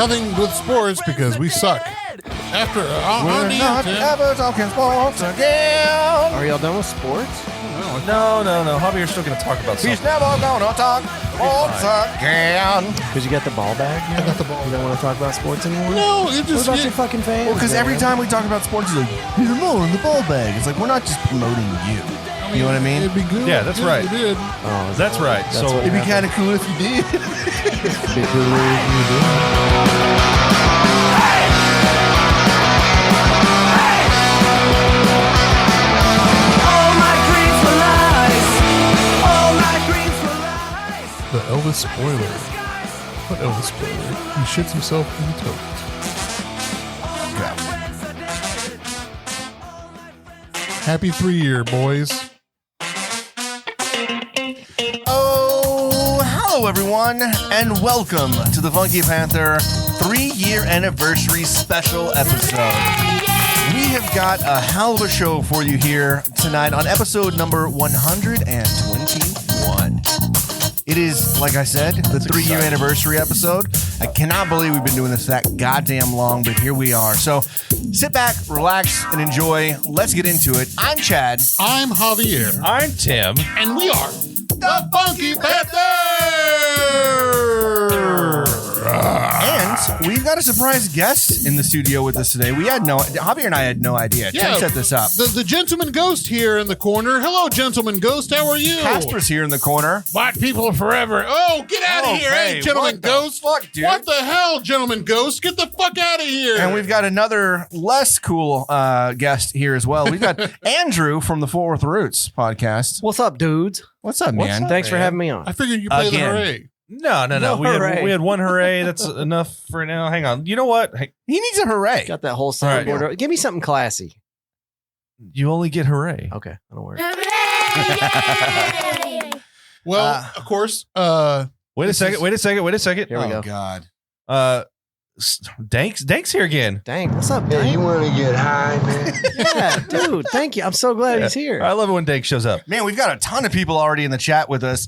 nothing with sports because we suck. After We're not ever talking sports again. Are y'all done with sports? No. Javier's still going to talk about something. He's never going to talk sports again. Because you got the ball bag now? I got the ball. You don't want to talk about sports anymore? No, it What just about your fucking fans? Well, because every time we talk about sports, he's like, he's in the ball bag. It's like, we're not just promoting you. You know what I mean? It'd be good. Yeah, that's if right. You did. Oh, That's right. That's So what It'd be kind of cool if you did. Be cool if you do. The Elvis spoiler. What Elvis spoiler? He shits himself in the toilet. Happy 3-year, boys. Oh, hello everyone, and welcome to the Funky Panther 3-year anniversary special episode. We have got a hell of a show for you here tonight on episode number 121. It is, like I said, the 3-year anniversary episode. I cannot believe we've been doing this that goddamn long, but here we are. So sit back, relax, and enjoy. Let's get into it. I'm Chad. I'm Javier. I'm Tim. And we are the Funky Panther! And we've got a surprise guest in the studio with us today. Javier and I had no idea. Tim set this up. The gentleman ghost here in the corner. Hello, gentleman ghost. How are you? Casper's here in the corner. White people forever. Oh, get out of here. Hey, gentleman what the ghost. fuck, dude? What the hell, gentleman ghost? Get the fuck out of here. And we've got another less cool guest here as well. We've got Andrew from the Fort Worth Roots podcast. What's up, dudes? What's up, man? Thanks for having me on. I figured you play the Again. hooray. No. No hooray. We had one hooray. That's enough for now. Hang on. You know what? Hey, He needs a hooray. Got that whole All right. soundboard. Give me something classy. you only get hooray. Okay, don't worry. Well, of course. Wait a second. Here we go. God. Dank's here again. Dang, what's up, Hey, Dank? you want to get high, man? Yeah, dude, thank you. I'm so glad he's here. I love it when Dank shows up. Man, we've got a ton of people already in the chat with us.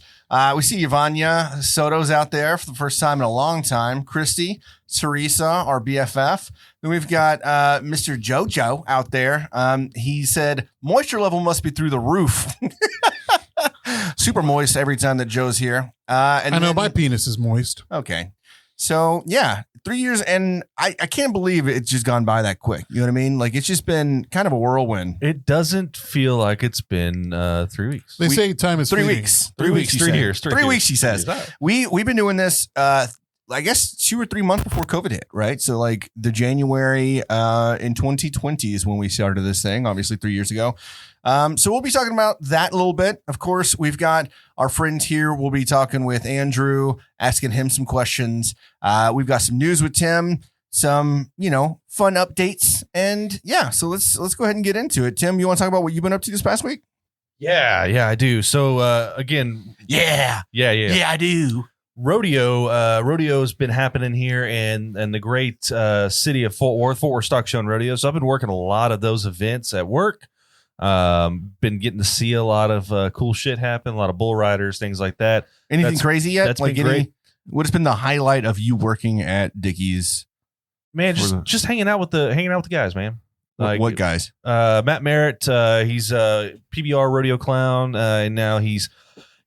We see Yvonnya Soto's out there for the first time in a long time. Christy, Teresa, our BFF. Then we've got Mr. Jojo out there. He said, moisture level must be through the roof. Super moist every time that Joe's here. And I know then- my penis is moist. Okay. So, yeah, 3 years, and I can't believe it's just gone by that quick. You know what I mean? Like, it's just been kind of a whirlwind. It doesn't feel like it's been 3 weeks. They say time is 3 fleeting. weeks. 3 weeks, he 3 said. years. 3 weeks, he says. Years. We've been doing this, I guess, 2 or 3 months before COVID hit, right? So, like, the January in 2020 is when we started this thing, obviously 3 years ago. So we'll be talking about that a little bit. Of course, we've got our friends here. We'll be talking with Andrew, asking him some questions. We've got some news with Tim, some, fun updates. And yeah, so let's go ahead and get into it. Tim, you want to talk about what you've been up to this past week? Yeah, I do. So again, Yeah, I do. Rodeo's been happening here and the great city of Fort Worth Stock Show and Rodeo. So I've been working a lot of those events at work. Been getting to see a lot of cool shit happen, a lot of bull riders, things like that. Anything crazy yet? That's been great. What has been the highlight of you working at Dickie's? Man, just hanging out with the guys, man. What guys? Matt Merritt, he's a PBR rodeo clown, and now he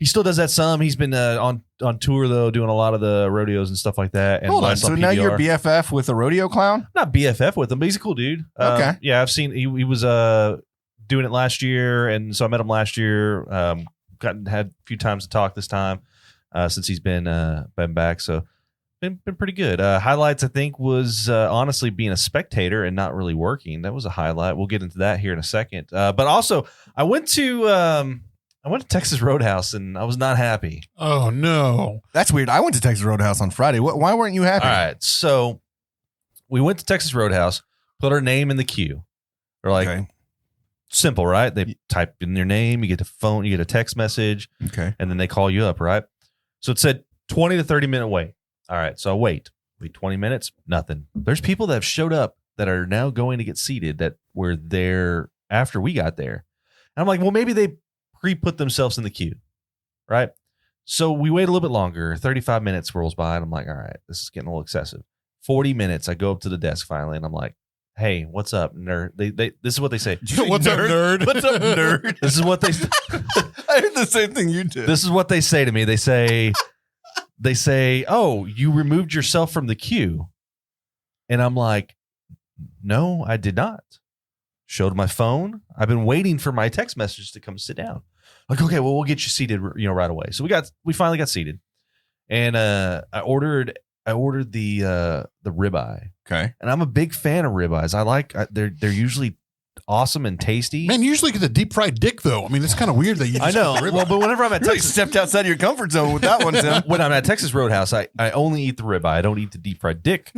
still does that some. He's been on tour though, doing a lot of the rodeos and stuff like that. And Hold on, less so on now PBR. you're BFF with a rodeo clown? Not BFF with him, but he's a cool dude. Okay. Yeah, I've seen he was doing it last year, and so I met him last year. Had a few times to talk this time since he's been back. So been pretty good. Highlights I think was honestly being a spectator and not really working. That was a highlight. We'll get into that here in a second. But also I went to Texas Roadhouse and I was not happy. Oh, no. That's weird. I went to Texas Roadhouse on Friday. Why weren't you happy? All right, so we went to Texas Roadhouse, put our name in the queue. They're like. Okay. Simple, right? They type in your name, you get a phone, you get a text message, Okay. and then they call you up, right? So it said 20 to 30 minute wait. All right, so I wait 20 minutes, nothing. There's people that have showed up that are now going to get seated that were there after we got there. And I'm like, well, maybe they pre-put themselves in the queue, right? So we wait a little bit longer. 35 minutes rolls by, and I'm like, all right, this is getting a little excessive. 40 minutes. I go up to the desk finally, and I'm like, "Hey, what's up, nerd?" This is what they say. What's up, nerd? What's up, nerd? This is what they. I heard the same thing you did. This is what they say to me. They say, "Oh, you removed yourself from the queue," and I'm like, "No, I did not." Showed my phone. I've been waiting for my text message to come sit down. Like, okay, well, we'll get you seated, right away. So we finally got seated, and I ordered the ribeye. Okay. And I'm a big fan of ribeyes. They're usually awesome and tasty. Man, you usually get the deep fried dick, though. I mean, it's kind of weird that you. I know. Well, but whenever I'm at You really Texas, stepped outside your comfort zone with that one, Tim. when I'm at Texas Roadhouse, I only eat the ribeye. I don't eat the deep fried dick.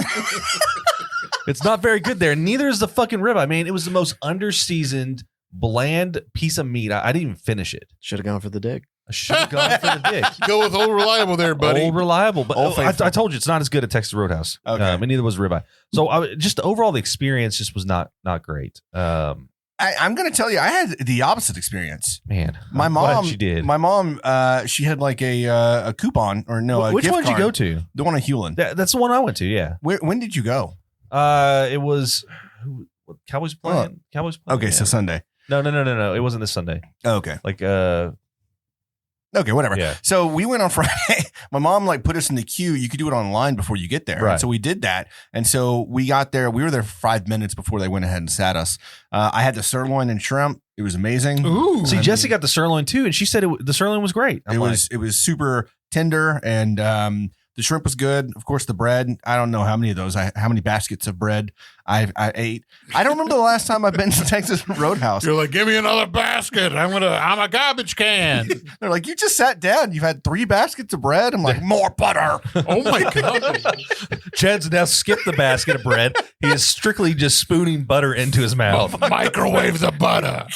It's not very good there. Neither is the fucking ribeye. Man, it was the most underseasoned, bland piece of meat. I didn't even finish it. Should have gone for the dick. I should have gone for the dick. Go with old reliable there, buddy. Old reliable, but Old Faithful. I told you it's not as good at Texas Roadhouse. Okay. And neither was ribeye. So just overall, the experience just was not great. I'm going to tell you, I had the opposite experience. Man, My I'm glad mom, she did. My mom, she had like a coupon or no, a Which gift one did you card. go to? The one at Hewlin. That's the one I went to. Yeah. When did you go? It was Cowboys playing. Cowboys playing. Okay, yeah. so Sunday. No. It wasn't this Sunday. Okay. Like Okay, whatever. Yeah. So we went on Friday. My mom put us in the queue. You could do it online before you get there. Right. And so we did that. And so we got there. We were there 5 minutes before they went ahead and sat us. I had the sirloin and shrimp. It was amazing. Ooh. see, Jesse got the sirloin too, and she said the sirloin was great. It was super tender, and the shrimp was good. Of course, the bread. I don't know how many of those. How many baskets of bread I ate. I don't remember the last time I've been to Texas Roadhouse. You're like, give me another basket. I'm a garbage can. They're like, you just sat down. You've had 3 baskets of bread. I'm like, more butter. Oh my god. Chad's now skipped the basket of bread. He is strictly just spooning butter into his mouth. Microwave the butter.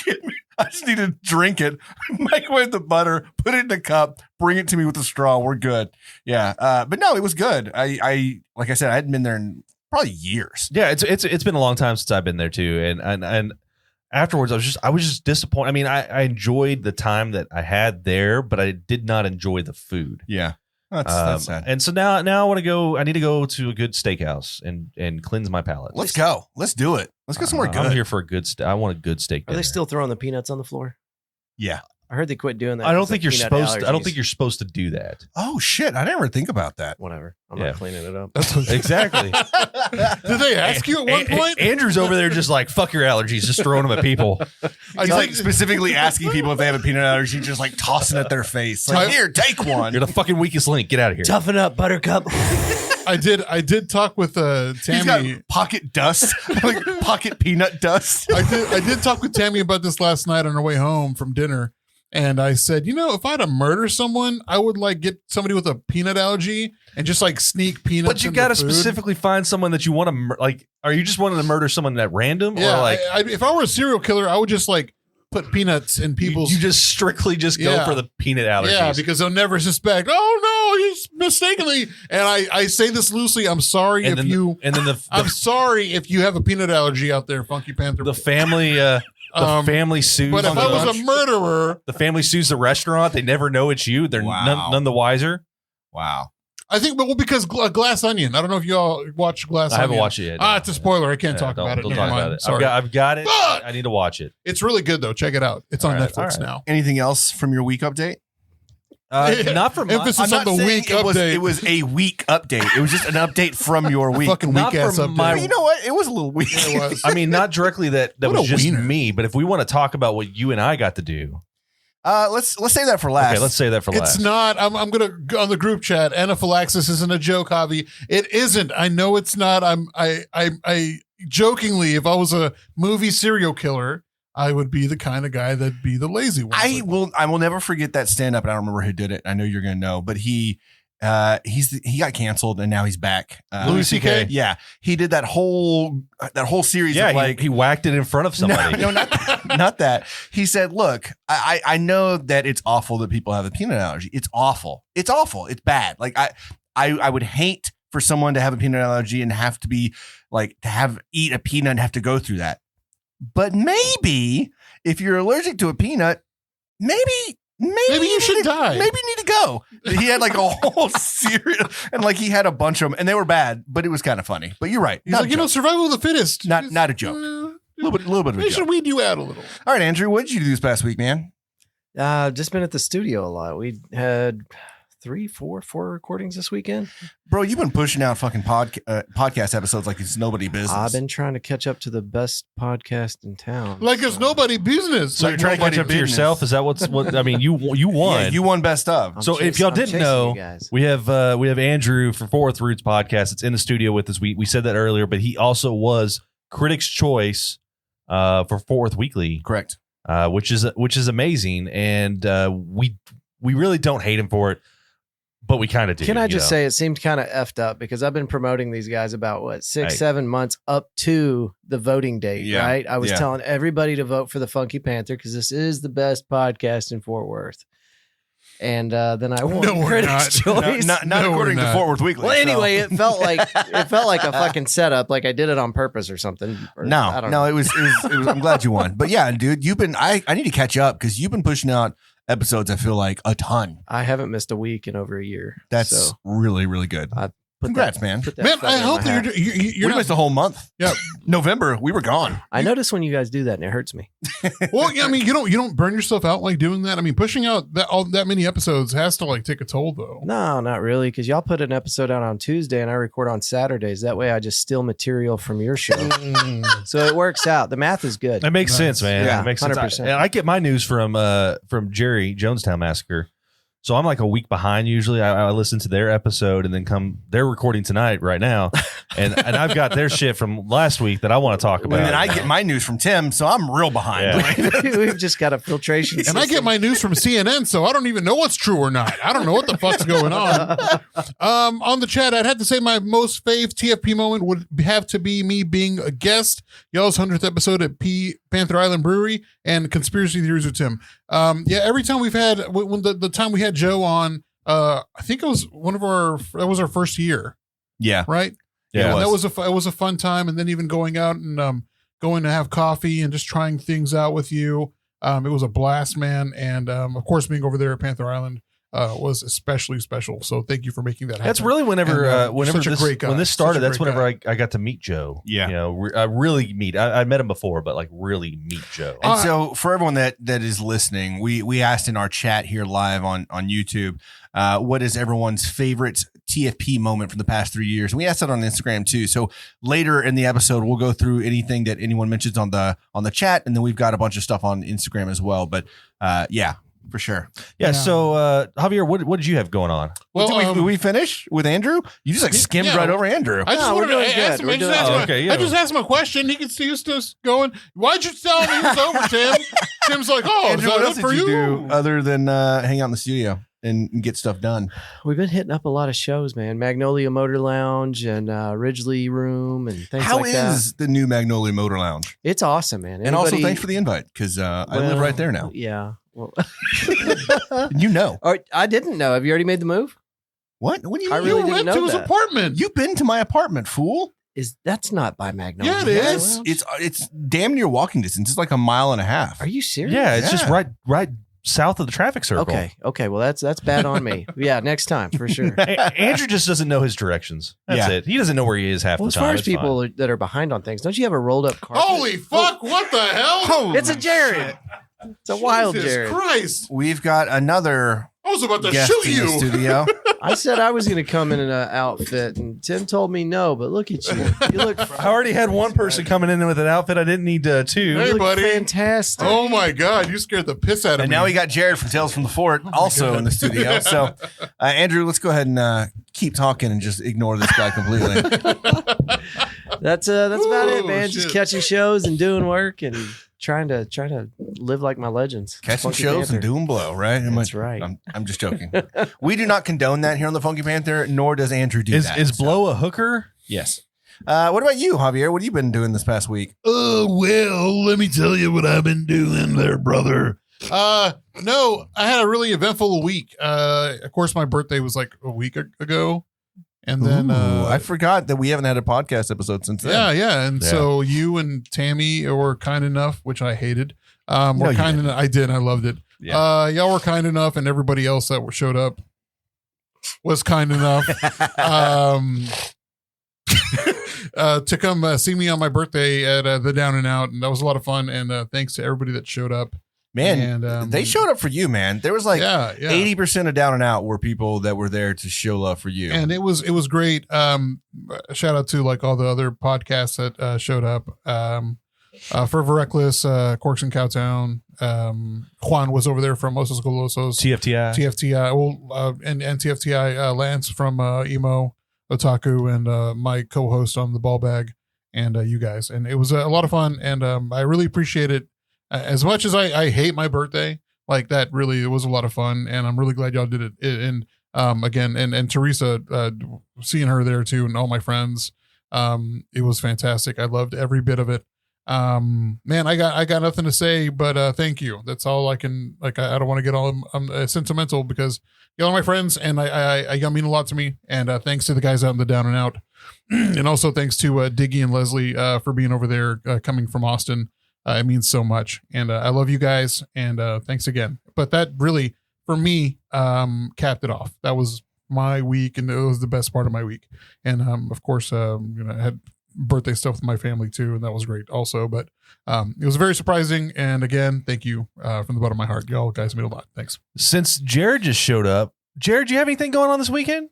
I just need to drink it, microwave the butter, put it in a cup, bring it to me with a straw. We're good. Yeah. But no, it was good. I like I said, I hadn't been there in probably years. Yeah, it's been a long time since I've been there too, and afterwards I was just disappointed. I mean, I enjoyed the time that I had there, but I did not enjoy the food. Yeah. That's sad. And so now I want to go. I need to go to a good steakhouse and cleanse my palate. Let's go. Let's do it. Let's go somewhere good. I'm here for a good. I want a good steak. Are they dinner. still throwing the peanuts on the floor? Yeah. I heard they quit doing that. I don't because think of you're peanut supposed. I don't allergies. think you're supposed to do that. Oh shit! I didn't ever think about that. Whatever. I'm Yeah. not cleaning it up. Exactly. Did they ask you at one point? Andrew's over there just like fuck your allergies, just throwing them at people. He's like specifically asking people if they have a peanut allergy, just like tossing at their face. Like, here, take one. You're the fucking weakest link. Get out of here. Toughen up, Buttercup. I did talk with He's Tammy. got pocket dust, like pocket peanut dust. I did talk with Tammy about this last night on our way home from dinner. And I said, if I had to murder someone, I would like get somebody with a peanut allergy and just like sneak peanuts. But you into got to food. specifically find someone that you want to like. Are you just wanting to murder someone at random, Yeah, or like if I were a serial killer, I would just like put peanuts in people's. you just strictly just go Yeah. for the peanut allergies? Yeah, because they'll never suspect. Oh no, he's mistakenly. And I say this loosely. I'm sorry and if then you. and then I'm sorry if you have a peanut allergy out there, Funky Panther. the family family sues. But if I was a murderer, the family sues the restaurant. They never know it's you. They're Wow. none the wiser. Wow. I think, because Glass Onion. I don't know if you all watch Glass Onion. I haven't watched it yet. It's a spoiler. I can't Yeah, talk don't- about it. don't Never talk mind. about it. Sorry. I've got it. But- I need to watch it. It's really good though. Check it out. It's on All right, Netflix all right. now. Anything else from your week update? Not from Emphasis I'm on not the saying week it was, update. it was a week update. It was just an update from your week. Fucking Not weak ass from update. my- But you know what? It was a little weak. It was. I mean, not directly that What was a just wiener. me, but if we want to talk about what you and I got to do, Let's say that for last. okay, let's say that for last. It's not. I'm gonna go on the group chat. Anaphylaxis isn't a joke, Javi. It isn't. I know it's not. I jokingly, if I was a movie serial killer, I would be the kind of guy that'd be the lazy one. I will never forget that stand up. I don't remember who did it. I know you're gonna know, but he got canceled and now he's back. Louis C.K.? Yeah, he did that whole series. Yeah, of like he whacked it in front of somebody. No, not that. He said, "Look, I know that it's awful that people have a peanut allergy. It's awful. It's awful. It's bad. Like I would hate for someone to have a peanut allergy and have to be like eat a peanut and have to go through that. But maybe if you're allergic to a peanut, maybe Maybe you should die. Maybe you need to go. He had like a whole series, and like he had a bunch of them, and they were bad, but it was kind of funny. But you're right. He's like, survival of the fittest. Not a joke. A little bit of a They joke. should weed you out a little. All right, Andrew, what did you do this past week, man? Just been at the studio a lot. We had four recordings this weekend. Bro, you've been pushing out fucking podcast episodes like it's nobody business. I've been trying to catch up to the best podcast in town. Like it's nobody business. So you're trying to catch up to yourself? Is that what I mean? You won. Yeah, you won best of. So if y'all didn't know, we have Andrew from Fourth Roots podcast. It's in the studio with us. We said that earlier, but he also was Critics' Choice for Fourth Weekly, Correct. Which is amazing, and we really don't hate him for it. But we kind of do. Can I just say it seemed kind of effed up because I've been promoting these guys about 7 months up to the voting date, right? I was telling everybody to vote for the Funky Panther because this is the best podcast in Fort Worth. And then I won Critics' Choice. Not according to Fort Worth Weekly. Well, anyway, it felt like a fucking setup, like I did it on purpose or something. I don't know. It was. I'm glad you won. But yeah, dude, you've been. I need to catch up because you've been pushing out episodes. I feel like a ton. I haven't missed a week in over a year. That's really, really good. Congrats, man. Man, I hope that you're we missed a whole month. Yeah, November we were gone. I notice when you guys do that, and it hurts me. Well, yeah, I mean, you don't burn yourself out like doing that. I mean, pushing out that many episodes has to like take a toll, though. No, not really, because y'all put an episode out on Tuesday, and I record on Saturdays. That way, I just steal material from your show, so it works out. The math is good. That makes sense, man. Yeah, it makes sense. 100%. And I get my news from Jerry Jonestown Massacre. So I'm like a week behind usually. I listen to their episode and then they're recording tonight right now. And I've got their shit from last week that I want to talk about. And then I get my news from Tim, so I'm real behind. Yeah. We've just got a filtration system. And I get my news from CNN, so I don't even know what's true or not. I don't know what the fuck's going on. On the chat, I'd have to say my most fave TFP moment would have to be me being a guest, y'all's 100th episode at Panther Island Brewery, and Conspiracy Theories with Tim. Every time we've had, when the time we had Joe on, I think it was that was our first year. Yeah. Right? Yeah. And it was a fun time. And then even going out and going to have coffee and just trying things out with you. It was a blast, man. And of course, being over there at Panther Island was especially special. So thank you for making that happen. That's really whenever such a great guy. when this started, Such a that's great whenever guy. I got to meet Joe. Yeah. You know, I really meet. I met him before, but like really meet Joe. And so for everyone that is listening, we asked in our chat here live on YouTube, what is everyone's favorite TFP moment from the past 3 years? And we asked that on Instagram too. So later in the episode, we'll go through anything that anyone mentions on the chat, and then we've got a bunch of stuff on Instagram as well. But for sure. Yeah. So Javier, what did you have going on? Well, did we finish with Andrew? You just like skimmed right over Andrew. I just wanted to ask him. I just asked him a question. He gets used to us going, why'd you tell me he was over, Tim? Tim's like, Andrew, what else for did you you do other than hang out in the studio and get stuff done? We've been hitting up a lot of shows, man. Magnolia Motor Lounge and Ridgely Room and things How like that. How is the new Magnolia Motor Lounge? It's awesome, man. And also thanks for the invite because I live right there now. Yeah. Well, you know. I didn't know. Have you already made the move? What do you I mean? really You didn't went know to his that. apartment. You've been to my apartment, fool. That's not by Magnolia? Yeah, it Motor is. Lounge? It's damn near walking distance. It's like a mile and a half. Are you serious? Yeah, it's just Yeah. right south of the traffic circle. Okay. Well, that's bad on me. Yeah, next time for sure. Andrew just doesn't know his directions. That's it. He doesn't know where he is half Well, the as time. far as It's fine. people that are behind on things, don't you have a rolled up carpet? Holy fuck, what the hell? It's a Jared. It's a wild Jesus Jared. Christ. We've got another I was about to guest shoot in the you. studio. I said I was going to come in an outfit, and Tim told me no. But look at you. You look. I already had one person coming in with an outfit. I didn't need two. Hey, You look buddy. fantastic. Oh my God, you scared the piss out of And me. now we got Jared from Tales from the Fort also in the studio. So, Andrew, let's go ahead and keep talking and just ignore this guy completely. That's about it, Ooh, man. shit. Just catching shows and doing work and trying to live like my legends. Catching Funky shows and Panther. doing blow, right? That's right. I'm just joking. We do not condone that here on the Funky Panther, nor does Andrew do that. Is Blow a hooker? Yes. What about you, Javier? What have you been doing this past week? Well, let me tell you what I've been doing there, brother. No, I had a really eventful week. Of course, my birthday was like a week ago. And then I forgot that we haven't had a podcast episode since then. Yeah. And so you and Tammy were kind enough, which I hated. No, Were you kind enough. I did. I loved it. Y'all were kind enough, and everybody else that showed up was kind enough to come see me on my birthday at the Down and Out, and that was a lot of fun. And thanks to everybody that showed up. Man, and, they showed up for you, man. There was like 80% of Down and Out were people that were there to show love for you, and it was great. Shout out to like all the other podcasts that showed up. Forever Reckless, Corks and Cowtown. Juan was over there from Osos Golosos. TFTI. Well, and TFTI, Lance from Emo Otaku, and my co-host on the Ball Bag, and you guys. And it was a lot of fun, and I really appreciate it. As much as I hate my birthday, like that, really, it was a lot of fun, and I'm really glad y'all did it. And again, and Teresa, seeing her there too, and all my friends, it was fantastic. I loved every bit of it. Man, I got nothing to say, but thank you. That's all I can. Like, I don't want to get all sentimental, because y'all are my friends, and y'all mean a lot to me. And thanks to the guys out in the Down and Out, and also thanks to Diggy and Leslie for being over there, coming from Austin. It means so much, and I love you guys, and thanks again. But that really, for me, capped it off. That was my week, and it was the best part of my week. And of course, I had birthday stuff with my family too, and that was great also. But it was very surprising, and again, thank you from the bottom of my heart. Y'all guys mean a lot. Thanks. Since Jared just showed up, Jared, do you have anything going on this weekend?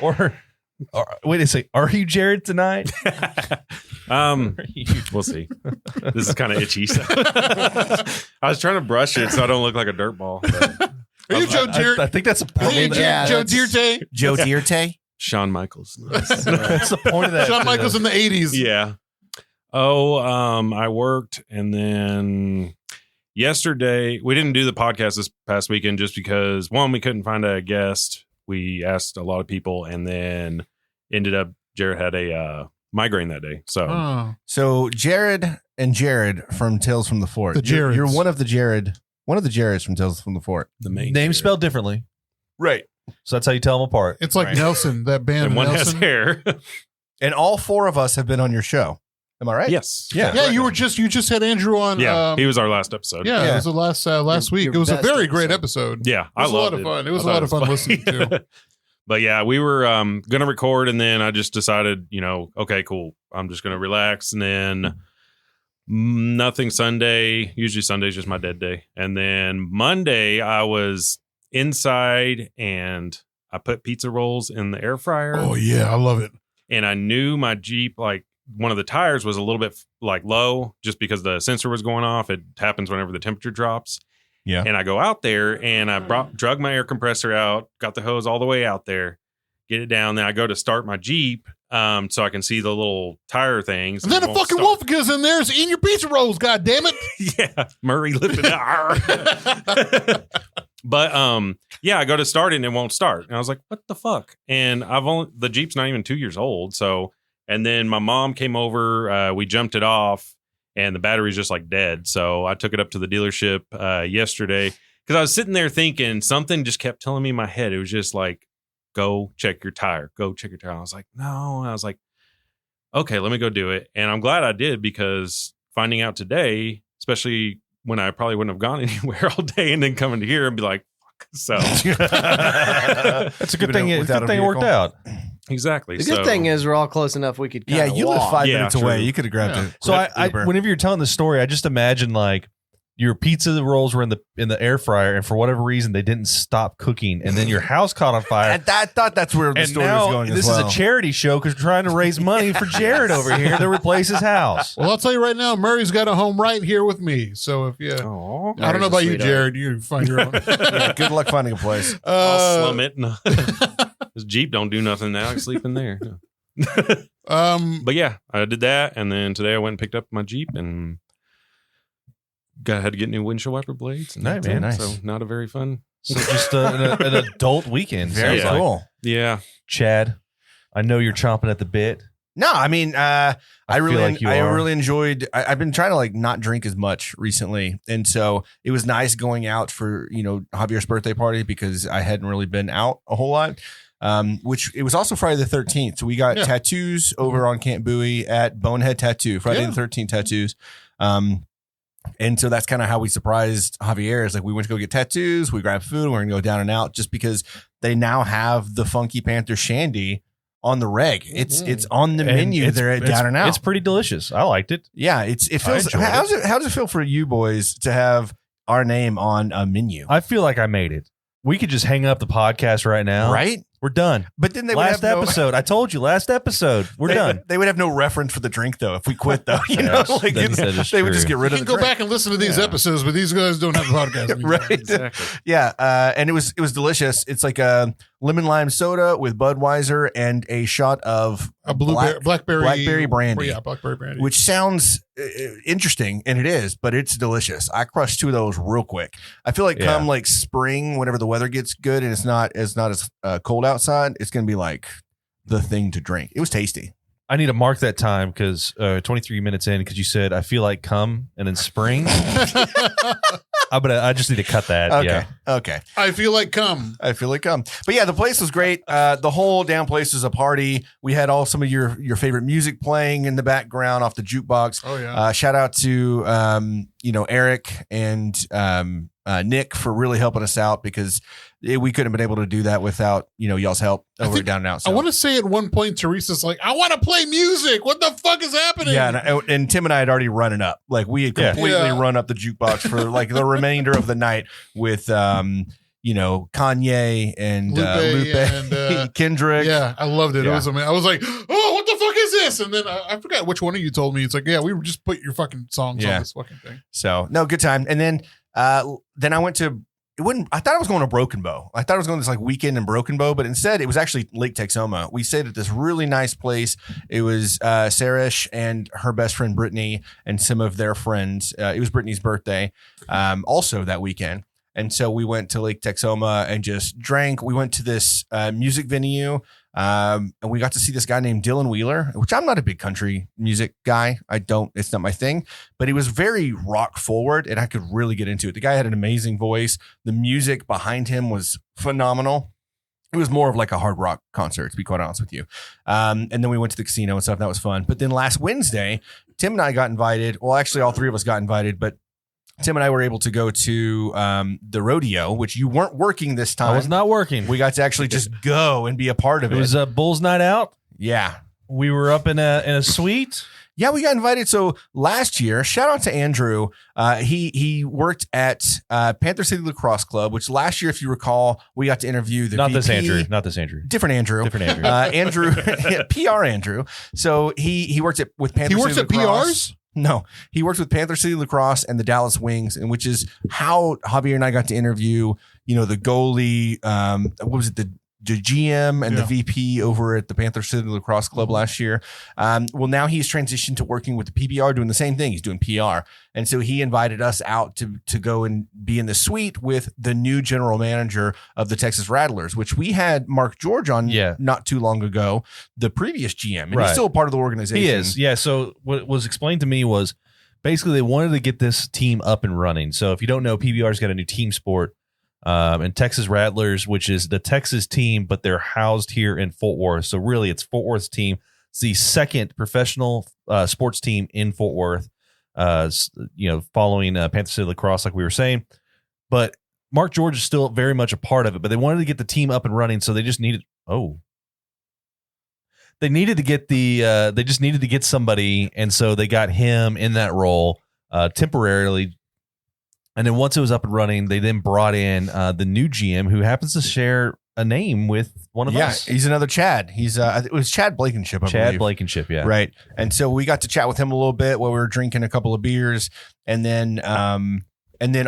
Or wait a second, are you Jared tonight? We'll see. This is kind of itchy. So. I was trying to brush it so I don't look like a dirt ball. Are you Joe Dirt? I think that's a point. Joe Dirt. Joe Dierte? Shawn Michaels. That's the point of that. Shawn Michaels in the 80s. Yeah. I worked, and then yesterday we didn't do the podcast this past weekend just because, one, we couldn't find a guest. We asked a lot of people, and then ended up Jared had a migraine that day. So Jared and Jared from Tales from the Fort. The Jareds. You're one of the Jareds from Tales from the Fort. the main Name Jared. spelled differently. Right. So that's how you tell them apart. It's like Right. Nelson, that band. And one has Nelson. hair. And all four of us have been on your show. Am I right? Yes. Yeah. Yeah, you just had Andrew on. Yeah. He was our last episode. Yeah, Yeah. it was the last week. your it was a best very great episode. episode. Yeah. It was a lot of fun. It was a lot of fun listening to. But yeah, we were going to record, and then I just decided, okay, cool. I'm just going to relax. And then nothing Sunday. Usually Sunday's just my dead day. And then Monday I was inside, and I put pizza rolls in the air fryer. Oh yeah, I love it. And I knew my Jeep, like one of the tires was a little bit like low just because the sensor was going off. It happens whenever the temperature drops. Yeah. And I go out there, and I drug my air compressor out, got the hose all the way out there, get it down. Then I go to start my Jeep so I can see the little tire things. And then it a won't fucking start. wolf gets in there, is eating your pizza rolls. God damn it! Yeah, Murray lifted it. But I go to start it, and it won't start. And I was like, what the fuck? And the Jeep's not even 2 years old. So, and then my mom came over, we jumped it off, and the battery's just like dead. So I took it up to the dealership yesterday, because I was sitting there thinking, something just kept telling me in my head. It was just like, go check your tire. Go check your tire. I was like, no. I was like, okay, let me go do it. And I'm glad I did, because finding out today, especially when I probably wouldn't have gone anywhere all day, and then coming to here and be like, fuck. So That's a good thing. It worked out. exactly. The good thing is we're all close enough. We could Yeah, kinda you live walk. 5 Yeah, minutes true. away. You could have grabbed Yeah. it. So I whenever you're telling the story, I just imagine like your pizza rolls were in the air fryer, and for whatever reason they didn't stop cooking, and then your house caught on fire. I thought that's where the And story now was going. this as well. is a charity show because we're trying to raise money for Jared over here to replace his house. Well, I'll tell you right now, Murray's got a home right here with me. So if you, Aw. I don't know Murray's a about you, sweetheart. Jared, you find your own. Yeah, good luck finding a place. I'll slum it. No. This Jeep don't do nothing now. I can sleep in there. But yeah, I did that, and then today I went and picked up my Jeep and had to get new windshield wiper blades. And Nice, that's man, it. nice. So not a very fun. So just an adult weekend. Very sounds like. cool. Yeah, Chad, I know you're chomping at the bit. No, I mean, I feel really, like you I are. really enjoyed. I've been trying to like not drink as much recently, and so it was nice going out for Javier's birthday party because I hadn't really been out a whole lot. Which it was also Friday the 13th, so we got tattoos over on Camp Bowie at Bonehead Tattoo. Friday the 13th tattoos. And so that's kind of how we surprised Javier. Is like we went to go get tattoos, we grabbed food, and we're gonna go down and out just because they now have the Funky Panther Shandy on the reg. It's on the menu there at Down and Out. It's pretty delicious. I liked it. Yeah, it feels. How does it feel for you boys to have our name on a menu? I feel like I made it. We could just hang up the podcast right now. Right? We're done. But then they would last have episode. I told you last episode. We're done. They would have no reference for the drink though if we quit though. You know, like that is they would true. just get rid You of can the go drink. back and listen to these episodes, but these guys don't have a podcast anymore. Right. Exactly. Yeah, and it was delicious. It's like a lemon lime soda with Budweiser and a shot of A blackberry brandy. Yeah, blackberry brandy. Which sounds interesting, and it is, but it's delicious. I crushed 2 of those real quick. I feel like come like spring, whenever the weather gets good and it's not as cold outside, it's going to be like the thing to drink. It was tasty. I need to mark that time because 23 minutes in, because you said I feel like come and then spring. I just need to cut that. Okay. Yeah. Okay. I feel like cum. I feel like But yeah, the place was great. The whole damn place was a party. We had some of your favorite music playing in the background off the jukebox. Oh yeah. Shout out to Eric and Nick for really helping us out because we couldn't have been able to do that without y'all's help over at Down and Out. So. I want to say at one point Teresa's like, I want to play music. What the fuck is happening? Yeah, and Tim and I had already run it up. Like we had completely run up the jukebox for like the remainder of the night with Kanye and Lupe and Kendrick. Yeah, I loved it. Yeah. It was amazing. I was like, oh, what the fuck is this? And then I forgot which one of you told me. It's like, yeah, we just put your fucking songs on this fucking thing. So no, good time. And then I went to. I thought I was going to Broken Bow. I thought I was going to this like weekend in Broken Bow, but instead it was actually Lake Texoma. We stayed at this really nice place. It was Sarish and her best friend Brittany and some of their friends. It was Brittany's birthday, also that weekend. And so we went to Lake Texoma and just drank. We went to this music venue. And we got to see this guy named Dylan Wheeler, which I'm not a big country music guy. It's not my thing, but he was very rock forward and I could really get into it. The guy had an amazing voice. The music behind him was phenomenal. It was more of like a hard rock concert, to be quite honest with you. And then we went to the casino and stuff. And that was fun. But then last Wednesday, Tim and I got invited. Well, actually all 3 of us got invited, but Tim and I were able to go to the rodeo, which you weren't working this time. I was not working. We got to actually just go and be a part of it. It was a Bulls night out. Yeah. We were up in a suite. Yeah, we got invited. So last year, shout out to Andrew. He worked at Panther City Lacrosse Club, which last year, if you recall, we got to interview the Not VP. this Andrew. Not this Andrew. Different Andrew. Andrew, PR Andrew. So he worked with Panther City Lacrosse. He works at PRs? No, he works with Panther City Lacrosse and the Dallas Wings, and which is how Javier and I got to interview, the goalie, what was it, the GM and the VP over at the Panther City Lacrosse Club last year. Well, now he's transitioned to working with the PBR, doing the same thing. He's doing PR. And so he invited us out to go and be in the suite with the new general manager of the Texas Rattlers, which we had Mark George on not too long ago, the previous GM. And he's still a part of the organization. He is. Yeah. So what was explained to me was basically they wanted to get this team up and running. So if you don't know, PBR's got a new team sport. And Texas Rattlers, which is the Texas team, but they're housed here in Fort Worth. So really it's Fort Worth's team. It's the second professional sports team in Fort Worth, following Panther City Lacrosse, like we were saying. But Mark George is still very much a part of it, but they wanted to get the team up and running. So they just needed, they just needed to get somebody. And so they got him in that role temporarily. And then once it was up and running, they then brought in the new GM, who happens to share a name with one of us. Yeah, he's another Chad. He's it was Chad Blankenship, I believe. Blankenship, yeah. Right. And so we got to chat with him a little bit while we were drinking a couple of beers. And then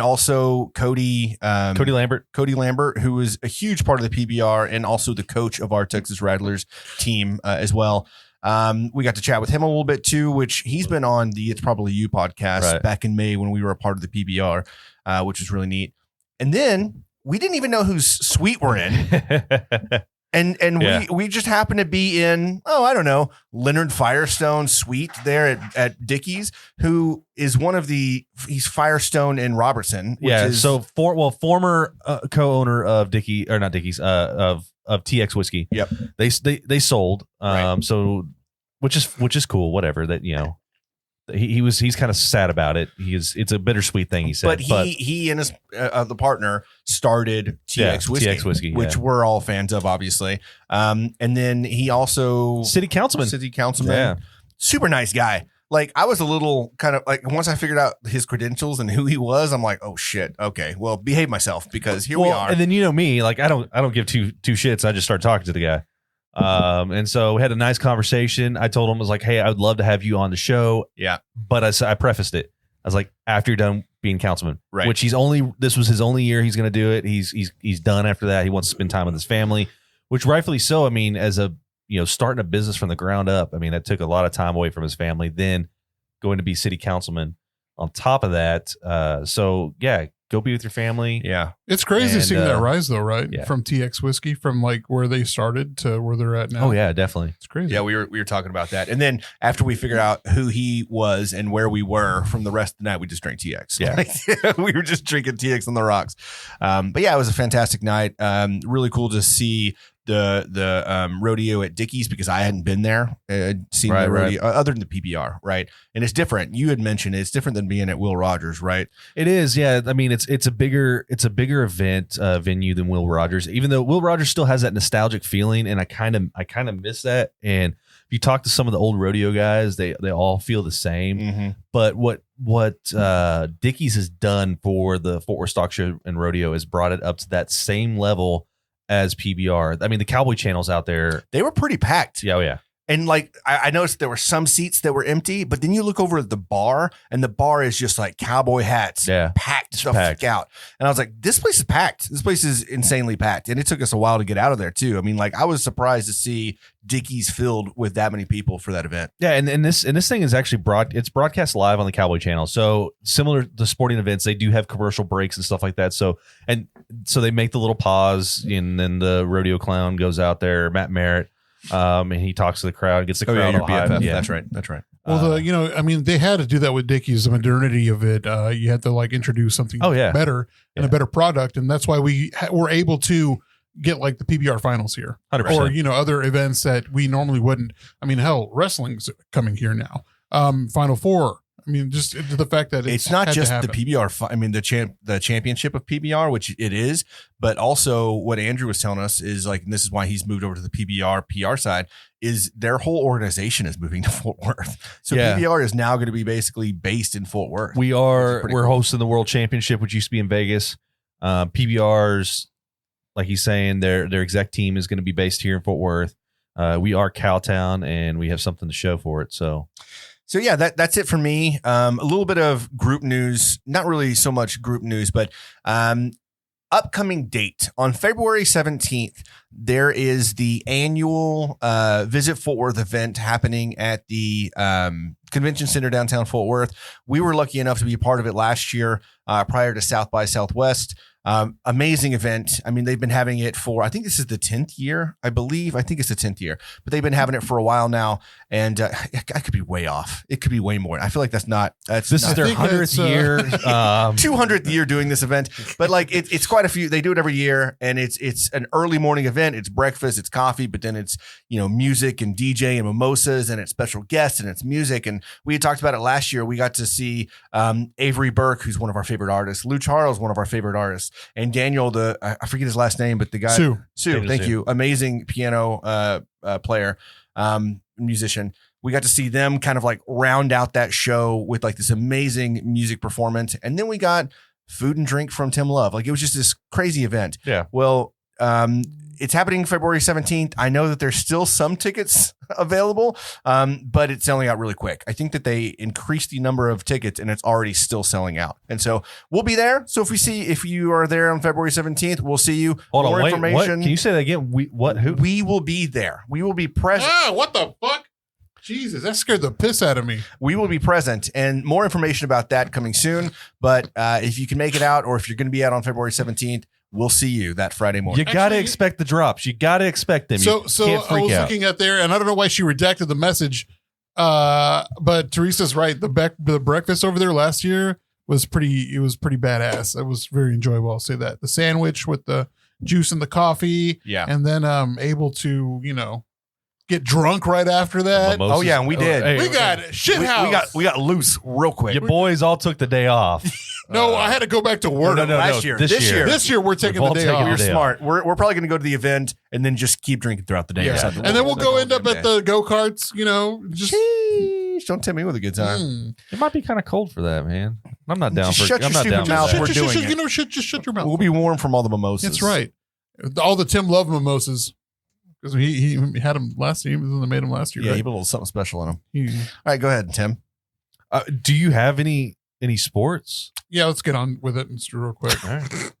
also Cody Lambert, who is a huge part of the PBR and also the coach of our Texas Rattlers team as well. We got to chat with him a little bit too, which he's been on the It's Probably You podcast back in May when we were a part of the PBR, which was really neat. And then we didn't even know whose suite we're in. And we just happened to be in, Leonard Firestone's suite there at Dickey's, who is he's Firestone and Robertson. Which is, former co-owner of Dickey, or not Dickey's, of TX whiskey. Yep. They They sold. So which is cool, whatever, that he's kind of sad about it. It's a bittersweet thing, he said. But he and his the partner started TX Whiskey, which we're all fans of, obviously. And then he also city councilman, super nice guy. Like, I was a little kind of like, once I figured out his credentials and who he was, I'm like, oh shit, okay, well, behave myself, because here we are. And then, you know me, like I don't give two shits. I just start talking to the guy. And so we had a nice conversation. I told him, I was like, hey, I would love to have you on the show. Yeah. But I prefaced it. I was like, after you're done being councilman, right? Which this was his only year he's going to do it. He's done after that. He wants to spend time with his family, which rightfully so. I mean, as a, starting a business from the ground up, I mean, that took a lot of time away from his family, then going to be city councilman on top of that. So yeah, go be with your family. Yeah. It's crazy seeing that rise though, right? Yeah. From TX Whiskey, from like where they started to where they're at now. Oh yeah, definitely. It's crazy. Yeah, we were talking about that. And then after we figured out who he was and where we were from the rest of the night, we just drank TX. Yeah. We were just drinking TX on the rocks. But yeah, it was a fantastic night. Really cool to see the rodeo at Dickey's, because I hadn't been there, seen the rodeo other than the PBR, right? And it's different. You had mentioned it's different than being at Will Rogers, right? It is, yeah. I mean, it's a bigger event venue than Will Rogers, even though Will Rogers still has that nostalgic feeling, and I kind of miss that. And if you talk to some of the old rodeo guys, they all feel the same. Mm-hmm. But what Dickey's has done for the Fort Worth Stock Show and Rodeo is brought it up to that same level as PBR. I mean, the Cowboy channels out there, they were pretty packed. Yeah, oh yeah. And like, I noticed there were some seats that were empty, but then you look over at the bar, and the bar is just like cowboy hats, packed the fuck out. And I was like, this place is packed. This place is insanely packed. And it took us a while to get out of there too. I mean, like, I was surprised to see Dickey's filled with that many people for that event. Yeah, and this thing is actually it's broadcast live on the Cowboy channel. So similar to sporting events, they do have commercial breaks and stuff like that. So they make the little pause, and then the rodeo clown goes out there, Matt Merritt. And he talks to the crowd, gets the crowd. Your BFF. Yeah, That's right. Well, they had to do that with Dickey's, the modernity of it. You had to like introduce something better and a better product, and that's why we were able to get like the PBR finals here, 100%. or other events that we normally wouldn't. I mean, hell, wrestling's coming here now. Final Four. I mean, just the fact that it's not just the PBR. I mean, the championship of PBR, which it is, but also what Andrew was telling us is like, and this is why he's moved over to the PBR PR side, is their whole organization is moving to Fort Worth. So PBR is now going to be basically based in Fort Worth. We're hosting the World Championship, which used to be in Vegas. PBR's, like he's saying, their exec team is going to be based here in Fort Worth. We are Cowtown, and we have something to show for it. So yeah, that's it for me. A little bit of group news, not really so much group news, but upcoming date on February 17th, there is the annual Visit Fort Worth event happening at the Convention Center downtown Fort Worth. We were lucky enough to be a part of it last year prior to South by Southwest. Amazing event. I mean, they've been having it for, I think this is the 10th year, I believe. I think it's the 10th year, but they've been having it for a while now. And I could be way off. It could be way more. I feel like this is their 100th year, 200th year doing this event, but like it's quite a few. They do it every year, and it's an early morning event. It's breakfast, it's coffee, but then it's, music and DJ and mimosas, and it's special guests, and it's music. And we had talked about it last year. We got to see Avery Burke, who's one of our favorite artists, Lou Charles, one of our favorite artists, and Daniel, I forget his last name, but the guy, Sue, thank you. Amazing piano player, musician. We got to see them kind of like round out that show with like this amazing music performance. And then we got food and drink from Tim Love. Like, it was just this crazy event. Yeah. Well, it's happening February 17th. I know that there's still some tickets available, but it's selling out really quick. I think that they increased the number of tickets, and it's already still selling out. And so we'll be there. So if you are there on February 17th, we'll see you. Hold More on, wait, information. what? Can you say that again? Who? We will be there. We will be present. What the fuck? Jesus, that scared the piss out of me. We will be present, and more information about that coming soon. But if you can make it out, or if you're going to be out on February 17th, we'll see you that Friday morning. You got to expect the drops. You got to expect them. So I was looking at there, and I don't know why she redacted the message, but Teresa's right. The breakfast over there last year was pretty badass. It was very enjoyable. I'll say that. The sandwich with the juice and the coffee. Yeah. And then able to, get drunk right after that. Mimosas. Oh, yeah, and we did. Hey, We got shit house. We got loose real quick. your boys all took the day off. No, I had to go back to work. No, last year. This year. This year we're taking We've the all day taken off. We're the day smart. We're probably going to go to the event and then just keep drinking throughout the day. Yeah. or something. And then we'll go end up at the go-karts, just Sheesh, don't tempt me with a good time. It might be kind of cold for that, man. I'm not down for. Shut your I'm not stupid down for mouth. that. We're doing it. Just shut your mouth. We'll be warm from all the mimosas. That's right. All the Tim Love mimosas. Because he had them last year. He was the one that made them last year. Yeah, right? he put a little something special in them. He- All right, go ahead, Tim. Do you have any sports? yeah, let's get on with it real quick. All right.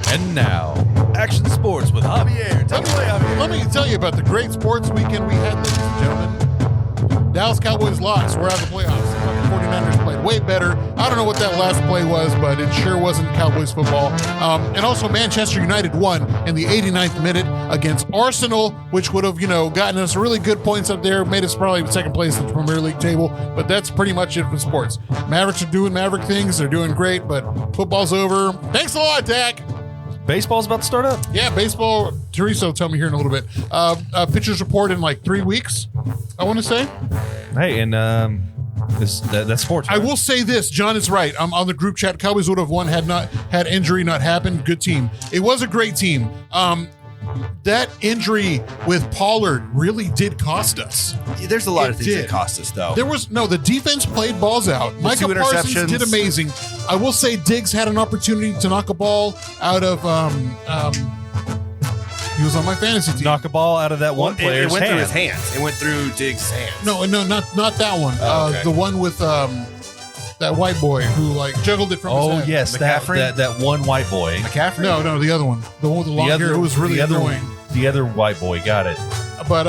And now, action sports with Javier. Take it away, Javier. Let me tell you about the great sports weekend we had, ladies and gentlemen. Dallas Cowboys lost. We're out of the playoffs. The 49ers played way better. I don't know what that last play was, but it sure wasn't Cowboys football. And also Manchester United won in the 89th minute against Arsenal, which would have, gotten us really good points up there, made us probably second place in the Premier League table. But that's pretty much it for sports. Mavericks are doing Maverick things. They're doing great, but football's over. Thanks a lot, Dak. Baseball's about to start up. Yeah, baseball. Teresa will tell me here in a little bit. Pitchers report in like 3 weeks, I want to say. Hey, and that's sports. I Right? will say this. John is right. I'm on the group chat. Cowboys would have won had injury not happened. Good team. It was a great team. That injury with Pollard really did cost us. There's a lot of It things did. that cost us, though. The defense played balls out. Micah two Parsons interceptions. did amazing. I will say Diggs had an opportunity to knock a ball out of he was on my fantasy team. Knock a ball out of that one it player's went through hand. his hands. It went through Diggs' hands. No, not that one. Oh, okay. The one with that white boy who juggled it from his Oh head. yes, McCaffrey? that one white boy. McCaffrey? No, the other one. The one with the long hair who was really annoying. The other white boy got it. But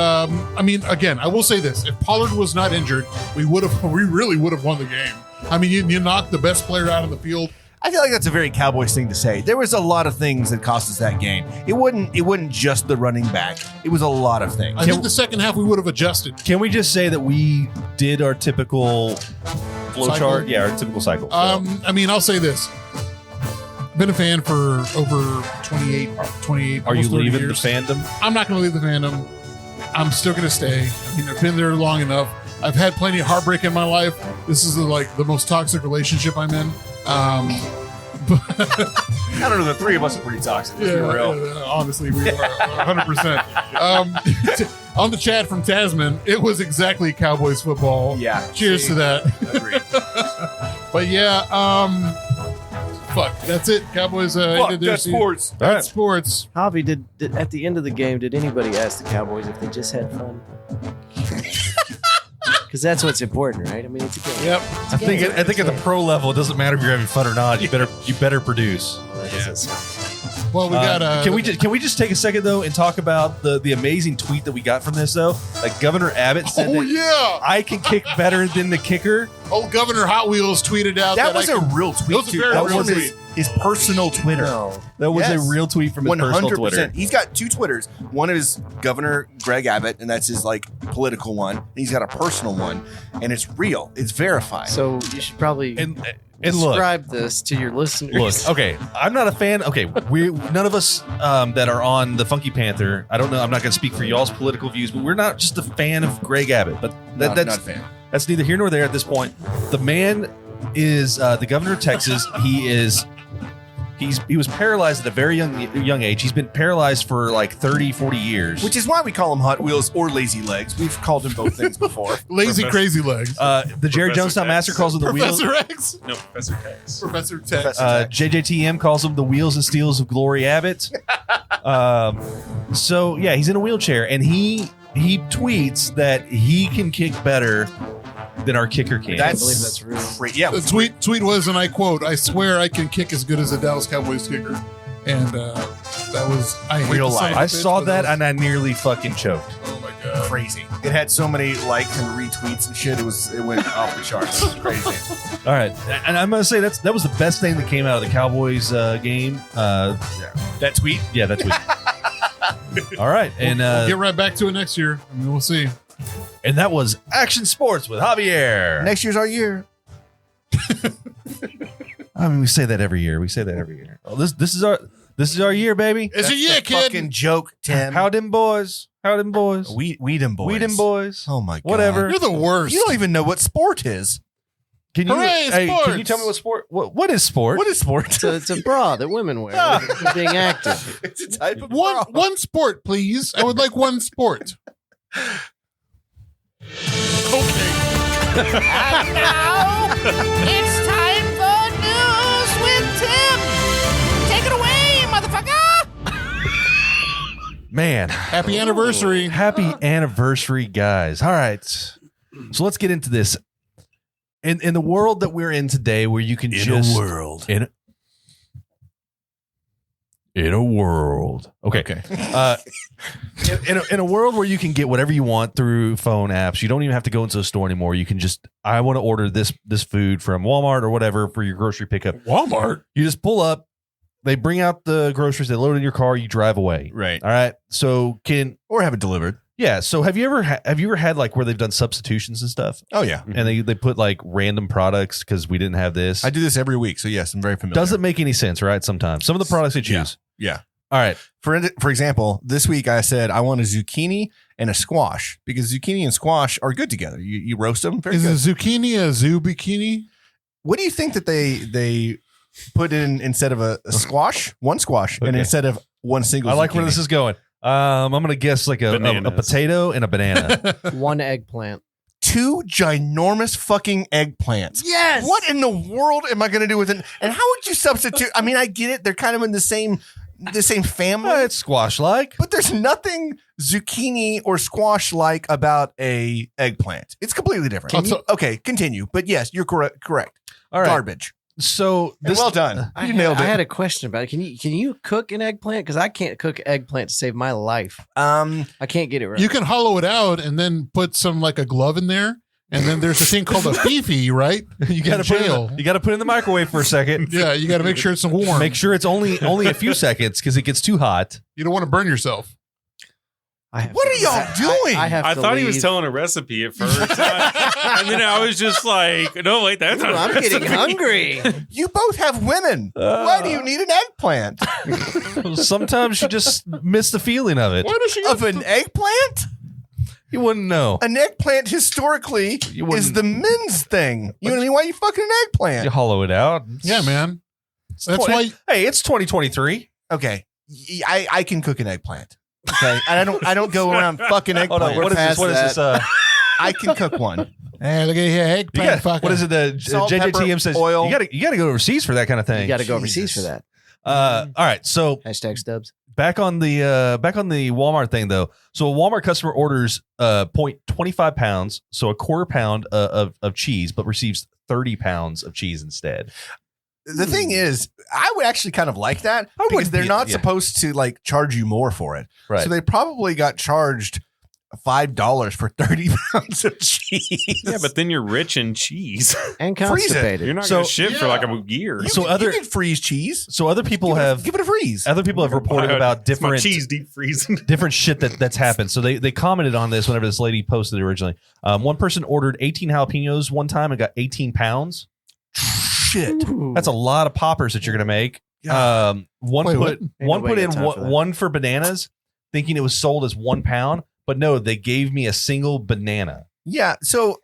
again, I will say this: if Pollard was not injured, we really would have won the game. I mean, you knocked the best player out of the field. I feel like that's a very Cowboys thing to say. There was a lot of things that cost us that game. It wasn't just the running back. It was a lot of things. I think the second half we would have adjusted. Can we just say that we did our typical flow Cycle? chart? Yeah, our typical cycle. So, I'll say this: been a fan for over 28. are you almost 30 leaving years. the fandom? I'm not going to leave the fandom. I'm still going to stay. I've been there long enough. I've had plenty of heartbreak in my life. This is the most toxic relationship I'm in. I don't know. The three of us are pretty toxic. Let's be real. Honestly, we are 100%. On the chat from Tasman, it was exactly Cowboys football. Yeah. Cheers to that. Agreed. But yeah, fuck. That's it. Cowboys ended their season. sports. All right. That's sports. Javi, did at the end of the game, did anybody ask the Cowboys if they just had fun? Because that's what's important, right? I mean, it's a game. Yep. I think at the pro level, it doesn't matter if you're having fun or not. You better produce. That doesn't sound- Well, we got can we just take a second though and talk about the amazing tweet that we got from this though? Like Governor Abbott said Oh that yeah! I can kick better than the kicker. Old Governor Hot Wheels tweeted out That was I a can- real That tweet, was a too. very That real was tweet. his personal Twitter. No. That was Yes. a real tweet from his personal Twitter. He's got two Twitters. One is Governor Greg Abbott, and that's his political one. And he's got a personal one, and it's real. It's verified. So you should probably And look, describe this to your listeners. look. Okay, I'm not a fan. Okay, we none of us that are on the Funky Panther. I don't know. I'm not going to speak for y'all's political views, but we're not just a fan of Greg Abbott. But not that's a fan. That's neither here nor there at this point. The man is the governor of Texas. He was paralyzed at a very young age. He's been paralyzed for 30, 40 years. Which is why we call him Hot Wheels or Lazy Legs. We've called him both things before. Lazy Professor- crazy legs. The Jerry Professor Jonestown Master Tex. calls him the wheels. Professor X. No, Professor Tex. Professor Tex. JJTM calls him the wheels and steels of Glory Abbott. So yeah, he's in a wheelchair, and he tweets that he can kick better than our kicker can. I believe that's real. Great. Yeah. The tweet was, and I quote, "I swear I can kick as good as a Dallas Cowboys kicker," and that was I hate Real the son life. of a I bitch, saw but that it was- and I nearly fucking choked. oh my god, Crazy. It had so many likes and retweets and shit. It went off the charts. It was crazy. All right, and I'm gonna say that was the best thing that came out of the Cowboys game. That tweet. Yeah, that tweet. All right, and We'll get right back to it next year. I mean, we'll see. and that was Action Sports with Javier. Next year's our year. I mean, we say that every year. Well, this is our This is our year, baby. It's a year, kid. Fucking joke, Tim. How them boys? How them boys? We them boys. We them boys. Oh my god. Whatever. You're the worst. You don't even know what sport is. Can you, Hooray, can you sports. tell me what sport? What is sport? What is sport? It's a bra that women wear for being active. It's a type of one bra. one sport, please. I would like one sport. Okay. And now it's time for news with Tim. Take it away, motherfucker. Man, Happy anniversary. happy anniversary, guys. All right. So let's get into this. In the world that we're in today, where you can world. in a world. Okay. In a world where you can get whatever you want through phone apps, you don't even have to go into a store anymore. You can just, I want to order this food from Walmart or whatever for your grocery pickup. Walmart. You just pull up, they bring out the groceries, they load it in your car, you drive away. Right. All right. So Or have it delivered. yeah. So have you ever had like where they've done substitutions and stuff, Oh yeah. and they put like random products because we didn't have this? I do this every week, so yes, I'm very familiar. Doesn't make any sense, right? Sometimes some of the products they choose. Yeah. All right. For example, this week I said I want a zucchini and a squash because zucchini and squash are good together. You roast them. Very Is good. a zucchini a zoo bikini? What do you think that they put in instead of a squash? One squash, and Okay. instead of one single. I like where zucchini? this is going. I'm gonna guess like a Bananas. potato and a banana. One eggplant. Two ginormous fucking eggplants. Yes. What in the world am I going to do with it? And how would you substitute? I mean, I get it; they're kind of in the same family. It's squash like. But there's nothing zucchini or squash like about a eggplant. It's completely different. Okay, continue. But yes, you're correct. All right. Garbage. So And well done. I You nailed it. had a question about it. Can you cook an eggplant? Because I can't cook eggplant to save my life. I can't get it right. You can hollow it out and then put some like a glove in there. And then there's a thing called a fifi, right? you got to jail. you got to put it in the microwave for a second. Yeah, you got to make sure it's warm. Make sure it's only a few seconds because it gets too hot. You don't want to burn yourself. What are y'all doing? I thought he was telling a recipe at first. And then I was just like, no, wait, that's not I'm getting hungry. You both have women. Why do you need an eggplant? Sometimes you just miss the feeling of it. Why does she Of an eggplant? You wouldn't know. An eggplant historically You wouldn't- is the men's thing. You know what I mean? Why you fucking an You eggplant? hollow it out. Yeah, man. That's why. Hey, it's 2023. Okay, I can cook an eggplant. Okay, and I don't go around fucking Hold on. eggplants. What is this? What is this? I can cook one. Hey, look at here, You eggplant. got, what is it? The Salt, JJTM pepper, says oil. you got to go overseas for that kind of thing. You got to go Jesus. overseas for that. All right. So Hashtag Stubbs. back on the Walmart thing though. So a Walmart customer orders 0.25 pounds, so a quarter pound of cheese, but receives 30 pounds of cheese instead. The thing is, I would actually kind of like that I because would they're be- not yeah. supposed to like charge you more for it. Right. So they probably got charged $5 for 30 pounds of cheese. Yeah, but then you're rich in cheese. And Freeze it. constipated. You're not So- going to ship for like a year. you So can, other- you can freeze cheese. So other people Give it a freeze. reported about It's my different cheese deep freezing. different shit that's happened. So they commented on this whenever this lady posted it originally. One person ordered 18 jalapenos one time and got 18 pounds. Shit. That's a lot of poppers that you're gonna make. One Wait, put what? Ain't one nobody put in got time for that. one for bananas, thinking it was sold as 1 pound, but no, they gave me a single banana. Yeah. So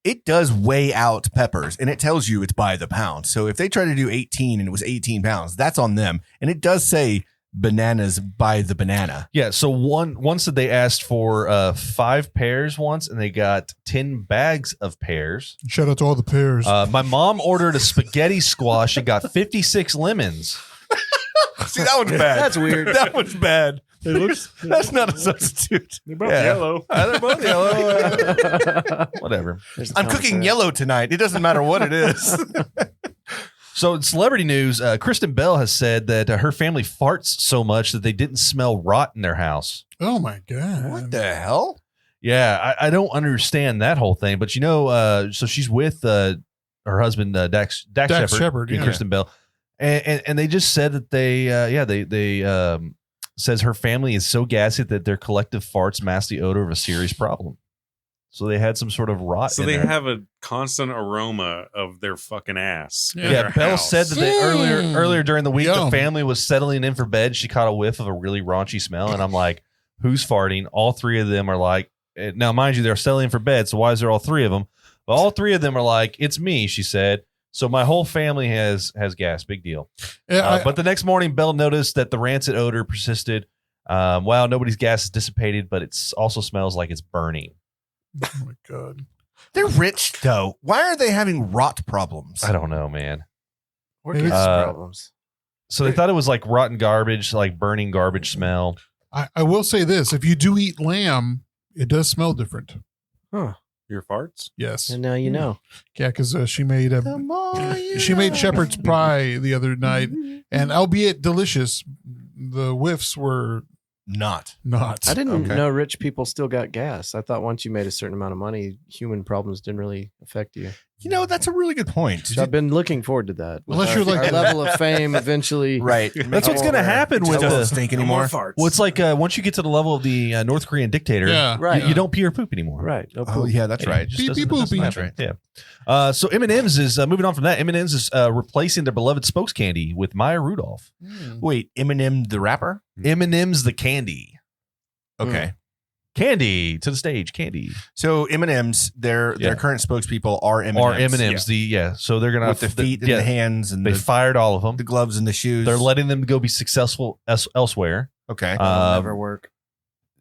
it does weigh out peppers and it tells you it's by the pound. So if they try to do 18 and it was 18 pounds, that's on them. And it does say bananas by the banana. Yeah. So once that they asked for 5 pears once, and they got 10 bags of pears. Shout out to all the pears. My mom ordered a spaghetti squash and got 56 lemons. See, that one's bad. That's weird. That one's bad. That's not a substitute. They're both Yeah. yellow. They're both yellow. Whatever. There's the I'm comment cooking for that. yellow tonight. It doesn't matter what it is. So in celebrity news, Kristen Bell has said that her family farts so much that they didn't smell rot in their house. oh my god! What the hell? Yeah, I don't understand that whole thing. But so she's with her husband Dax Shepard and yeah. Kristen Bell, and they just said that they says her family is so gassy that their collective farts mask the odor of a serious problem. So they had some sort of rot. So in they there. have a constant aroma of their fucking ass. in Yeah, their Belle house. said that they, earlier during the week, Yum. the family was settling in for bed. She caught a whiff of a really raunchy smell, and I'm like, "Who's farting?" All three of them are like, now mind you, they're settling for bed, so why is there all three of them? But all three of them are like, "It's me," she said. So my whole family has gas. Big deal. Yeah, But the next morning, Belle noticed that the rancid odor persisted. Wow, nobody's gas is dissipated, but it also smells like it's burning. oh my god. They're rich though. Why are they having rot problems? I don't know, man. Or Maybe gas it's- problems. So they thought it was like rotten garbage, like burning garbage smell. I will say this: if you do eat lamb, it does smell different. Your farts? Yes, And now you know. yeah, because she made shepherd's pie the other night, and albeit delicious, the whiffs were Not. not. I didn't Okay. know rich people still got gas. I thought once you made a certain amount of money, human problems didn't really affect you. You know, that's a really good point. So I've been looking forward to that. Unless you're like- our level of fame eventually. Right. That's what's going to happen Just with doesn't the. stink anymore. farts. Well, it's like once you get to the level of the North Korean dictator, Yeah, Right. you don't pee or poop anymore. Right. No Oh poop. yeah, that's right. It just Pee, doesn't- pee, doesn't poopy. happen. Yeah. So M&M's is moving on from that. M&M's is replacing their beloved spokes candy with Maya Rudolph. Wait, Eminem the rapper? M&M's the candy. Okay. Candy to the stage. Candy So M&M's, their Yeah. current spokespeople are M&M's. or M&M's. So they're gonna With the feet and yeah, the hands and They the fired all of them. gloves and the shoes. They're letting them go be successful elsewhere. Okay. It'll Um, never work.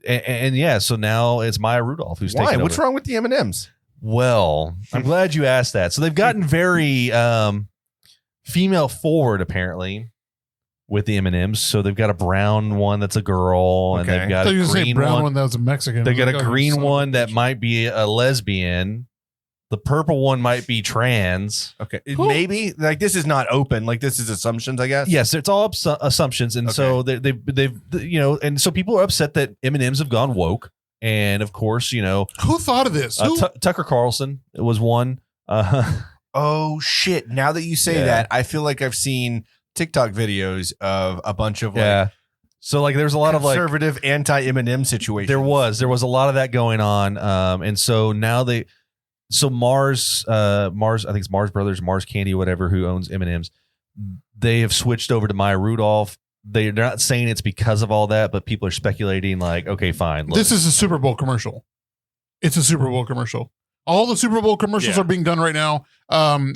and yeah, so now it's Maya Rudolph who's Why? taking What's over. wrong with the M&M's? Well, I'm glad you asked that. So they've gotten very female forward apparently with the M&Ms. So they've got a brown one that's a girl, and Okay. they've I got thought you a were gonna say green brown one. one that was a Mexican. They got Like, a oh, green son of a one that bitch. might be a lesbian. The purple one might be trans. Okay. Maybe. Like, this is not open. Like, this is assumptions, I guess. Yes, it's all assumptions, and so they've and so people are upset that M&Ms have gone woke, and of course Who thought of this? Who? Tucker Carlson was one. Oh, shit. Now that you say Yeah. that, I feel like I've seen TikTok videos of a bunch of Yeah. So like there's a lot of like conservative anti-M&M situations. there was a lot of that going on, and so now Mars I think it's Mars Brothers, Mars Candy, whatever, who owns M&Ms, they have switched over to Maya Rudolph. They're not saying it's because of all that, but people are speculating like, okay, fine. This is a Super Bowl commercial. It's a Super Bowl commercial. All the Super Bowl commercials Yeah. are being done right now. Ben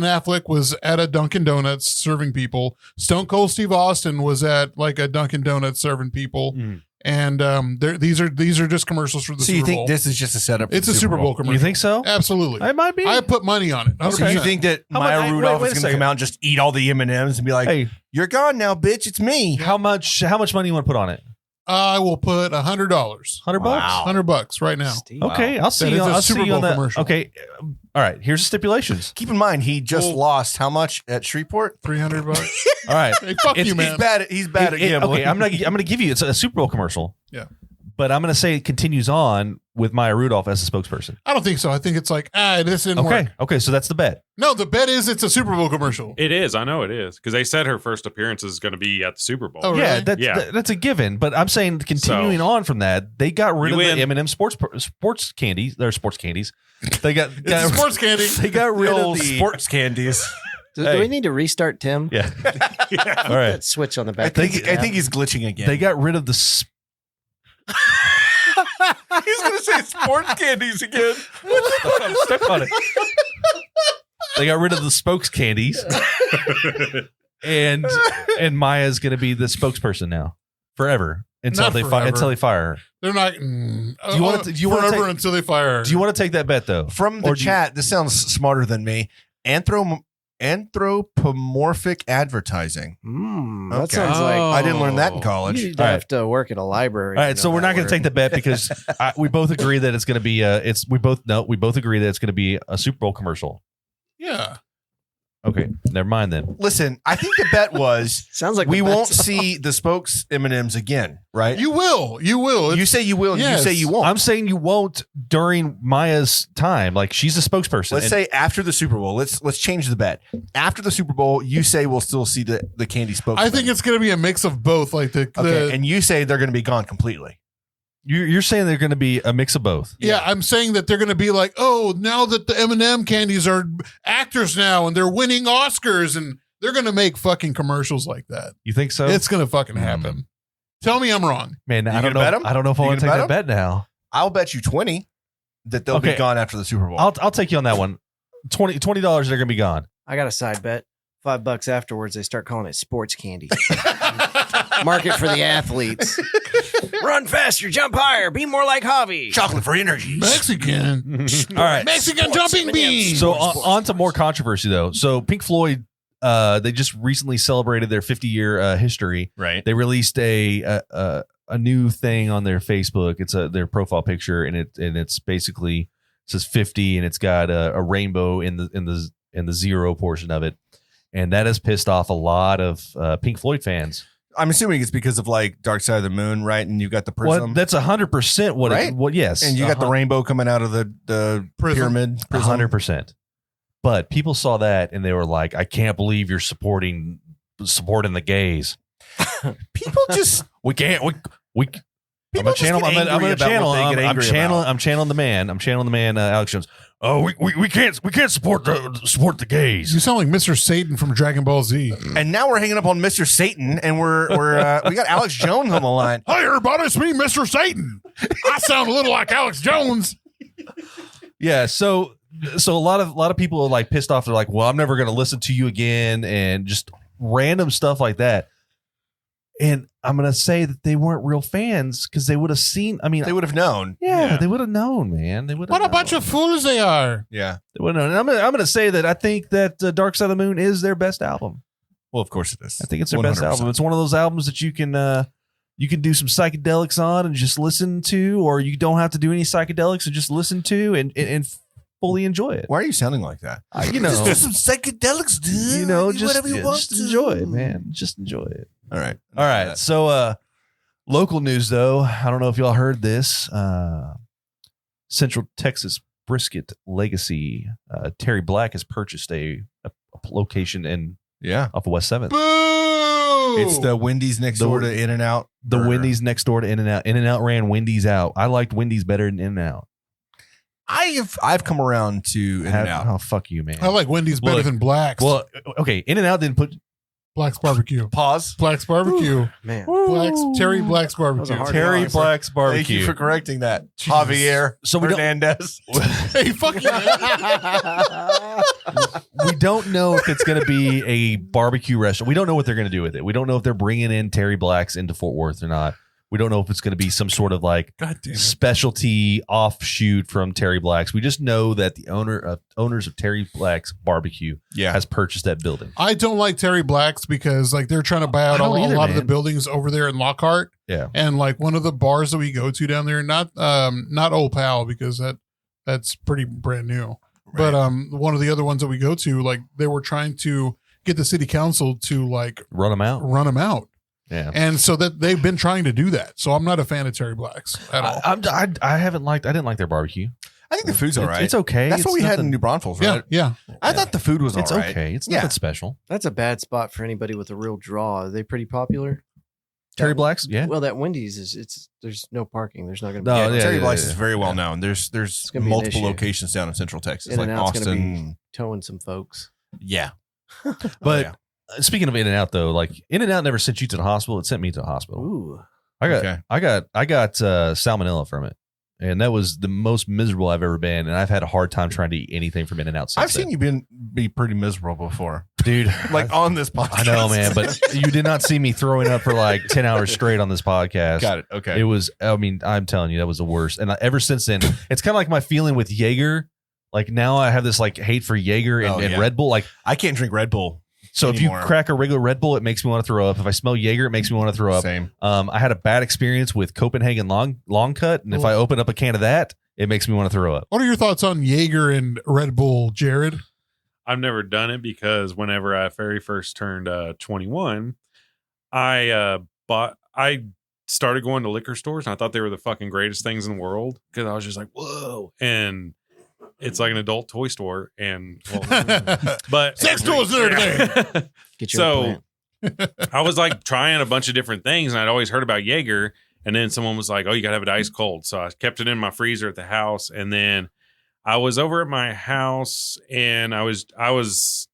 Affleck was at a Dunkin' Donuts serving people. Stone Cold Steve Austin was at like a Dunkin' Donuts serving people. Mm. And these are just commercials for the So Super you think Bowl. this is just a setup? For It's the a Super Bowl commercial. You think so? Absolutely. It might be. I put money on it. 100%. So you think that How much- Maya wait, Rudolph wait a is going to second. come out and just eat all the M&Ms and be like, Hey, "You're gone now, bitch. It's me." how much money you want to put on it? I will put $100. $100 Wow. $100 right now. Steve. Okay, I'll see That you is on, a I'll see Super you on Bowl that. commercial. Okay, all right. Here's the stipulations. Keep in mind, he just lost how much at Shreveport? $300. All right. Hey, fuck It's- you, He's man. bad. He's bad at gambling. Okay, I'm going to give you. It's a Super Bowl commercial. Yeah. But I'm going to say it continues on with Maya Rudolph as a spokesperson. I don't think so. I think it's like, this didn't Okay. work. Okay. So that's the bet. No, the bet is it's a Super Bowl commercial. It is. I know it is. Because they said her first appearance is going to be at the Super Bowl. Oh, really? Yeah, Yeah. that's a given. But I'm saying continuing on from that, they got rid You of win. the M&M sports candies. They're sports candies. They got, It's a sports candy. They got rid of the sports candies. Do Hey. we need to restart Tim? Yeah. All right. That switch on the I back. think he's glitching again. They got rid of the. he's going to say sports candies again. Step on it. They got rid of the spokes candies, and Maya's going to be the spokesperson now forever until Not they forever. until they fire her. They're not. Do you want to? Do you want forever to? until they fire her. Do you want to take that bet though? From the Or do you- chat, this sounds smarter than me. Anthropomorphic advertising. That Okay. sounds like I didn't learn that in you college. need to All have to work at a library. All to right, know so we're that not going word. to take the bet because we both agree that it's going to be. We both agree that it's going to be a Super Bowl commercial. Yeah. Okay, never mind then. Listen, I think the bet was Sounds like we the won't bet's see the spokes M&Ms again, right? You will. You will. You say you will. and Yes. You say you won't. I'm saying you won't during Maya's time. Like she's a spokesperson. Let's And- say after the Super Bowl. Let's change the bet. After the Super Bowl, you say we'll still see the candy spokes. I think it's going to be a mix of both. Like the okay, and you say they're going to be gone completely. You're saying they're going to be a mix of both. Yeah, I'm saying that they're going to be like, oh, now that the M&M candies are actors now and they're winning Oscars, and they're going to make fucking commercials like that. You think so? It's going to fucking happen. Tell me I'm wrong. Man, You I don't gonna bet know. 'em? I don't know if I You want to gonna take bet that bet now. I'll bet you 20 that they'll be Okay. gone after the Super Bowl. I'll take you on that one. $20 they're going to be gone. I got a side bet. $5 afterwards, they start calling it sports candy. Market for the athletes. Run faster, jump higher, be more like Javi. Chocolate for energy. Mexican. All right. Mexican jumping beans. So on to more controversy though. So Pink Floyd, they just recently celebrated their 50-year history. Right. They released a new thing on their Facebook. It's their profile picture, and it's basically says 50, and it's got a rainbow in the zero portion of it, and that has pissed off a lot of Pink Floyd fans. I'm assuming it's because of like Dark Side of the Moon, right? And you got the prism. Well, that's 100% what Right? it. Yes, and you got the rainbow coming out of the pyramid. Prism. 100%. But people saw that and they were like, "I can't believe you're supporting the gays." People just We can't. We. I'm people a channel. just get I'm angry a about channel. what they get I'm angry channeling. about. I'm channeling the man. I'm channeling the man. Alex Jones. Oh, we can't support the gays. You sound like Mr. Satan from Dragon Ball Z. And now we're hanging up on Mr. Satan, and we got Alex Jones on the line. Hi, everybody. It's me, Mr. Satan. I sound a little like Alex Jones. Yeah. So a lot of people are like pissed off. They're like, "Well, I'm never going to listen to you again," and just random stuff like that. And I'm going to say that they weren't real fans because they would have seen. I mean, They would have known. yeah, they would have known, man. They would. What a bunch of fools they are. Yeah. They would have known. And I'm going to say that I think that Dark Side of the Moon is their best album. Well, of course it is. I think it's their best 100%. album. It's one of those albums that you can do some psychedelics on and just listen to, or you don't have to do any psychedelics and just listen to and fully enjoy it. Why are you sounding like that? You know, Just do some psychedelics, dude. you know, Do just, whatever you want just to. enjoy it, man. Just enjoy it. All right. All right. So, local news though. I don't know if y'all heard this. Central Texas brisket legacy. Terry Black has purchased a location Yeah. off of West 7th. Boo! It's the Wendy's next door to In-N-Out. The Burger. Wendy's next door to In-N-Out. In-N-Out ran Wendy's out. I liked Wendy's better than In-N-Out. I've come around to In-N-Out. Oh, fuck you, man. I like Wendy's better Look, than Black's. Well, okay. In-N-Out didn't put Black's Barbecue. Pause. Black's Barbecue. Man. Terry Black's was a Barbecue. hard Terry loss. Black's barbecue. Thank you for correcting that. Jesus. Javier So we don't- Hernandez. Hey, fuck you. We don't know if it's going to be a barbecue restaurant. We don't know what they're going to do with it. We don't know if they're bringing in Terry Black's into Fort Worth or not. We don't know if it's going to be some sort of like God damn it. specialty offshoot from Terry Black's. We just know that the owners of Terry Black's Barbecue Yeah. has purchased that building. I don't like Terry Black's because like they're trying to buy out I a don't either, lot of the man. buildings over there in Lockhart. Yeah. And like one of the bars that we go to down there, not Old Pal because that's pretty brand new. But one of the other ones that we go to, like they were trying to get the city council to like Run them out. run them out. Yeah. And so that they've been trying to do that. So I'm not a fan of Terry Black's at all. I didn't like their barbecue. I think the food's all right. It's okay. That's It's what we had nothing- in New Braunfels, Yeah, right? yeah. I thought the food was all It's right. okay. It's Yeah. nothing special. That's a bad spot for anybody with a real draw. Are they pretty popular? Terry Black's, yeah. Well, that Wendy's is there's no parking. There's not going to No, be Yeah, yeah, Terry yeah, Black's yeah. is very well known. There's gonna be an multiple issue. locations down in Central Texas, like In-N-Out's gonna Austin. towing some folks. Yeah. But yeah. speaking of In-N-Out though, like In-N-Out never sent you to the hospital. It sent me to the hospital. Ooh. I got salmonella from it, and that was the most miserable I've ever been. And I've had a hard time trying to eat anything from In-N-Out since I've seen you be pretty miserable before, dude. like on this podcast. I know, man, but you did not see me throwing up for like 10 hours straight on this podcast. Got it. Okay. It was, I mean, I'm telling you, that was the worst. And ever since then, it's kind of like my feeling with Jaeger. Like now I have this like hate for Jaeger and, Oh, and yeah. Red Bull. Like, I can't drink Red Bull. so if you anymore. crack a regular Red Bull, it makes me want to throw up. If I smell Jaeger, it makes me want to throw up. Same. I had a bad experience with Copenhagen long cut. And if I open up a can of that, it makes me want to throw up. What are your thoughts on Jaeger and Red Bull, Jared? I've never done it because whenever I very first turned 21, I started going to liquor stores and I thought they were the fucking greatest things in the world because I was just like, whoa. And it's like an adult toy store. And but Sex toys and everything. Get your So plant. I was like trying a bunch of different things and I'd always heard about Jaeger. And then someone was like, "Oh, you got to have it ice cold." So I kept it in my freezer at the house. And then I was over at my house and I was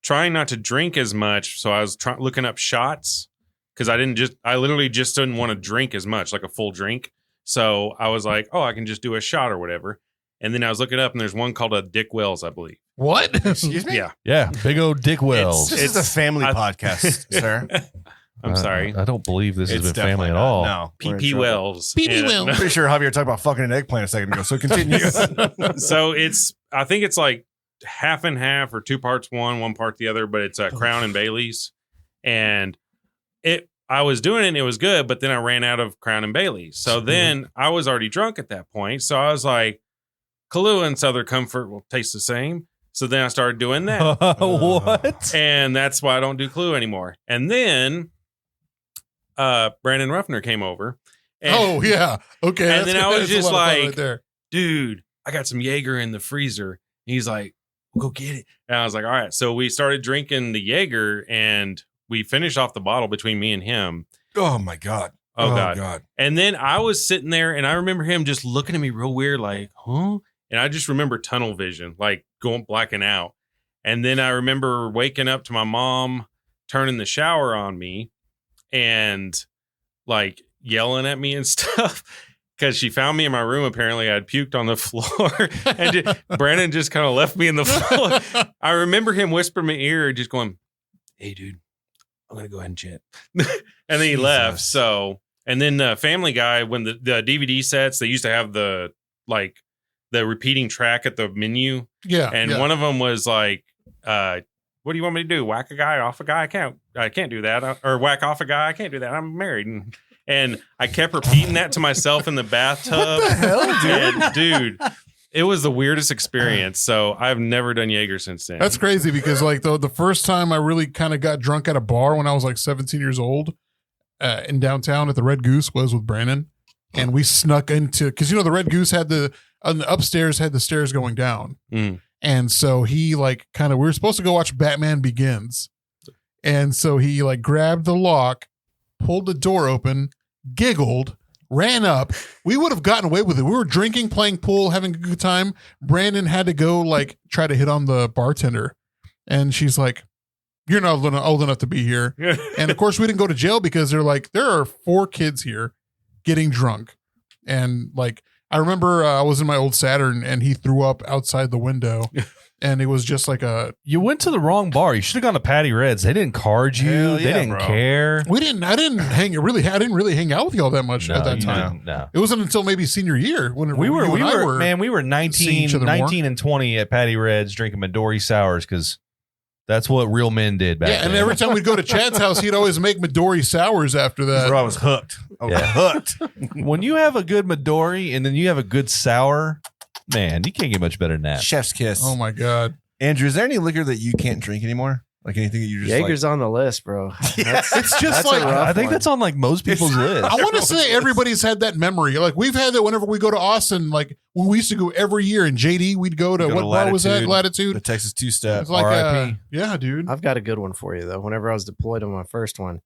trying not to drink as much. So I was looking up shots because I literally just didn't want to drink as much, like a full drink. So I was like, oh, I can just do a shot or whatever. And then I was looking up and there's one called a Dick Wells, I believe. What? Excuse me? Yeah. Yeah, big old Dick Wells. This is a family podcast, sir. I'm sorry. I don't believe this has It's been family at definitely all. not. No. PP Wells. PP And- Wells. I'm pretty sure Javier talked about fucking an eggplant a second ago, so continue. So I think it's like half and half or 2 parts one part the other, but it's Crown and Bailey's. And I was doing it and it was good, but then I ran out of Crown and Bailey's. So then I was already drunk at that point. So I was like, Kahlua and Southern Comfort will taste the same. So then I started doing that. What? And that's why I don't do Kahlua anymore. And then Brandon Ruffner came over. And, Oh yeah. Okay. And then I was that's a just lot of fun like, there. dude, I got some Jaeger in the freezer. And he's like, go get it. And I was like, all right. So we started drinking the Jaeger and we finished off the bottle between me and him. Oh my God. Oh, God. And then I was sitting there and I remember him just looking at me real weird, like, huh? And I just remember tunnel vision, like blacking out. And then I remember waking up to my mom turning the shower on me and like yelling at me and stuff because she found me in my room. Apparently I'd puked on the floor and Brandon just kind of left me in the floor. I remember him whispering in my ear, just going, hey, dude, I'm going to go ahead and shit. And then he left. So, and then Family Guy, when the DVD sets, they used to have the repeating track at the menu. Yeah. And one of them was like, what do you want me to do? Whack a guy off a guy? I can't do that. Or whack off a guy? I can't do that. I'm married. And I kept repeating that to myself in the bathtub. What the hell, dude? And, dude, it was the weirdest experience. So I've never done Jaeger since then. That's crazy because like the first time I really kind of got drunk at a bar when I was like 17 years old in downtown at the Red Goose was with Brandon. And we snuck into, because the Red Goose had on the upstairs had the stairs going down. Mm. And so he we were supposed to go watch Batman Begins. And so he like grabbed the lock, pulled the door open, giggled, ran up. We would have gotten away with it. We were drinking, playing pool, having a good time. Brandon had to go try to hit on the bartender. And she's like, you're not old enough to be here. And of course we didn't go to jail because they're like, there are 4 kids here getting drunk. And I remember I was in my old Saturn and he threw up outside the window. And it was just like you went to the wrong bar. You should have gone to Patty Red's. They didn't card you. Hell They yeah, didn't bro. care. I didn't really hang out with y'all that much at that time. No. It wasn't until maybe senior year when We were seeing 19 each other more. and 20 at Patty Red's drinking Midori sours because that's what real men did back then. and every time we'd go to Chad's house, he'd always make Midori sours after that. Bro, I was hooked. Yeah. Hooked. When you have a good Midori and then you have a good sour, man, you can't get much better than that. Chef's kiss. Oh my God. Andrew, is there any liquor that you can't drink anymore? Like anything that you just Jaeger's on the list, bro. It's just That's like a rough I think one. that's on most people's list. I want to say everybody's had that memory. Like we've had that whenever we go to Austin. Like when we used to go every year in JD, we'd go to Go what to bar was that? the Latitude. Texas two-step. It's like RIP. yeah, dude. I've got a good one for you though. Whenever I was deployed on my first one,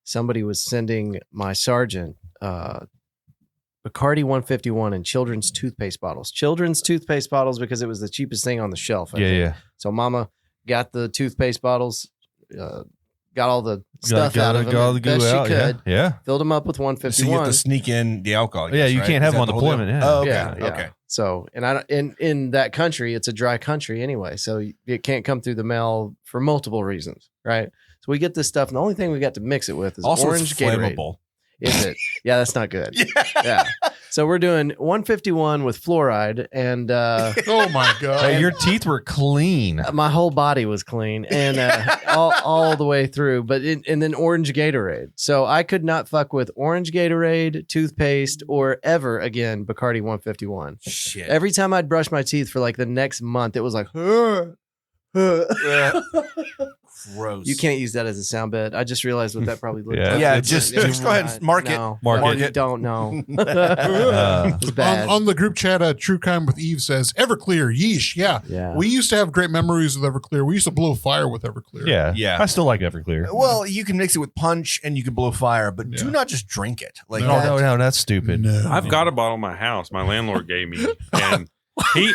somebody was sending my sergeant Bacardi 151 in children's toothpaste bottles. Children's toothpaste bottles because it was the cheapest thing on the shelf. I think. Yeah. So Mama got the toothpaste bottles, got all the stuff out of them Got as best she could. Yeah. Filled them up with So you have 151. to sneak in the alcohol. I Yeah, guess, you right? can't have Is them that on the whole deployment, deal? yeah. Oh, okay. Yeah. Okay. So, and in that country, it's a dry country anyway, so it can't come through the mail for multiple reasons, right? So we get this stuff, and the only thing we got to mix it with is Also, orange it's Gatorade. flammable. Is it? Yeah, that's not good. Yeah. So we're doing 151 with fluoride, and Oh my God. Hey, your teeth were clean. my whole body was clean and all the way through. And then orange Gatorade. So I could not fuck with orange Gatorade, toothpaste, or ever again Bacardi 151. Shit. Every time I'd brush my teeth for like the next month, it was like, Gross. You can't use that as a sound bit. I just realized what that probably looked Yeah. like. Yeah, It's- just it's go ahead and mark it. no, Mark no, it. You don't know. Uh, It's bad. On the group chat, True Crime with Eve says, Everclear, yeesh. Yeah. yeah. We used to have great memories with Everclear. We used to blow fire with Everclear. yeah. Yeah. I still like Everclear. Well, you can mix it with punch and you can blow fire, but do Yeah. not just drink it. Like No. that. No, that's stupid. No. I've got a bottle in my house. My landlord gave me, and he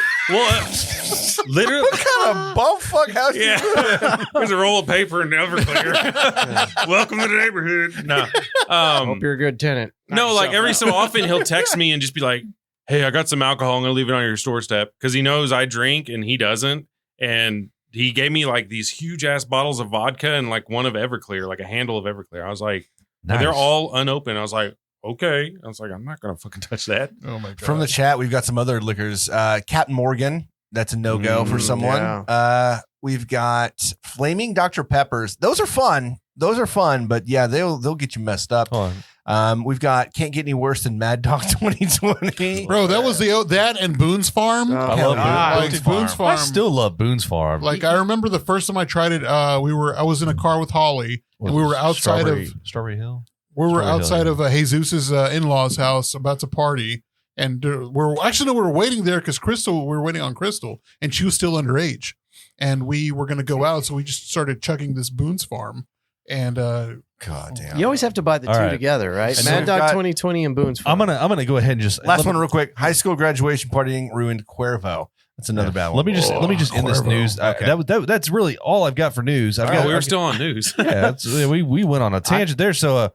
literally. What kind of bumfuck house? you live in? Yeah, there's a roll of paper and Everclear. Welcome to the neighborhood. No, Hope you're a good tenant. no, like every so often he'll text me and just be like, "Hey, I got some alcohol. I'm gonna leave it on your doorstep," because he knows I drink and he doesn't. And he gave me like these huge ass bottles of vodka and like one of Everclear, like a handle of Everclear. I was like, and they're Nice. all unopened. I was like, okay. I was like, I'm not gonna fucking touch that. Oh my God. From the chat, we've got some other liquors. Captain Morgan, that's a no-go for someone. yeah. We've got Flaming Dr. Peppers. Those are fun. But yeah, they'll get you messed up. Hold on. We've got Can't Get Any Worse Than Mad Dog 2020. Bro, that was that and Boone's Farm. Oh, I Hell love yeah. like Boone's Boone's Farm. Farm. I still love Boone's Farm. Like I remember the first time I tried it, I was in a car with Holly, and we were outside of Strawberry Hill. we were Strawberry Hill, outside yeah. of Jesus's in-laws house about to party, and we were waiting there because we were waiting on Crystal, and she was still underage, and we were going to go out, so we just started chugging this Boone's Farm, and God damn. You always have to buy the All two right. together, right? And Mad we've Dog got- 2020 and Boone's Farm. I'm gonna go ahead and just Last one real quick. High school graduation partying ruined Cuervo. That's another bad one. Let me just end this Cuervo. news. Okay. That's really all I've got for news. I've got. We were still on news. Yeah, that's, we went on a tangent there. So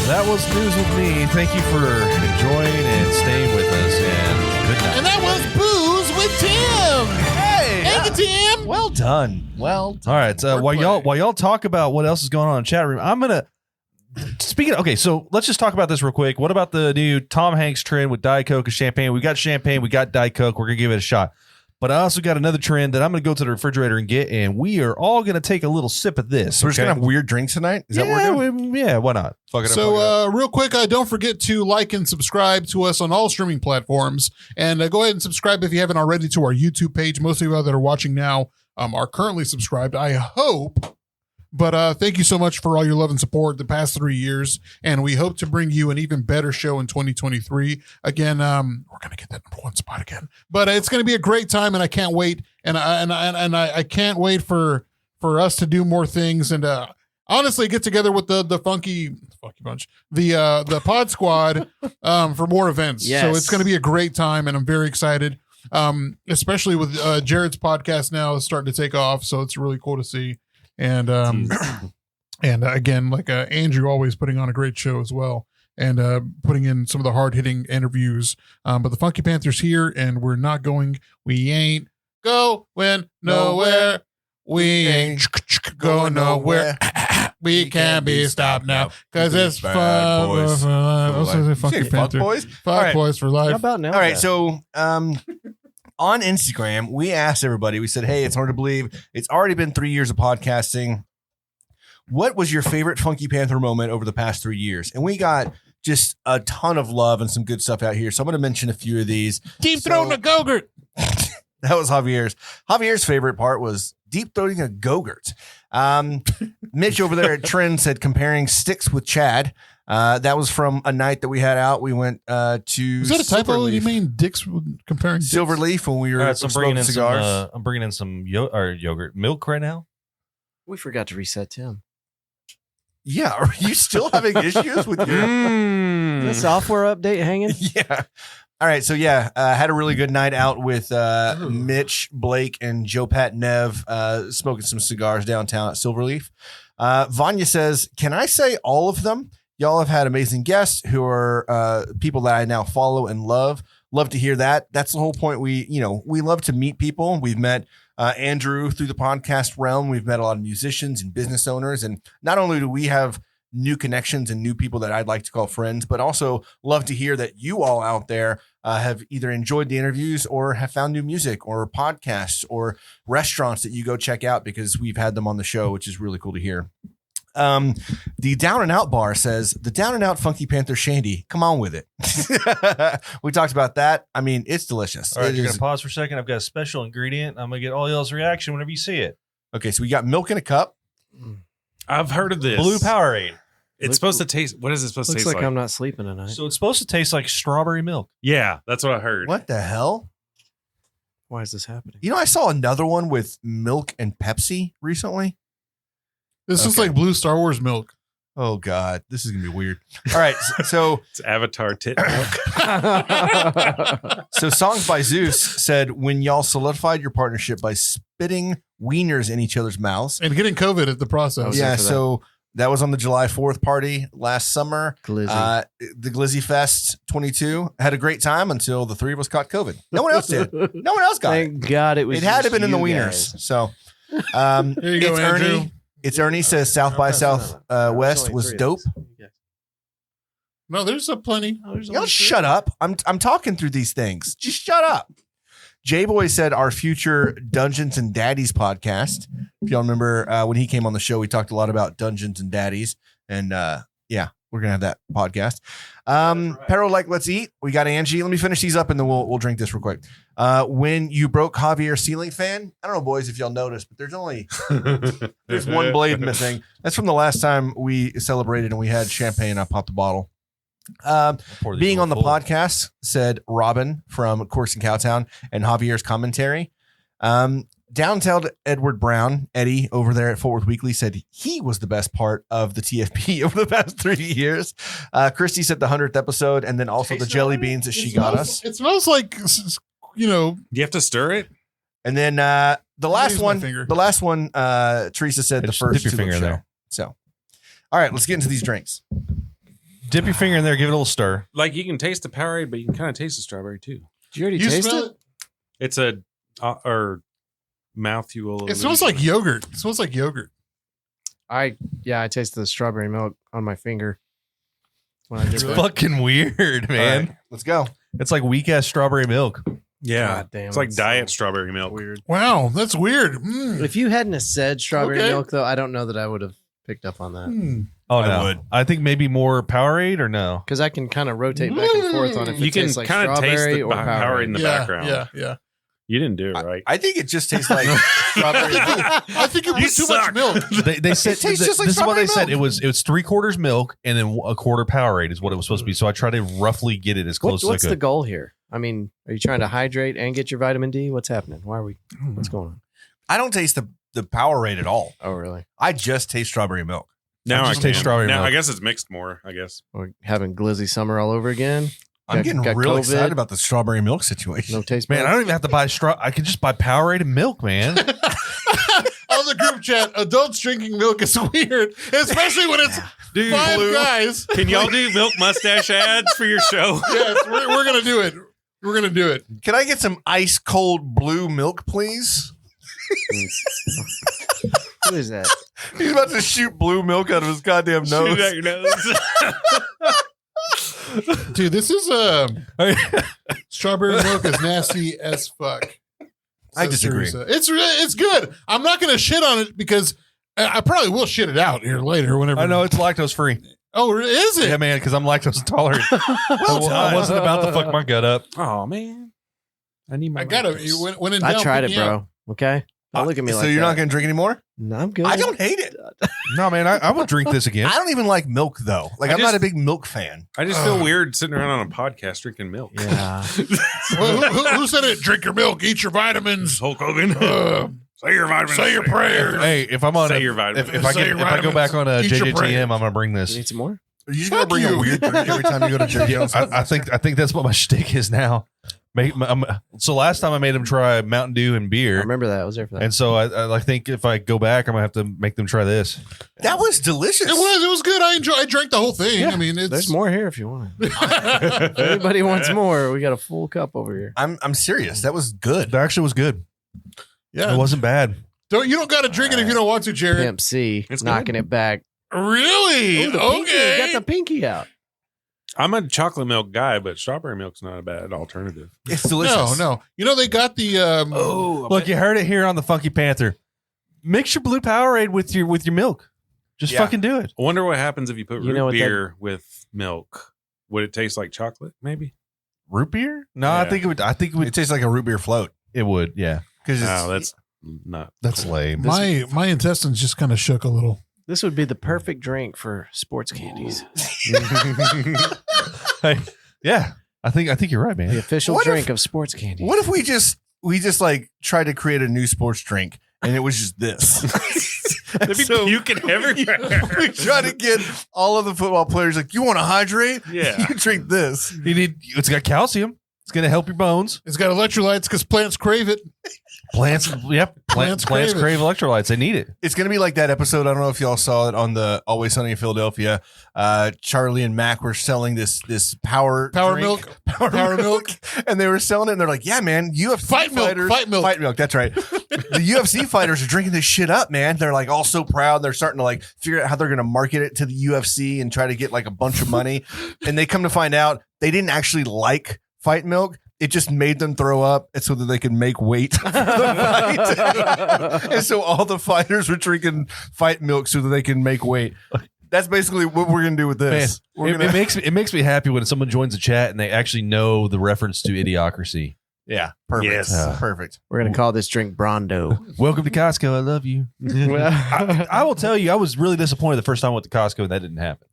that was news with me. Thank you for enjoying and staying with us. And good night. and that was Booze with Tim. Hey, Thank you, Tim. well done. Well done. All right. While y'all talk about what else is going on in the chat room, I'm gonna. Speaking of, okay, so let's just talk about this real quick. What about the new Tom Hanks trend with Diet Coke and champagne? We got champagne, we got Diet Coke. We're gonna give it a shot. But I also got another trend that I'm gonna go to the refrigerator and get, and we are all gonna take a little sip of this. So we're just okay? gonna have weird drinks tonight? Is that what we're doing? Yeah, why not? Fuck it up, fuck it up. So, real quick, don't forget to like and subscribe to us on all streaming platforms. And go ahead and subscribe if you haven't already to our YouTube page. Most of you that are watching now are currently subscribed, I hope. But thank you so much for all your love and support the past 3 years. And we hope to bring you an even better show in 2023. Again, we're going to get that #1 spot again. But it's going to be a great time, and I can't wait. And I can't wait for us to do more things and honestly get together with the funky bunch, the pod squad for more events. Yes. So it's going to be a great time, and I'm very excited. Especially with Jared's podcast now starting to take off, so it's really cool to see. And and again, like Andrew always putting on a great show as well, and putting in some of the hard hitting interviews. But the Funky Panther's here, and we ain't going nowhere. We ain't going nowhere. We can't be stopped now because it's Bad boys for life. Funky You say fuck Panther. boys? Fuck All right. boys for life. How about now? All right, so on Instagram, we asked everybody, we said, hey, it's hard to believe it's already been 3 years of podcasting. What was your favorite Funky Panther moment over the past 3 years? And we got just a ton of love and some good stuff out here. So I'm going to mention a few of these. Deep throwing a Go-Gurt. That was Javier's. Javier's favorite part was deep throating a Go-Gurt. Mitch over there at Trend said comparing sticks with Chad. That was from a night that we had out. We went to Is that a typo? Silverleaf. You mean dicks comparing dicks? Silverleaf when we were All right, so I'm bringing smoking in cigars. I'm bringing in some yogurt milk right now. We forgot to reset Tim. Yeah, are you still having issues with your? The software update hanging? Yeah. All right. So yeah, had a really good night out with Mitch, Blake, and Joe Pat Nev smoking some cigars downtown at Silverleaf. Vanya says, "Can I say all of them? Y'all have had amazing guests who are people that I now follow and love. Love to hear that. That's the whole point. We love to meet people. We've met Andrew through the podcast realm. We've met a lot of musicians and business owners. And not only do we have new connections and new people that I'd like to call friends, but also love to hear that you all out there have either enjoyed the interviews or have found new music or podcasts or restaurants that you go check out because we've had them on the show, which is really cool to hear. The Down and Out bar says the Down and Out Funky Panther Shandy. Come on with it. We talked about that. I mean, it's delicious. All right, It you're is- gonna pause for a second. I've got a special ingredient. I'm gonna get all y'all's reaction whenever you see it. Okay, so we got milk in a cup. I've heard of this. Blue Powerade. It's supposed to taste. What is it supposed to Looks taste like like? I'm not sleeping tonight. So it's supposed to taste like strawberry milk. Yeah, that's what I heard. What the hell? Why is this happening? You know, I saw another one with milk and Pepsi recently. This is Okay. like blue Star Wars milk. Oh God, this is gonna be weird. All right, so It's Avatar tit milk. so Songs by Zeus said when y'all solidified your partnership by spitting wieners in each other's mouths. And getting COVID at the process. was Yeah, there for that. so that was on the July 4th party last summer. Glizzy. The Glizzy Fest 22 had a great time until the three of us caught COVID. No one else did. No one else got it. Thank God it was. It had to just have been in the you wieners. guys. So Here you go, it's Andrew. Ernie. It's Ernie says South by Southwest was dope. No, there's a plenty. Y'all shut up. I'm talking through these things. Just shut up. J-Boy said our future Dungeons and Daddies podcast. If y'all remember when he came on the show, we talked a lot about Dungeons and Daddies. And yeah, we're going to have that podcast. Pero like, let's eat. We got Angie. Let me finish these up and then we'll drink this real quick. When you broke Javier's ceiling fan, I don't know, boys, if y'all noticed, but there's one blade missing. That's from the last time we celebrated and we had champagne. I popped a bottle. Being on the podcast, said Robin from Corks and Cowtown and Javier's commentary. Downtown Edward Brown, Eddie over there at Fort Worth Weekly, said he was the best part of the TFP over the past 3 years. Christy said the 100th episode and then also the jelly beans that she got us. It smells like, you know, Do you have to stir it? And then the last use my one, finger. Teresa said the Just first dip your two finger look in sure. there. So, all right, let's get into these drinks. Dip your finger in there, give it a little stir. Like you can taste the Powerade, but you can kind of taste the strawberry too. Did you already you taste smell it? it. It's a or mouthful. It smells like yogurt. It smells like yogurt. I tasted the strawberry milk on my finger when I did Really? that. Fucking weird, man. All right, let's go. It's like weak ass strawberry milk. Yeah, God damn, it's like that's diet so strawberry milk. Weird. Wow, that's weird. If you hadn't have said strawberry Okay. milk, though, I don't know that I would have picked up on that Oh I no, would. I think maybe more Powerade or no. because I can kind of rotate back and forth on if You it can tastes like kind of taste strawberry the or Powerade in the yeah, background. Yeah. You didn't do it right. I think it just tastes like strawberry. I think it You was too suck. much milk. They said tastes just like this is what they strawberry said. It was 3/4 milk and then a quarter Powerade is what it was supposed to be. So I tried to roughly get it as close What's as I the could. goal here? I mean, are you trying to hydrate and get your vitamin D? What's happening? Why are we? What's going on? I don't taste the Powerade at all. Oh, really? I just taste strawberry milk. Now I I just can. taste strawberry Now milk. I guess it's mixed more. I guess. We're having glizzy summer all over again. I'm getting got real COVID. excited about the strawberry milk situation. No taste. Man, I buds? don't even have to buy straw. I could just buy Powerade and milk, man. On the group chat, adults drinking milk is weird, especially when it's Dude, five Blue, guys. can y'all do milk mustache ads for your show? Yes, we're gonna do it. We're gonna do it. Can I get some ice cold blue milk, please? Who is that? He's about to shoot blue milk out of his goddamn Shoot nose. out your nose. Dude, this is strawberry milk is nasty as fuck. I says disagree. Teresa. It's good. I'm not gonna shit on it because I probably will shit it out here later whenever. I know it's lactose free. Oh, is it? Yeah, man, because I'm lactose intolerant. I wasn't about to fuck my gut up. Oh man, I need my. I gotta. lactose. When in doubt, I tried pick it, me up. bro. Okay. Don't look at me so like you're that. not going to drink anymore? No, I'm good. I don't hate it. No, man, I would drink this again. I don't even like milk though. Like I I'm not just- a big milk fan. I just feel weird sitting around on a podcast drinking milk. Yeah. Well, who said it? Drink your milk, eat your vitamins. Hulk Hogan. Say your vitamins. Say your prayers. Hey, if I'm on Say a, your vitamins. if I Say get your if I go vitamins. back on a Eat your JJTM, prayers. I'm gonna bring You this. need some more? Are you just going to Fuck bring you. a weird drink every time you go to church? I think that's what my shtick is now. So last time I made them try Mountain Dew and I beer, remember that. I was there for that. and so I think if I go back, I'm gonna have to make them try this. That was delicious. It was good. I drank the whole thing. Yeah. I mean, it's There's more here if you want. If anybody wants more, we got a full cup over here. I'm serious. That was good. That actually was good. Yeah, It wasn't bad. you don't got to drink it if you don't want to, Jared. Pimp C It's knocking it back. Really? Ooh, the pinky. Okay. Got the pinky out. I'm a chocolate milk guy, but strawberry milk's not a bad alternative. It's delicious. No. You know they got the Oh, Look, you heard it here on the Funky Panther. Mix your blue Powerade with your milk. Just fucking do it. I wonder what happens if you put You know root what beer with milk. Would it taste like chocolate? Maybe. Root beer? No, Yeah. I think it would. I think it would. It tastes like a root beer float. It would. Yeah. Because Oh, that's not. That's lame. My intestines just kind of shook a little. This would be the perfect drink for sports candies. Hey, yeah. I think you're right, The man. official What drink if- of sports candies. what if we just like tried to create a new sports drink and it was just this? They'd be puking everywhere. we try to get all of the football players like, you want to hydrate? Yeah. You drink this. It's got calcium. It's gonna help your bones. It's got electrolytes because plants crave it. Plants. Yep. Plants Plants crave it. crave electrolytes. They need it. It's going to be like that episode. I don't know if y'all saw it on the Always Sunny in Philadelphia. Charlie and Mac were selling this power drink. Milk. Power milk. And they were selling it and they're like, yeah, man, UFC Fight milk, fighters. fight milk. Fight milk. That's right. The UFC fighters are drinking this shit up, man. They're like all so proud. They're starting to like figure out how they're going to market it to the UFC and try to get like a bunch of money. And they come to find out they didn't actually like fight milk. It just made them throw up so that they could make weight for the fight. And so all the fighters were drinking fight milk so that they can make weight. That's basically what we're going to do with this. Man, it makes me happy when someone joins the chat and they actually know the reference to Idiocracy. Yeah, perfect. Yes. Perfect. We're going to call this drink Brondo. Welcome to Costco. I love you. I will tell you, I was really disappointed the first time I went to Costco and that didn't happen.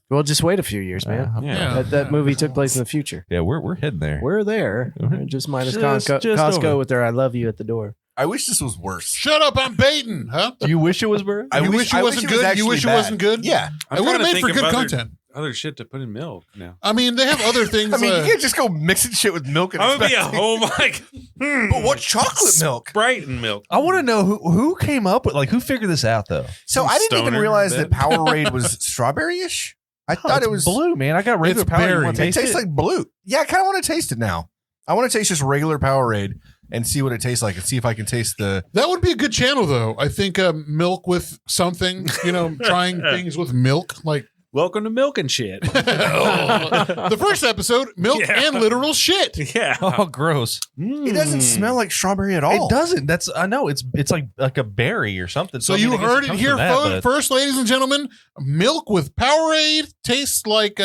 Well, just wait a few years, man. Yeah. That movie took place in the future. Yeah, we're heading there. We're there. Just minus Just Costco over. with their "I love you" at the door. I wish this was worse. Shut up! I'm baiting, huh? Do you wish it was Bird? I You wish it wasn't good? You actually wish it bad. wasn't good? Yeah. I'm It would have trying to made for think good of content. Other shit to put in milk now. I mean, they have other things. I mean, you can't just go mixing shit with milk and I'm gonna be a expect- whole like. But what chocolate milk? Sprite and milk. I want to know who came up with who figured this out though. So Some I didn't even stoner realize bed. that Powerade was strawberry-ish. I thought it was blue, man. I got regular It's power. You berry. wanna It taste tastes like blue. Yeah, I kind of want to taste it now. I want to taste just regular Powerade and see what it tastes like and see if I can taste the. That would be a good channel, though. I think milk with something. Trying things with milk, like Welcome to milk and shit. the first episode, milk Yeah. and literal shit. Yeah. Oh, gross! It doesn't smell like strawberry at all. It doesn't. I know it's like a berry or something. So I mean, you I guess heard it comes here from that, but- first, ladies and gentlemen. Milk with Powerade tastes like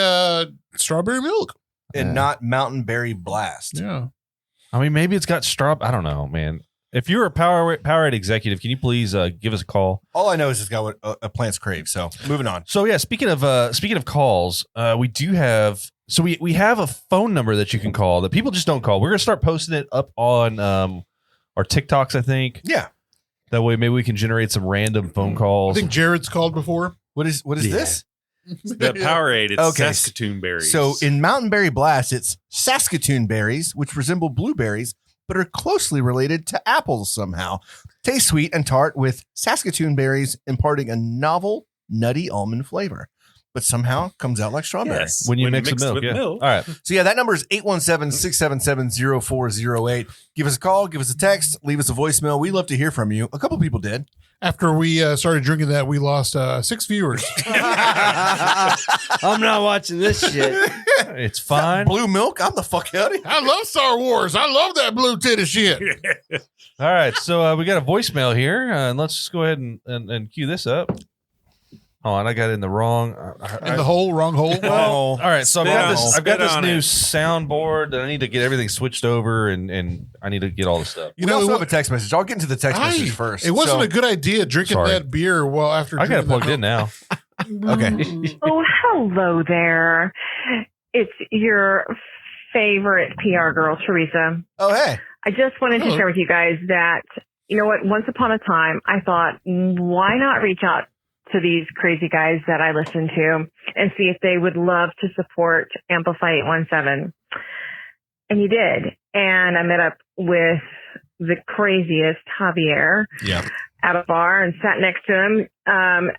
strawberry milk. And not Mountain Berry Blast. Yeah. I mean, maybe it's got straw. I don't know, man. If you're a Powerade executive, can you please give us a call? All I know is it's got what a plant's crave. So moving on. So yeah, speaking of calls, we do have. So we have a phone number that you can call that people just don't call. We're gonna start posting it up on our TikToks, I think. Yeah. That way, maybe we can generate some random phone I calls. think Jared's called before. What is Yeah. this? The Powerade. It's Okay. Saskatoon berries. So in Mountain Berry Blast, it's Saskatoon berries, which resemble blueberries, but are closely related to apples somehow. Taste sweet and tart with Saskatoon berries imparting a novel, nutty almond flavor, but somehow comes out like strawberry. yes, when you mix mixed with milk, yeah. milk. All right. So yeah, that number is 817-677-0408. Give us a call, give us a text, leave us a voicemail. We love to hear from you. A couple people did. After we started drinking that, we lost 6 viewers. I'm not watching this shit. It's fine. Blue milk? I'm the fuck out of here. I love Star Wars. I love that blue titty shit. All right. So we got a voicemail here, and let's just go ahead and cue this up. Hold on, I got it in the wrong. In the hole, wrong hole. Well, all right. So Spit I've got spit this on new it. soundboard that I need to get everything switched over, and I need to get all the stuff. You also it have wa- a text message. I'll get into the text message first. It wasn't So- a good idea drinking Sorry. that beer well after I got it drinking plugged in now. Okay. Oh, hello there. It's your favorite PR girl, Teresa. Oh, hey. I just wanted to Hello. share with you guys that, you know what, once upon a time, I thought, why not reach out to these crazy guys that I listen to and see if they would love to support Amplify 817. And you did. And I met up with the craziest Javier Yeah. at a bar and sat next to him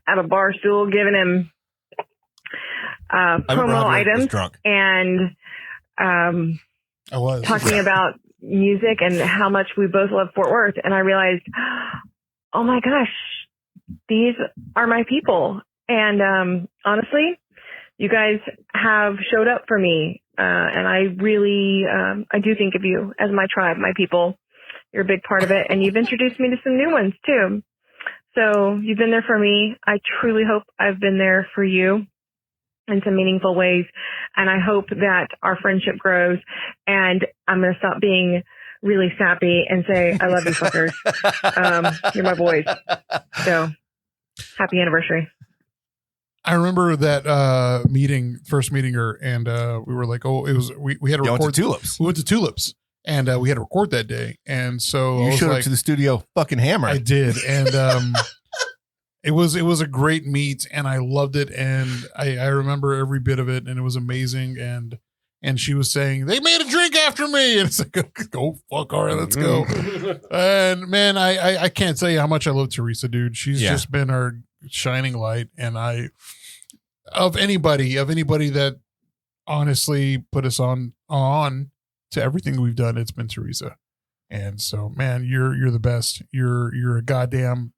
at a bar stool, giving him I remember promo Javier was items drunk. and I was talking about music and how much we both love Fort Worth. And I realized, oh my gosh, these are my people. And honestly, you guys have showed up for me. And I really, I do think of you as my tribe, my people. You're a big part of it. And you've introduced me to some new ones too. So you've been there for me. I truly hope I've been there for you in some meaningful ways. And I hope that our friendship grows. And I'm going to stop being really sappy and say, I love you fuckers. You're my boys. So happy anniversary. I remember that first meeting her, and we were like, oh, it was we had to record Tulips. We went to Tulips, and we had to record that day. And so You I was showed like, up to the studio fucking hammered. I did, and it was a great meet, and I loved it, and I remember every bit of it, and it was amazing. And she was saying, they made a drink after me. And it's like, go fuck. All right, let's go. And man, I can't tell you how much I love Teresa, dude. She's just been our shining light. And of anybody that honestly put us on to everything we've done, it's been Teresa. And so, man, you're the best. You're a goddamn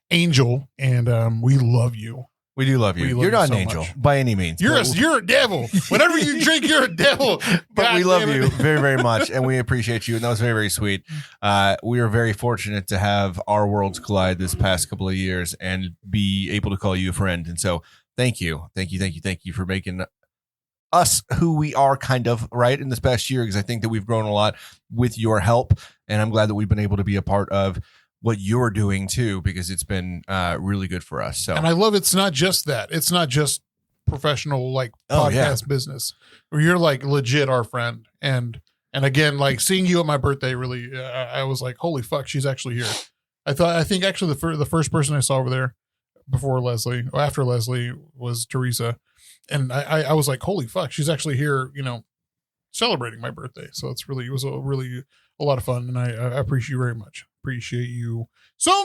angel. And we love you. We do love you. You're not an angel by any means. You're a devil. Whenever you drink, you're a devil. But we love you very, very much, and we appreciate you. And that was very, very sweet. We are very fortunate to have our worlds collide this past couple of years and be able to call you a friend. And so thank you for making us who we are, kind of, right, in this past year, because I think that we've grown a lot with your help. And I'm glad that we've been able to be a part of what you're doing too, because it's been really good for us. So, and I love it's not just that. It's not just professional like podcast business, where you're like legit our friend. And again, like seeing you at my birthday, really, I was like, holy fuck, she's actually here. I think actually the first person I saw over there before Leslie or after Leslie was Teresa, and I was like, holy fuck, she's actually here, celebrating my birthday. So it was a lot of fun, and I appreciate you very much. Appreciate you so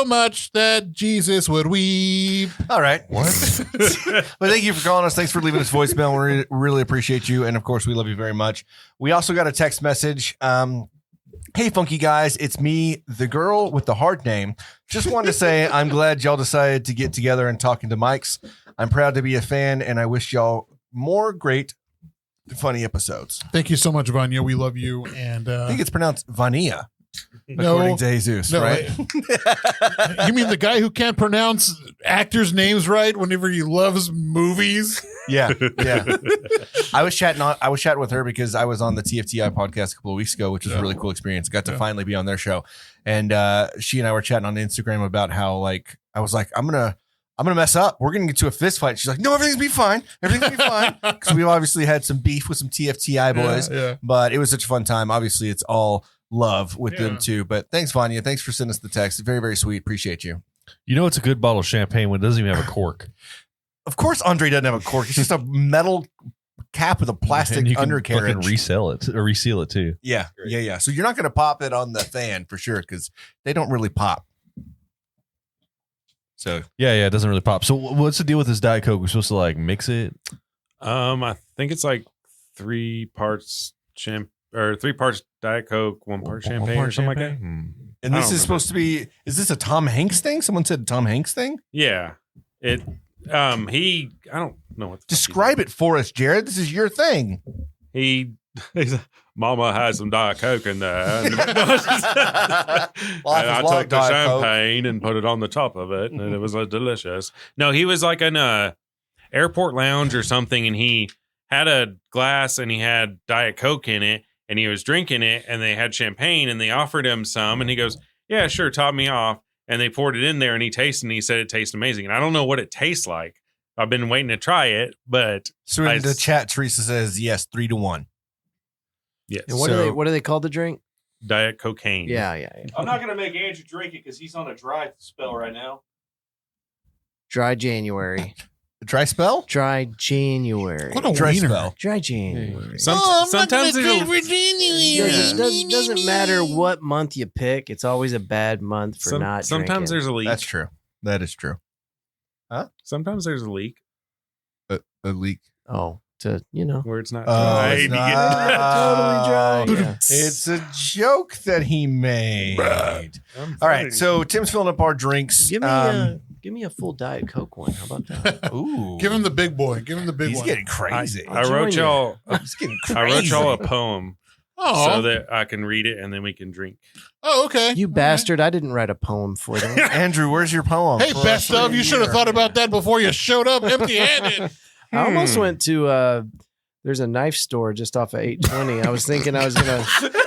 much that Jesus would weep. All right. What? But thank you for calling us. Thanks for leaving us voicemail. We really appreciate you. And of course, we love you very much. We also got a text message. Hey, funky guys, it's me, the girl with the hard name. Just wanted to say I'm glad y'all decided to get together and talk into mics. I'm proud to be a fan, and I wish y'all more great, funny episodes. Thank you so much, Vanya. We love you. And I think it's pronounced Vania, according to Jesus, right? You mean the guy who can't pronounce actors' names right whenever he loves movies? Yeah. I was chatting with her because I was on the TFTI podcast a couple of weeks ago, which was a really cool experience. Got to finally be on their show, and she and I were chatting on Instagram about how, like, I was like, I'm gonna mess up. We're gonna get to a fist fight. She's like, no, everything's be fine. Everything's be fine. Because we obviously had some beef with some TFTI boys, but it was such a fun time. Obviously, it's all love with them too. But thanks, Vanya. Thanks for sending us the text. Very, very sweet. Appreciate you. You know, it's a good bottle of champagne when it doesn't even have a cork. Of course, Andre doesn't have a cork. It's just a metal cap with a plastic and you can undercarriage. fucking reseal it too. Yeah. So you're not going to pop it on the fan for sure, because they don't really pop. So yeah, it doesn't really pop. So what's the deal with this Diet Coke? We're supposed to like mix it. I think it's like 3 parts 3 parts Diet Coke, 1 part champagne or something like that. And this is supposed to be. Is this a Tom Hanks thing? Someone said Tom Hanks thing. Yeah. I don't know what. Describe it for us, Jared. This is your thing. He's Mama had some Diet Coke in there. And I took the champagne and put it on the top of it, and it was delicious. No, he was like in a airport lounge or something, and he had a glass and he had Diet Coke in it, and he was drinking it, and they had champagne, and they offered him some, and he goes, yeah, sure, top me off. And they poured it in there, and he tasted, and he said it tastes amazing. And I don't know what it tastes like. I've been waiting to try it, but so in the chat, Teresa says yes, 3-1. Yes. And what do they call the drink? Diet cocaine. Yeah. I'm not gonna make Andrew drink it because he's on a dry spell right now. Dry January. Dry spell? Dry January. What a dry wiener. spell. Dry January. Sometimes It doesn't matter what month you pick. It's always a bad month for not Sometimes drinking. there's a leak. That's true. That is true. Sometimes there's a leak A leak. Oh, where it's not Oh, dry. it's not totally dry. Yeah. It's a joke that he made. All right, so Tim's filling up our drinks. Give me a full Diet Coke one. How about that? Ooh, Give him the big boy. Give him the big he's one. getting crazy. I wrote y'all. He's getting I wrote crazy. y'all a poem Oh, so that I can read it and then we can drink. oh, okay. You bastard! I didn't write a poem for them. Andrew, where's your poem? Hey, for best us? of, you should have thought about that before you showed up empty-handed. I almost went to. There's a knife store just off of 820. I was thinking I was gonna.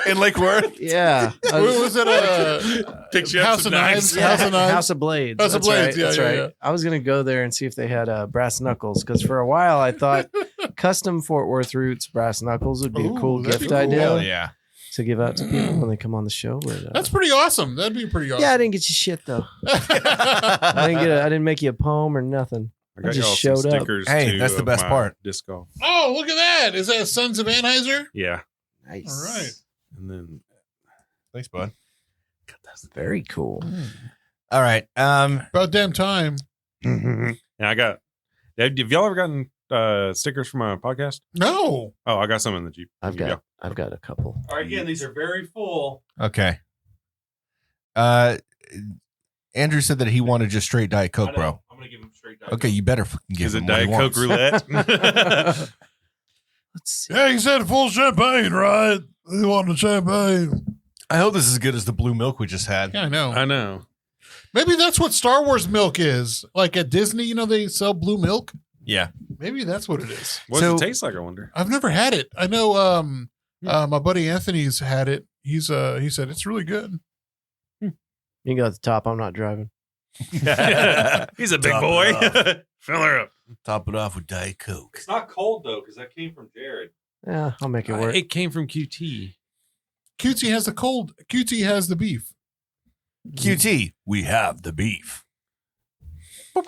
in Lake Worth. Yeah. What was it? Pick you up House some of Knives? Yeah, House of Knives? House of Blades. House of That's Blades, right. That's yeah, right. yeah. I was gonna go there and see if they had brass knuckles because for a while I thought custom Fort Worth Roots brass knuckles would be a Ooh, cool that'd be gift cool. idea Hell yeah. to give out to people when they come on the show. But, That's pretty awesome. That'd be pretty awesome. yeah, I didn't get you shit though. I didn't make you a poem or nothing. I got just y'all showed some up. stickers. Hey, too that's the of best my part. Disc golf. Oh, look at that. Is that Sons of Anheuser? Yeah. Nice. All right. And then Thanks, bud. Very cool. All right. About damn time. and I got. Have y'all ever gotten stickers from my podcast? No. Oh, I got some in the Jeep. I've got a couple. All right, again, these are very full. Okay. Andrew said that he wanted just straight Diet I Coke, know. bro. I'm gonna give him straight Diet Okay, Coke. you better fucking give Is him it Diet what he Coke wants. roulette? Let's see. Yeah, he said full champagne, right? He wanted champagne. I hope this is as good as the blue milk we just had. Yeah, I know. I know. Maybe that's what Star Wars milk is. Like at Disney, you know, they sell blue milk. Yeah. Maybe that's what it is. What So- does it taste like? I wonder. I've never had it. I know my buddy Anthony's had it. He said it's really good. You can go at the top. I'm not driving. He's a big Top boy. it Fill her up. Top it off with Diet Coke. It's not cold though, because that came from Jared. Yeah, I'll make it work. It came from QT. QT has the cold. QT has the beef. QT, we have the beef. All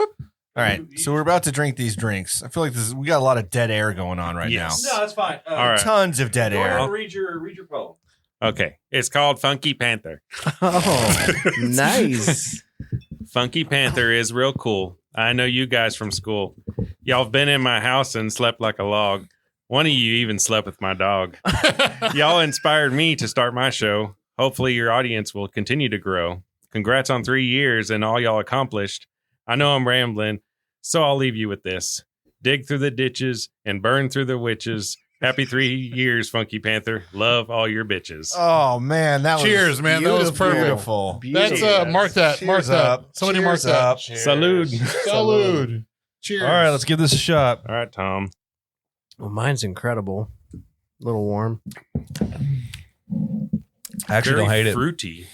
right, so we're about to drink these drinks. I feel like we got a lot of dead air going on right Yes. No, that's fine. All right. Tons of dead Go ahead air. and read your poem. Okay. It's called Funky Panther. Oh, nice. Funky Panther is real cool. I know you guys from school. Y'all have been in my house and slept like a log. One of you even slept with my dog. Y'all inspired me to start my show. Hopefully your audience will continue to grow. Congrats on 3 years and all y'all accomplished. I know I'm rambling, so I'll leave you with this. Dig through the ditches and burn through the witches. Happy 3 years, Funky Panther. Love all your bitches. Oh man, that was Cheers, man. That was perfect. Beautiful. That's mark that. Mark Cheers that. up. Somebody Cheers mark that. up. Salud. Salud. Cheers. All right, let's give this a shot. All right, Tom. Well, mine's incredible. A little warm. I actually Very don't hate it. fruity.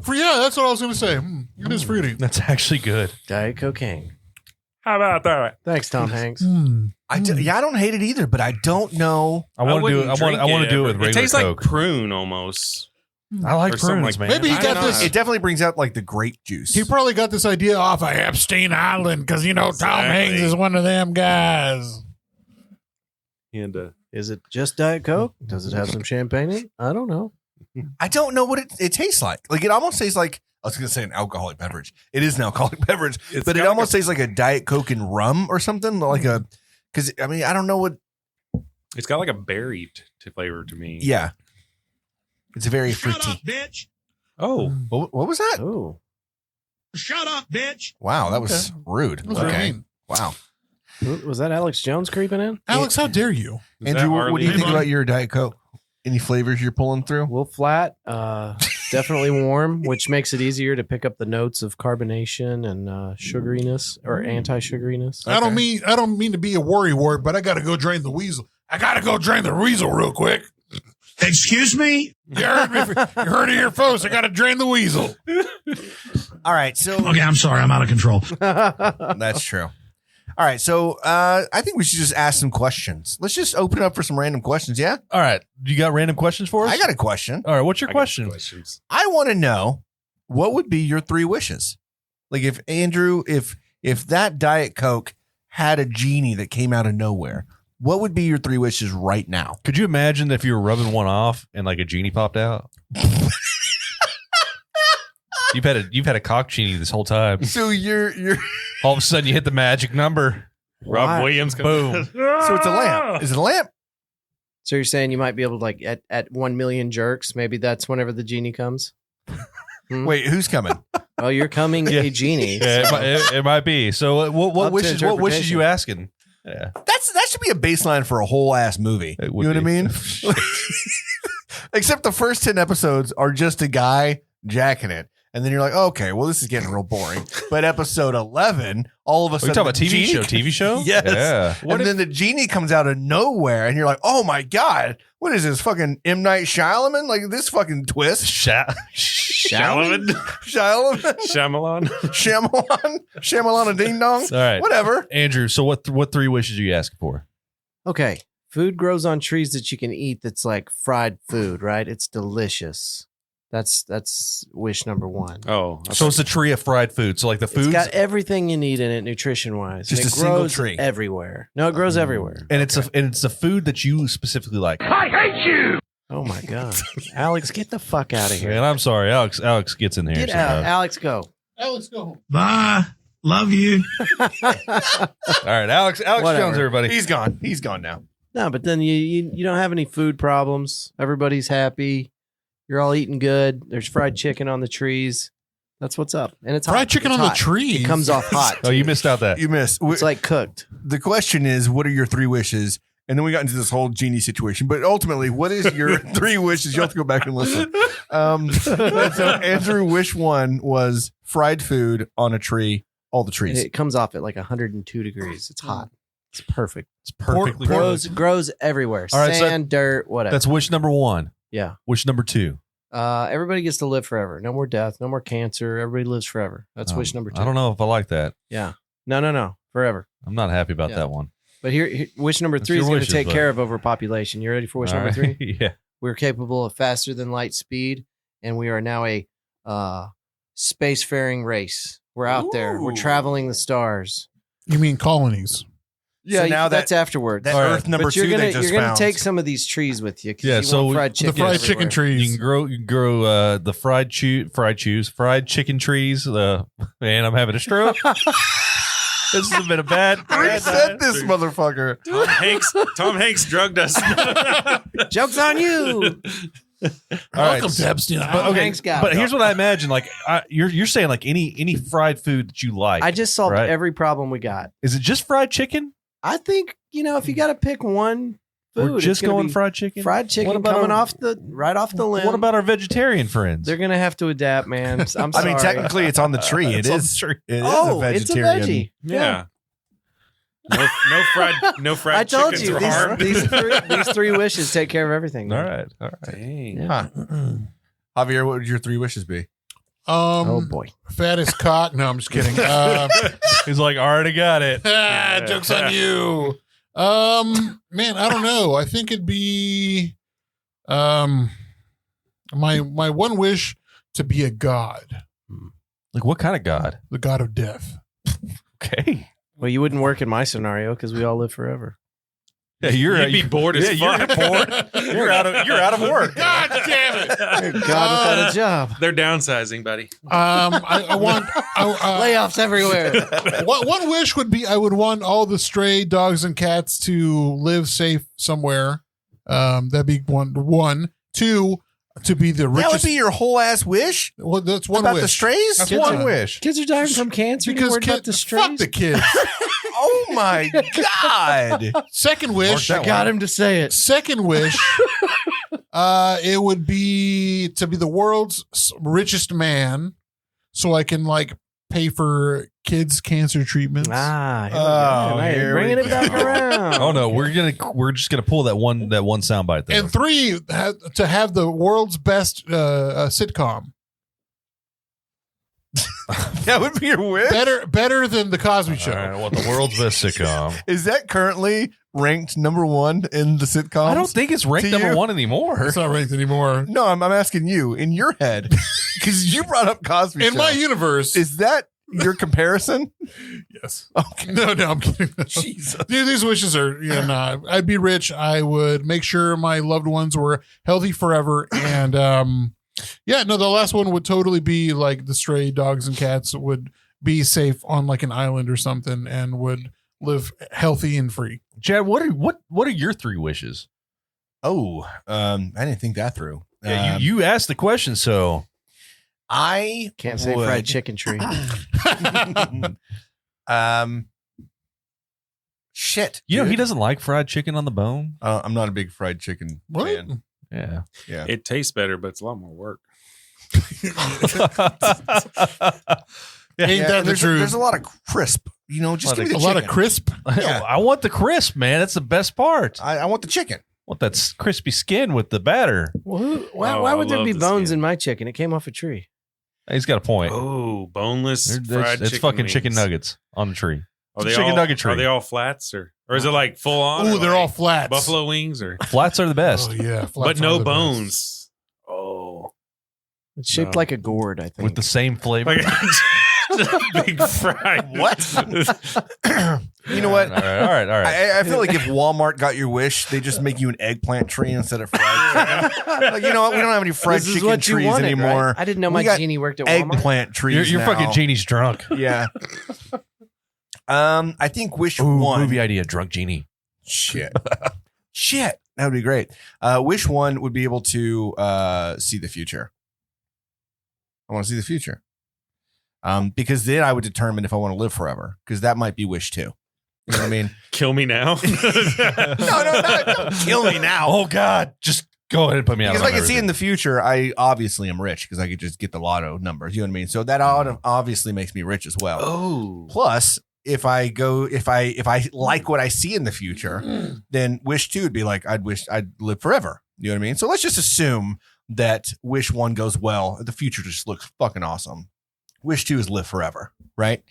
Yeah, that's what I was going to say. It is fruity. That's actually good. Diet cocaine. How about that? Thanks, Tom Hanks. I don't hate it either, but I don't know. I want to do it. wouldn't I want drink to do it with ever. regular It tastes Coke. like prune almost. I like or something prunes, like- man. Maybe he I got don't this. know. It definitely brings out like the grape juice. He probably got this idea off of Epstein Island because, you know, Tom Exactly. Hanks is one of them guys. And Is it just Diet Coke? Does it have some champagne in it? I don't know. I don't know what it tastes like. Like it almost tastes like I was going to say an alcoholic beverage. It is an alcoholic beverage, It's but it got almost tastes like a Diet Coke and rum or something. Like a because I mean I don't know what. it's got like a berry flavor to me. Yeah, it's very fruity. bitch. Oh, What was that? Oh, Shut up, bitch. Wow, that was rude. That was really Okay, mean. wow. was that Alex Jones creeping in? Alex, how dare you? is Andrew, that what do you Arlene? think about your Diet Coke? Any flavors you're pulling through? Well, flat. Definitely warm, which makes it easier to pick up the notes of carbonation and sugariness or anti-sugariness. I don't mean to be a worry wart, but I got to go drain the weasel. I got to go drain the weasel real quick. Excuse me? You heard me. You heard it here, folks. I got to drain the weasel. All right, so Okay, I'm sorry. I'm out of control. that's true. All right, so I think we should just ask some questions. Let's just open it up for some random questions. Yeah, All right, you got random questions for us? I got a question. All right, what's your I got question? questions. I want to know what would be your 3 wishes. Like if Andrew, if that Diet Coke had a genie that came out of nowhere, what would be your 3 wishes right now? Could you imagine if you were rubbing one off and like a genie popped out? You've had a cock genie this whole time. So you're All of a sudden, you hit the magic number. Rob Why? Williams. Boom. so it's a lamp. Is it a lamp? So you're saying you might be able to like at 1 million jerks? Maybe that's whenever the genie comes. Wait, who's coming? Oh, you're coming Yeah. a genie. Yeah, it might be. So, what Up to wishes? What wishes interpretation. you asking? Yeah, That should be a baseline for a whole ass movie. It You would know what I be. mean? Except the first 10 episodes are just a guy jacking it. And then you're like, okay, well, this is getting real boring. But episode 11, all of a Are you sudden, talking about the TV genie- show? TV show? Yes. Yeah. And then the genie comes out of nowhere, and you're like, oh my God, what is this fucking M. Night Shyamalan? Like this fucking twist? Shyamalan. Shyamalan? Shyamalan a ding dong? All right. Whatever. Andrew, so what 3 wishes are you asking for? Okay. Food grows on trees that you can eat that's like fried food, right? It's delicious. That's wish number 1. Oh, So it's a tree of fried food. So like the It's food, got everything you need in it nutrition wise. Just it a single grows tree. everywhere. No, it grows everywhere. and it's a food that you specifically like. Oh my God. Alex, get the fuck out of here. Man, I'm sorry, Alex gets in here. Get out. sometimes. Alex, go. Alex, go home. Bye. Love you. All right, Alex Whatever. Jones, everybody. He's gone. He's gone now. No, but then you don't have any food problems. Everybody's happy. You're all eating good. There's fried chicken on the trees. That's what's up. And it's Fried hot. chicken It's on the hot. trees? It comes off hot. Oh, you missed out that. You missed. It's like cooked. The question is, what are your 3 wishes? And then we got into this whole genie situation. But ultimately, what is your 3 wishes? You'll have to go back and listen. So Andrew, wish 1 was fried food on a tree, all the And trees. it comes off at like 102 degrees. It's hot. It's perfect. It's perfectly Grows everywhere. All right, so Sand, dirt, whatever. That's wish number 1. Yeah. Wish number 2. Everybody gets to live forever. No more death. No more cancer. Everybody lives forever. That's wish number 2. I don't know if I like that. Yeah. No. Forever. I'm not happy about Yeah. that one. But here wish number That's 3 is your going to wishes, take bud. care of overpopulation. You ready for wish All number right. 3? Yeah. We're capable of faster than light speed, and we are now a spacefaring race. We're out there. We're Ooh. traveling the stars. You mean colonies? So now that's afterwards. that All right. Earth number But you're 2 gonna they just you're gonna found. take some of these trees with you. 'Cause Yeah, you so want fried The chicken. fried chicken everywhere. You trees. can grow the fried chicken trees. Man, I'm having a stroke. This has been a bad Reset this motherfucker. Tom Hanks drugged us. Joke's on you. All Welcome right. to Epstein But, Island. okay, Hank's got but it. here's what I imagine. Like you're saying, like any fried food that you like. I just solved right? every problem we got. Is it just fried chicken? I think if you got to pick one food, We're it's just gonna going be fried chicken. fried chicken What about coming our- right off the limb. What about our vegetarian friends? They're gonna have to adapt, man. I'm I sorry. mean, technically, it's on the tree. It It's on is. the tree. It is Oh, a it's a vegetarian. veggie. Yeah. No fried I told chickens you are these, harmed. these 3 wishes take care of everything. All man. right. Dang. Yeah. Huh. Javier, what would your 3 wishes be? Oh boy. Fattest cock. No, I'm just kidding. He's like, already got it. Joke's on you. Man, I don't know. I think it'd be my 1 wish to be a god, Like, what kind of god? the god of death. Okay. Well, you wouldn't work in my scenario because we all live forever. Yeah, you're You'd be bored as You're fuck. bored. You're out of work. God damn it. God without a job. They're downsizing, buddy. I want Layoffs everywhere. one wish would be I would want all the stray dogs and cats to live safe somewhere. That'd be one. 2, to be the That would richest. be your whole ass wish Well, that's one about wish. the strays? That's Kids one are- wish. Kids are dying from cancer. Because Because about the strays. fuck the kids. Oh my God. Second wish. I got him to say it. Second wish. It would be to be the world's richest man, so I can like pay for kids' cancer treatments. Ah, Oh, now you're here bringing we it back go. around. Oh no, we're just gonna pull that one soundbite there. And 3, to have the world's best sitcom. That would be your wish? Better than the Cosby Show. All right, I want the world's best sitcom. Is that currently ranked number 1 in the sitcoms? I don't think it's ranked To number you? 1 anymore. It's not ranked anymore. No, I'm asking you in your head because you brought up Cosby In Show. my universe, Is that your comparison? yes. Okay. No, I'm kidding. Jesus. Dude, these wishes are, nah. I'd be rich. I would make sure my loved ones were healthy forever. And the last one would totally be like the stray dogs and cats would be safe on like an island or something and would live healthy and free. Chad, what are your 3 wishes? Oh, I didn't think that through. Yeah, you asked the question, so I Can't say would- fried chicken tree. Shit. you know he dude. doesn't like fried chicken on the bone. I'm not a big fried chicken What? fan. Yeah. It tastes better, but it's a lot more work. Ain't that the truth? There's a lot of crisp. Just give me the a chicken. lot of crisp. Yeah. I want the crisp, man. That's the best part. I want the chicken. I want that crispy skin with the batter. Well, why I would there love be the bones skin. in my chicken? It came off a tree. He's got a point. Oh, boneless It's fried chicken fucking wings. chicken nuggets on the tree. Are It's they a chicken all, nugget tree. Are they all flats or is it like full on? Ooh, or they're like all flats. buffalo wings or Flats are the best. Oh yeah, but flats no are the bones. Oh, It's shaped No. like a gourd, I think. With the same flavor. like big fried. What? You know what? All right. I feel like if Walmart got your wish, they just make you an eggplant tree instead of fried chicken. Like, you know what? We don't have any fried This is chicken what you trees wanted, anymore. right? I didn't know We my got genie worked at Walmart. Eggplant trees. You're now. fucking genie's drunk. Yeah. I think wish Ooh, one. movie idea, drunk genie. Shit. Shit. That would be great. Wish one would be able to see the future. I want to see the future. Because then I would determine if I want to live forever. Because that might be wish two. You know what I mean? Kill me now. No, don't kill me now. Oh God, just go ahead and put me out. Because if I could see in the future, I obviously am rich because I could just get the lotto numbers. You know what I mean? So that obviously makes me rich as well. Oh, Plus, if I like what I see in the future, then wish two would be like I'd wish I'd live forever. You know what I mean? So let's just assume that wish one goes well. The future just looks fucking awesome. Wish two is live forever, right?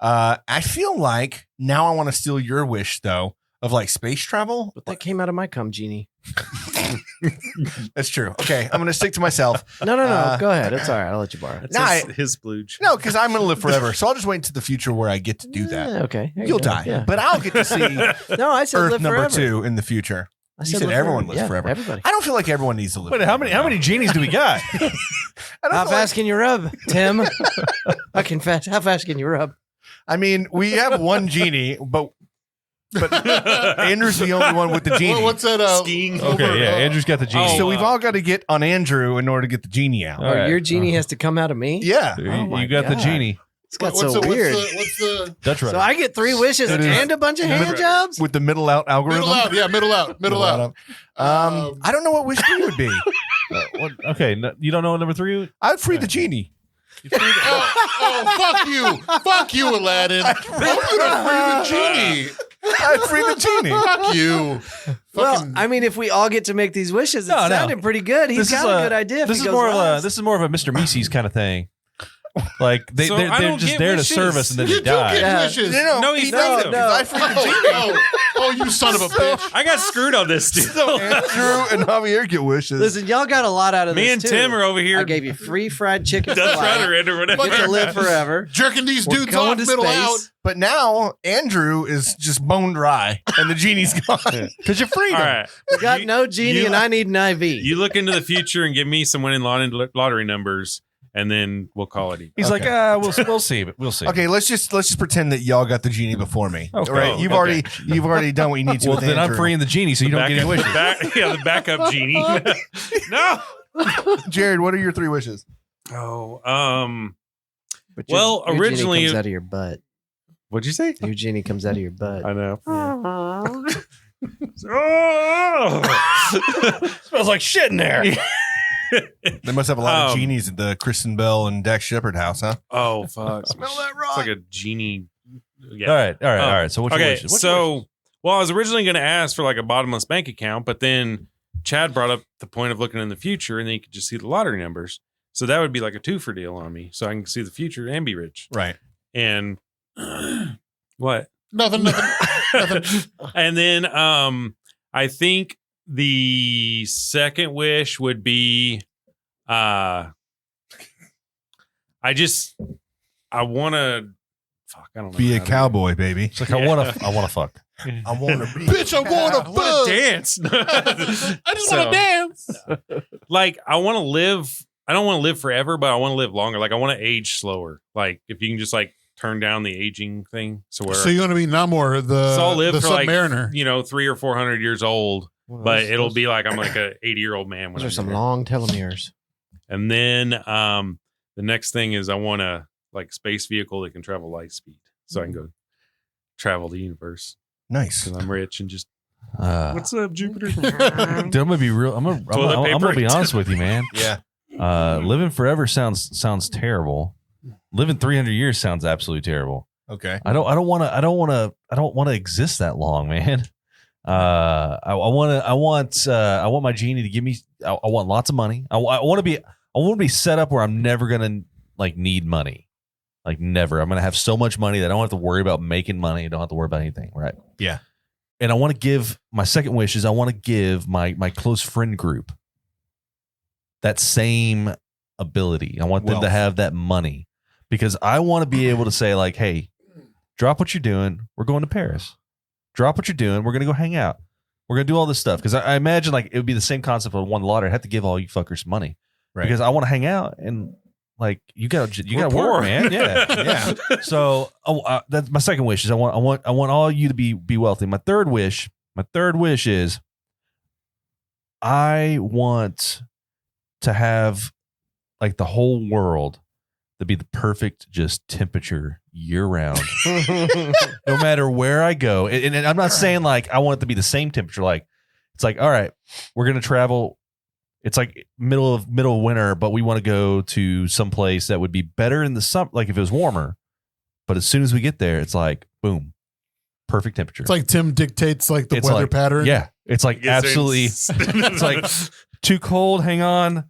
I feel like now I want to steal your wish though of like space travel. But that came out of my cum genie. That's true. Okay, I'm gonna stick to myself. No. Go ahead. It's all right. I'll let you borrow it. that's No, his splooge. No, because I'm gonna live forever. So I'll just wait until the future where I get to do that. Yeah, okay. There you You'll go. die, Yeah. but I'll get to see No, I said Earth live number forever. 2 in the future. I You said live everyone forever. lives Yeah, forever. Everybody. I don't feel like everyone needs to live. Wait, forever. how many genies do we got? I don't How feel fast like- can you rub, Tim? How fast can you rub? I mean, we have one genie, but Andrew's the only one with the genie. What's that? Skiing. Okay, yeah. Andrew's got the genie. So we've all got to get on Andrew in order to get the genie out. All right. Your genie has to come out of me? Yeah. Oh my you got the God. genie. It's got what's so weird. What's the Dutch rudder. So I get 3 wishes It is- and a bunch of hand jobs? With the middle out algorithm. middle out? Yeah, middle out. I don't know what wish 3 would be. Okay, no, you don't know what number 3? I'd free the genie. Fuck you, Aladdin. I'm gonna free the genie. I'd free the genie. Fuck you. Well, Fucking- I mean, if we all get to make these wishes, it No, no. sounded pretty good. He's got a good idea. If This he is goes more of a last. this is more of a Mr. Mises kind of thing. Like So I they're don't just get there wishes. to service and then you they do die. get Yeah. wishes. No, he doesn't. no. I free the genie. Oh, you son of a bitch. I got screwed on this deal. So Andrew and Javier get wishes. Listen, y'all got a lot out of Me this and too. Tim are over here. I gave you free fried chicken. Dutch for life. rudder and or whatever. Get to live forever. Jerking these We're dudes going off to middle space. out. But now Andrew is just bone dry and the genie's gone because you're freed. All right. We got no genie, you- and I need an IV. You look into the future and give me some winning lottery numbers, and then we'll call it. He's Okay. like, we'll see, but we'll see. Okay, let's just pretend that y'all got the genie before me. Okay. All right, you've already done what you need to. Well, with then I'm Andrew. freeing the genie, so you don't get any wishes. The backup genie. No. Jared, what are your 3 wishes? Oh, But well, your originally- genie comes out of your butt. what'd you say? Your genie comes out of your butt. I know. Smells like shit in there. They must have a lot of Um, genies at the Kristen Bell and Dax Shepard house, huh? Oh fuck! Smell that It's like a genie. Yeah. All right. So what's your Okay, wishes? What's your wishes? so well, I was originally going to ask for like a bottomless bank account, but then Chad brought up the point of looking in the future, and then you could just see the lottery numbers. So that would be like a 2-for deal on me, so I can see the future and be rich. Right. And what? Nothing. And then I think the second wish would be I want to I don't know. Be a how to- cowboy, baby. It's like I want to fuck. I want to be. Bitch, I want to I want to dance. I just want to dance. Like I want to live. I don't want to live forever, but I want to live longer. Like I want to age slower. Like if you can just like turn down the aging thing, so where So you want to be Namor, so I'll live the for like Submariner. 300 or 400 years old, Well, but those- it'll those- be like I'm like a 80-year-old man. When Those are I'm some there. long telomeres. And then the next thing is I want a like space vehicle that can travel light speed, so I can go travel the universe Nice. because I'm rich and just What's up, Jupiter? Dude, I'm gonna be real. I'm gonna be honest with you, man. Yeah. Living forever sounds terrible. Living 300 years sounds absolutely terrible. Okay. I don't want to exist that long, man. I want my genie to give me. I want lots of money. I want to be set up where I'm never gonna like need money, like never. I'm gonna have so much money that I don't have to worry about making money. I don't have to worry about anything, right? Yeah. And I want to give my second wish is I want to give my close friend group that same ability. I want them to have that money because I want to be able to say like, hey, drop what you're doing. We're going to Paris. Drop what you're doing. We're going to go hang out. We're going to do all this stuff. Because I imagine like it would be the same concept of won the lottery. I have to give all you fuckers money. Right. Because I want to hang out and like you got to work, man. Yeah. Yeah. So that's my second wish is I want all you to be wealthy. My third wish is I want to have like the whole world to be the perfect just temperature year round. No matter where I go. And I'm not saying like I want it to be the same temperature. Like it's like, all right, we're going to travel. It's like middle of winter, but we want to go to some place that would be better in the summer. Like if it was warmer, but as soon as we get there, it's like, boom, perfect temperature. It's like Tim dictates like the weather pattern. Yeah. It's like absolutely, it's like too cold. Hang on.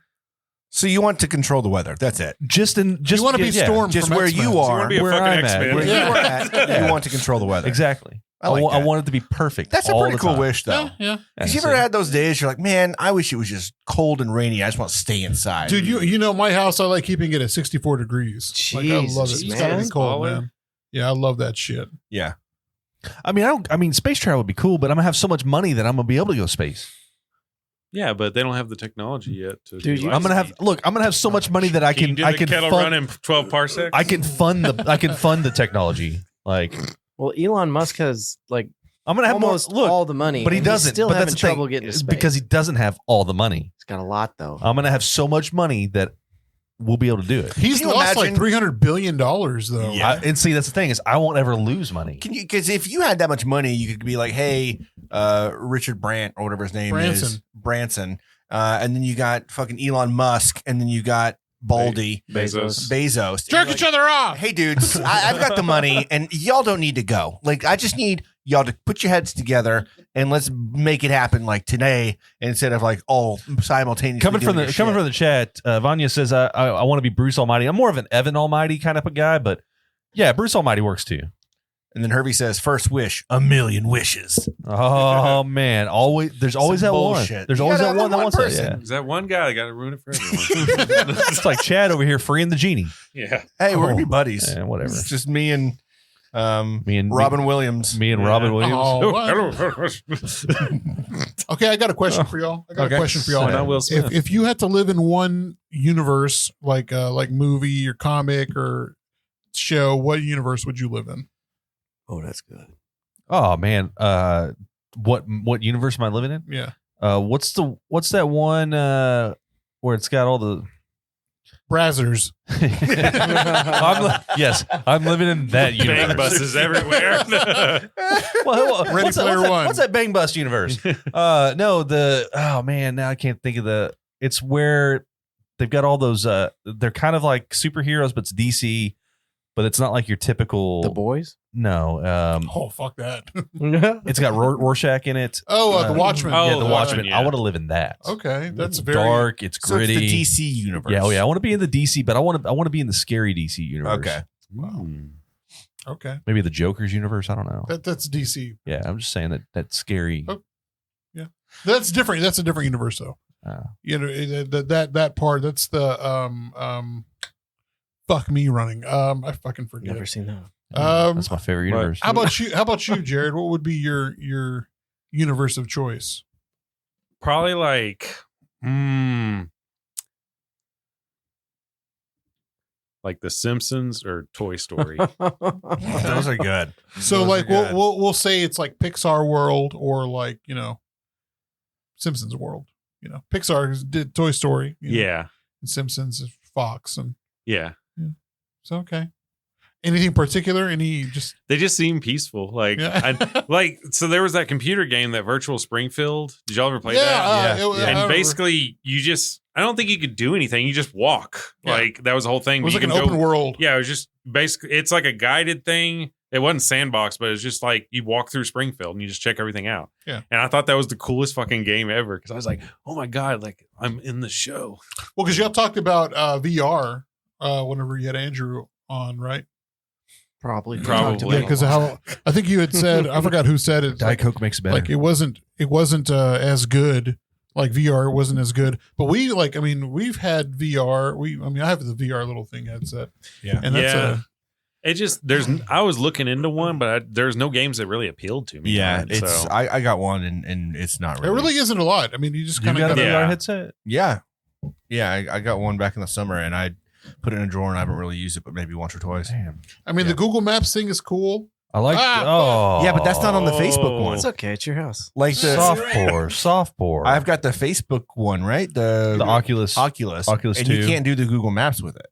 So you want to control the weather. That's it. You want to be Storm just from where X-Men. you are, want to be a where fucking I'm at. X-Men. where you are at, you want to control the weather. Exactly. I like that. want it to be perfect. That's a all pretty the cool time. wish, though. Yeah. Because you ever had those days you're like, man, I wish it was just cold and rainy. I just want to stay inside. Dude, you know my house, I like keeping it at 64 degrees. Like, I love it. Jesus, It's gotta be man. cold, man. Yeah, I love that shit. Yeah. I mean, space travel would be cool, but I'm gonna have so much money that I'm gonna be able to go space. Yeah, but they don't have the technology yet. To Dude, do I'm gonna light have so much money that I speed. can do I the can kettle fund, run in 12 parsecs. I can fund the technology. Like Well, Elon Musk has like I'm gonna have almost more. Look, all the money, but he and doesn't. He's still but having that's the thing, trouble getting to is space because he doesn't have all the money. He's got a lot though. I'm gonna have so much money that we'll be able to do it. He's Can you lost like imagine- $300 billion, though. Yeah. And see, that's the thing is I won't ever lose money. Can you? Because if you had that much money, you could be like, hey, Richard Brandt or whatever his name is, Branson, and then you got fucking Elon Musk, and then you got Baldy Bezos. Jerk each other off. Hey, dudes, I've got the money, and y'all don't need to go. Like, I just need y'all to put your heads together and let's make it happen like today instead of like all simultaneously. Coming from the chat, Vanya says I want to be Bruce Almighty. I'm more of an Evan Almighty kind of a guy, but yeah, Bruce Almighty works too. And then Hervey says, first wish, a million wishes. Oh man, there's always Some that bullshit. one. There's You always gotta that one that have wants one it. person. Yeah. There's that one guy that got to ruin it for everyone. It's like Chad over here freeing the genie. Yeah. Hey, we're gonna be buddies. Yeah, whatever. It's just me and Me Robin Williams. Me and Robin Williams. Oh, okay, I got a question for y'all. Not Will Smith. If you had to live in one universe, like movie or comic or show, what universe would you live in? Oh, that's good. Oh man, what universe am I living in? Yeah, what's that one where it's got all the Brazzers. I'm living in that universe. Bang buses everywhere. Ready Player One. What's that Bang Bus universe? No, now I can't think of it's where they've got all those they're kind of like superheroes, but it's DC, but it's not like your typical The Boys. No, Oh, fuck that. it's got Rorschach in it. Oh, The Watchmen. Oh, Yeah, The The Watchmen. Watchmen, I yeah. want to live in that. Okay, that's very dark. It's So it's gritty. the DC universe. Yeah, I want to be in the DC, but I want to be in the scary DC universe. Okay. Okay, Maybe the Joker's universe. I don't know. that's DC. Yeah, I'm just saying that's scary. Oh. That's different. That's a different universe, though. You know that part. That's the fuck me running. I fucking forget. Never seen that. That's my favorite universe. How about you? How about you, Jared? What would be your universe of choice? Probably like, like The Simpsons or Toy Story. Those are good. So, Those like, are good. we'll say it's like Pixar World or like Simpsons World. Pixar did Toy Story. Yeah. And Simpsons is Fox, and Yeah. so okay. Anything particular? They just seem peaceful. Like, Yeah. so there was that computer game, that Virtual Springfield. Did y'all ever play Yeah, that? I And basically, I don't think you could do anything. You just walk. Yeah. Like, that was the whole thing. It was You like an can open world. Yeah, it was just basically, it's like a guided thing. It wasn't sandbox, but it's just like you walk through Springfield and you just check everything out. Yeah. And I thought that was the coolest fucking game ever because I was like, oh my God, like I'm in the show. Well, because y'all talked about VR whenever you had Andrew on, right? Probably. Yeah, because how I think you had said, I forgot who said it. Diet Coke makes it better. Like it wasn't as good. Like VR wasn't as good, but we've had VR. I have the VR little thing headset. Yeah. And that's it just I was looking into one, but there's no games that really appealed to me. Yeah, right? it's So- I got one and it's not it really. really isn't a lot. I mean, you just You kind of got a got VR Yeah. headset? Yeah. I got one back in the summer and I put it in a drawer and I haven't really used it, but maybe once or twice. Damn. I mean, the Google Maps thing is cool. I like. Ah, Yeah, but that's not on the Facebook one. It's okay. It's your house. Like the softcore. I've got the Facebook one, right? The Oculus. Oculus, Oculus and 2. you can't do the Google Maps with it.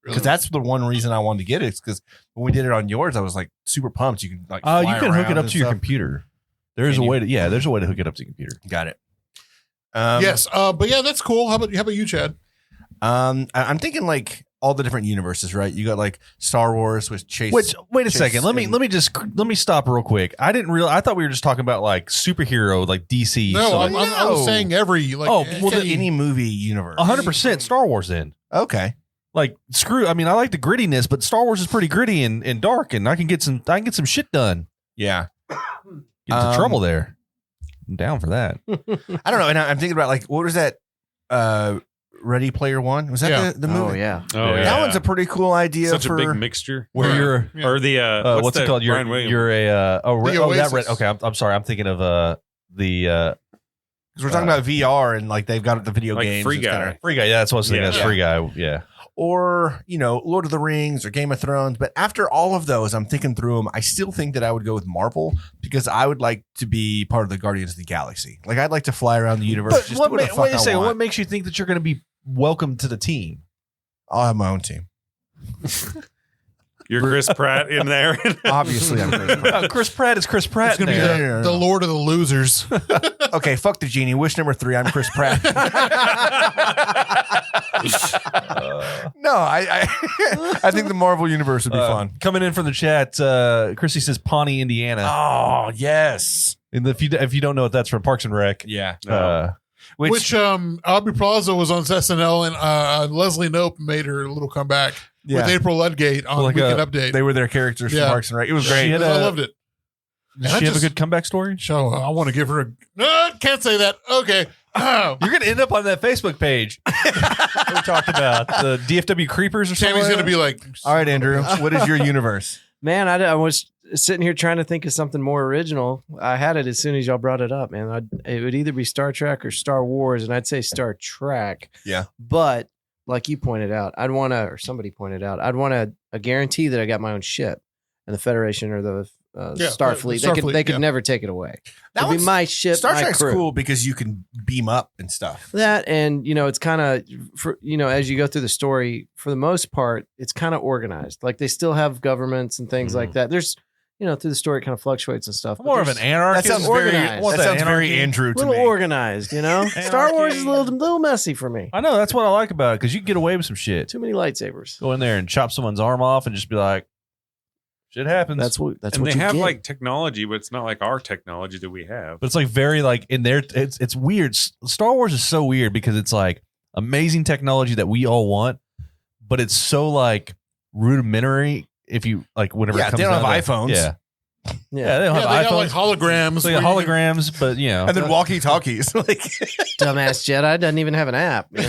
Because that's the one reason I wanted to get it. Because when we did it on yours, I was like super pumped. You can like fly You can hook around it up and to your stuff. computer. There's Can a you? way to. Yeah, there's a way to hook it up to your computer. Got it. Yes, but yeah, that's cool. How about you, Chad? I'm thinking like all the different universes, right? You got like Star Wars with Chase. Which wait a Chase second. Let me stop real quick. I didn't realize. I thought we were just talking about like superhero, like DC. No, So, I was saying every like. any movie universe. 100% Star Wars then. Okay. Like screw. I mean, I like the grittiness, but Star Wars is pretty gritty and dark, and I can get some shit done. Yeah. Get into trouble there. I'm down for that. I don't know. And I'm thinking about like what was that? Ready Player One? Was that Yeah. the movie? Oh yeah. Oh, yeah. That one's a pretty cool idea. Such for a big mixture. Where you're. Yeah. Or the What's it that called? Brian Williams? You're a that Oasis. red. Okay, I'm sorry. I'm thinking of the Because we're talking about VR and like they've got the video Like games. Free It's Guy. kinda- Free Guy. Yeah, that's what I was thinking. Yeah. That's Free Guy. Yeah. or Lord of the Rings or Game of Thrones. But after all of those, I'm thinking through them. I still think that I would go with Marvel because I would like to be part of the Guardians of the Galaxy. Like I'd like to fly around the universe. But Just what do what the fuck wait a I second. want. What makes you think that you're going to be welcome to the team? I'll have my own team. You're Chris Pratt in there. Obviously, I'm Chris Pratt. Chris Pratt is Chris Pratt. It's gonna be there. the Lord of the Losers. Okay, fuck the genie. Wish number 3. I'm Chris Pratt. No, I think the Marvel universe would be fun. Coming in from the chat, Chrissy says Pawnee, Indiana. Oh yes, And if you don't know what that's from, Parks and Rec. yeah. Which Aubrey Plaza was on SNL and Leslie Knope made her little comeback with April Ludgate on Like Weekend Update. They were their characters Yeah. from Parks and Rec. It was great. She had I a- loved it. Does And she I have a just- good comeback story? So I want to give her a. No, can't say that. Okay. You're going to end up on that Facebook page. we talked about the DFW Creepers or something. Tammy's going to be like, All right, Andrew. What is your universe? Man, I was sitting here trying to think of something more original. I had it as soon as y'all brought it up, man. It would either be Star Trek or Star Wars, and I'd say Star Trek. Yeah. But like you pointed out, somebody pointed out, I'd want a guarantee that I got my own ship, and the Federation or the Starfleet, they could never take it away. That It'd be one's- my ship, Star my Trek's crew. cool because you can beam up and stuff. That and it's kind of as you go through the story, for the most part, it's kind of organized. Like they still have governments and things like that. There's through the story it kind of fluctuates and stuff. but More of an there's anarchist. That sounds very. organized. That sounds very Anarchy. Andrew a to little me. organized, Star Wars is a little messy for me. I know. That's what I like about it because you can get away with some shit. Too many lightsabers. Go in there and chop someone's arm off and just be like, shit happens. That's what and they you have get. like technology, but it's not like our technology that we have. But it's like very like in there. It's weird. Star Wars is so weird because it's like amazing technology that we all want, but it's so like rudimentary. If you like, whenever it comes they don't down have to- iPhones. Yeah, they don't they have got iPhones. like holograms. So, yeah, where you can- holograms, but And then walkie talkies. Like Dumbass Jedi doesn't even have an app. You